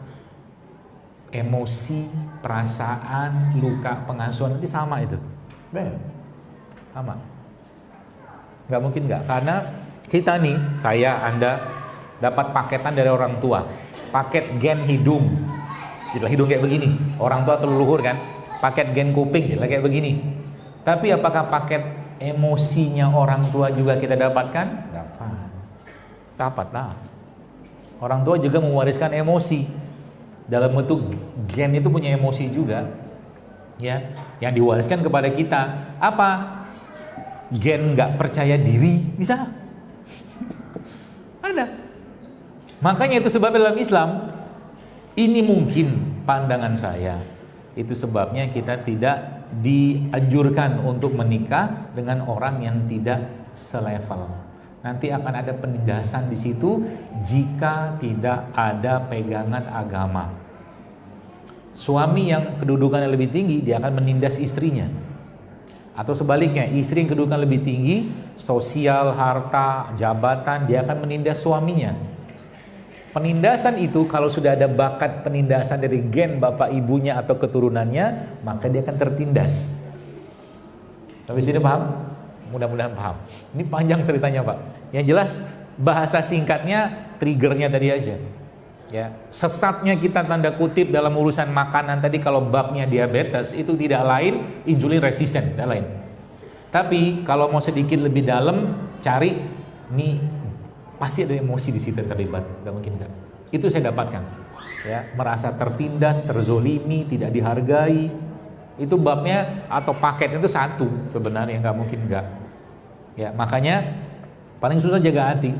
emosi, perasaan, luka pengasuhan, nanti sama itu. Sama. Gak mungkin gak, karena kita nih, saya, Anda dapat paketan dari orang tua, paket gen hidung, jadi hidung kayak begini, orang tua terleluhur kan, paket gen kuping, jadi kayak begini. Tapi apakah paket emosinya orang tua juga kita dapatkan? Dapat lah. Orang tua juga mewariskan emosi. Dalam bentuk gen itu punya emosi juga, ya, yang diwariskan kepada kita. Apa? Gen nggak percaya diri, bisa? Ada. Makanya itu sebab dalam Islam ini mungkin pandangan saya. Itu sebabnya kita tidak dianjurkan untuk menikah dengan orang yang tidak selevel. Nanti akan ada penindasan di situ jika tidak ada pegangan agama. Suami yang kedudukannya lebih tinggi, dia akan menindas istrinya. Atau sebaliknya, istri yang kedudukan lebih tinggi, sosial, harta, jabatan, dia akan menindas suaminya. Penindasan itu kalau sudah ada bakat penindasan dari gen bapak ibunya atau keturunannya, maka dia akan tertindas. Sampai sini paham? Mudah-mudahan paham. Ini panjang ceritanya Pak. Yang jelas bahasa singkatnya, triggernya tadi aja. Ya, sesatnya kita tanda kutip dalam urusan makanan tadi kalau babnya diabetes itu tidak lain insulin resisten, tidak lain. Tapi kalau mau sedikit lebih dalam, cari nih pasti ada emosi di situ terlibat, nggak mungkin nggak. Itu saya dapatkan, ya, merasa tertindas, terzolimi, tidak dihargai. Itu babnya atau paketnya itu satu sebenarnya, nggak mungkin nggak. Ya, makanya paling susah jaga hati.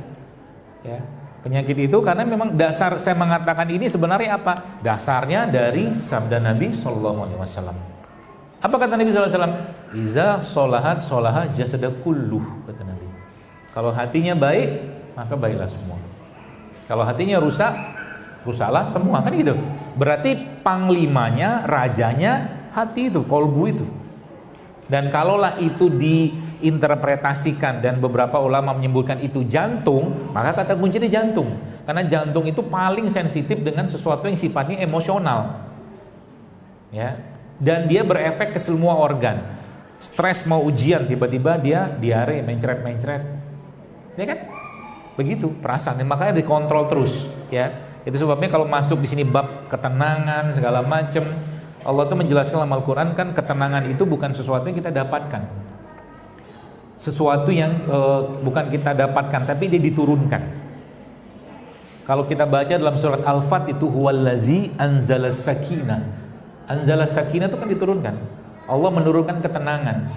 Ya, penyakit itu karena memang dasar saya mengatakan ini sebenarnya apa? Dasarnya dari sabda Nabi Shallallahu Alaihi Wasallam. Apa kata Nabi Sallallahu Alaihi Wasallam? Iza sholahat sholaha jasada kulluh, kata Nabi. Kalau hatinya baik, maka baiklah semua. Kalau hatinya rusak, rusaklah semua, kan gitu. Berarti panglimanya, rajanya hati itu, kolbu itu. Dan kalaulah itu diinterpretasikan dan beberapa ulama menyebutkan itu jantung, maka kata kuncinya jantung. Karena jantung itu paling sensitif dengan sesuatu yang sifatnya emosional. Ya. Dan dia berefek ke semua organ. Stres mau ujian, tiba-tiba dia diare, mencret-mencret, ya kan? Begitu perasaan. Makanya dikontrol terus, ya. Itu sebabnya kalau masuk di sini bab ketenangan segala macam, Allah tuh menjelaskan dalam Al-Quran kan ketenangan itu bukan sesuatu yang kita dapatkan, sesuatu yang bukan kita dapatkan, tapi dia diturunkan. Kalau kita baca dalam surat Al-Fat itu huwallazi anzala sakinah. Anzala sakinah itu kan diturunkan. Allah menurunkan ketenangan.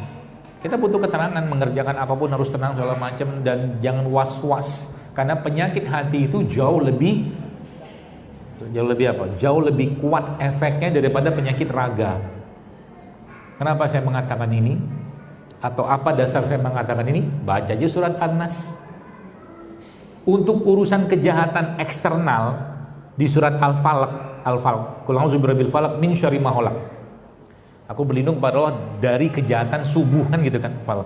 Kita butuh ketenangan, mengerjakan apapun harus tenang segala macam dan jangan was-was. Karena penyakit hati itu jauh lebih apa? Jauh lebih kuat efeknya daripada penyakit raga. Kenapa saya mengatakan ini? Atau apa dasar saya mengatakan ini? Baca aja surat An-Nas. Untuk urusan kejahatan eksternal di surat Al-Falaq, Qul a'udzu birabbil falaq min syarri ma khalaq. Aku berlindung kepada Allah dari kejahatan subuh, kan gitu kan, falaq.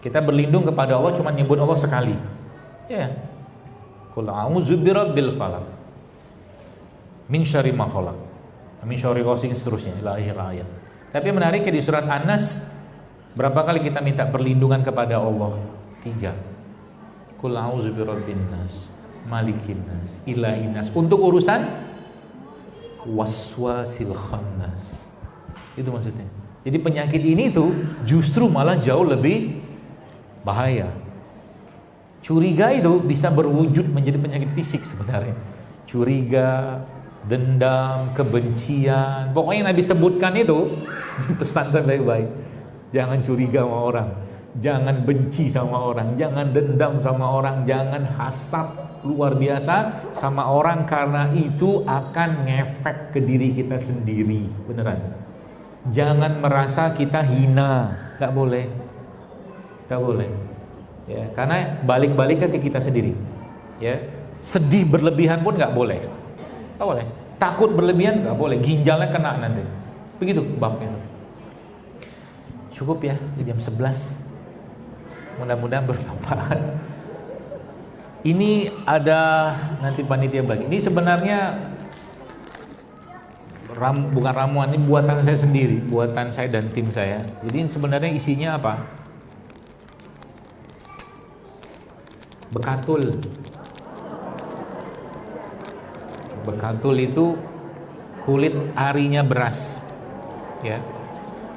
Kita berlindung kepada Allah cuma nyebut Allah sekali. Ya. Qul a'udzu birabbil falaq min syarri ma khalaq. Min syarri ghasiqin seterusnya ila akhir ayat. Tapi menariknya di surat An-Nas berapa kali kita minta perlindungan kepada Allah? 3. Qul a'udzu birabbin nas, malikin nas, ilahin nas. Untuk urusan waswasil khannas. Itu maksudnya. Jadi penyakit ini tuh justru malah jauh lebih bahaya. Curiga itu bisa berwujud menjadi penyakit fisik sebenarnya. Curiga, dendam, kebencian. Pokoknya yang Nabi sebutkan itu pesan saya baik-baik. Jangan curiga sama orang, jangan benci sama orang, jangan dendam sama orang, jangan hasad luar biasa sama orang, karena itu akan ngefek ke diri kita sendiri. Beneran. Jangan merasa kita hina, nggak boleh, nggak boleh. Ya, karena balik-baliknya ke kita sendiri. Ya, sedih berlebihan pun nggak boleh, nggak boleh. Takut berlebihan nggak boleh, ginjalnya kena nanti. Begitu babnya. Cukup ya di jam 11. Mudah-mudahan bermanfaat. Ini ada nanti panitia bagi. Ini sebenarnya bukan ramuan, ini buatan saya sendiri, buatan saya dan tim saya. Jadi ini sebenarnya isinya apa? Bekatul. Bekatul itu kulit arinya beras. Ya.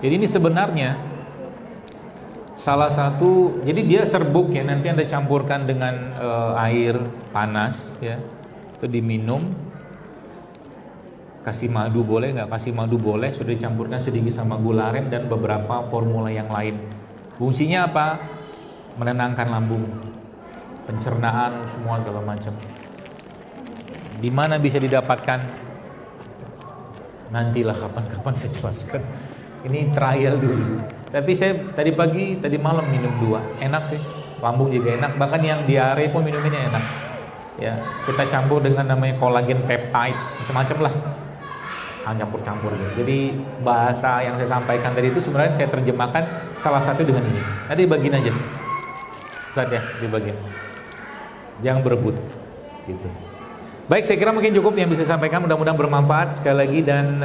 Jadi ini sebenarnya salah satu, jadi dia serbuk ya, nanti Anda campurkan dengan air panas ya, itu diminum. Kasih madu boleh, nggak kasih madu boleh, sudah dicampurkan sedikit sama gula aren dan beberapa formula yang lain. Fungsinya apa? Menenangkan lambung, pencernaan, semua segala macam. Di mana bisa didapatkan? Nantilah kapan-kapan saya jelaskan. Ini trial dulu. Tapi saya tadi pagi, tadi malam minum 2, enak sih. Lambung juga enak. Bahkan yang diare pun minuminnya enak. Ya, kita campur dengan namanya kolagen peptide, macam-macam lah. Campur-campur gitu. Jadi bahasa yang saya sampaikan tadi itu sebenarnya saya terjemahkan salah satu dengan ini. Nanti dibagiin aja. Ustaz ya, dibagiin. Jangan berebut gitu. Baik, saya kira mungkin cukup yang bisa saya sampaikan. Mudah-mudahan bermanfaat sekali lagi dan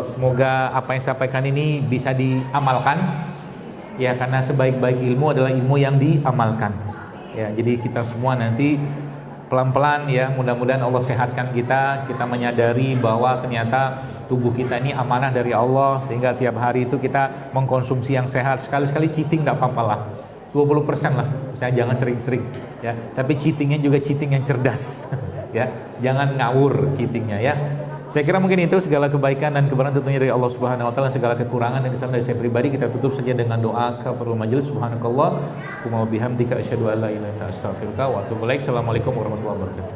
semoga apa yang saya sampaikan ini bisa diamalkan. Ya, karena sebaik-baik ilmu adalah ilmu yang diamalkan. Ya, jadi kita semua nanti pelan-pelan ya, mudah-mudahan Allah sehatkan kita menyadari bahwa ternyata tubuh kita ini amanah dari Allah, sehingga tiap hari itu kita mengkonsumsi yang sehat. Sekali-sekali cheating nggak apa-apa lah. 20% lah. Saya jangan sering-sering ya. Tapi cheatingnya juga cheating yang cerdas ya. Jangan ngawur cheatingnya ya. Saya kira mungkin itu segala kebaikan dan kebenaran tentunya dari Allah Subhanahu wa taala, segala kekurangan dan kesalahan dari saya pribadi kita tutup saja dengan doa kafaratul majelis. Subhanakallah wa bihamdika asyhadu an la ilaha illa anta astaghfiruka wa atubu ilaik. Assalamualaikum warahmatullahi wabarakatuh.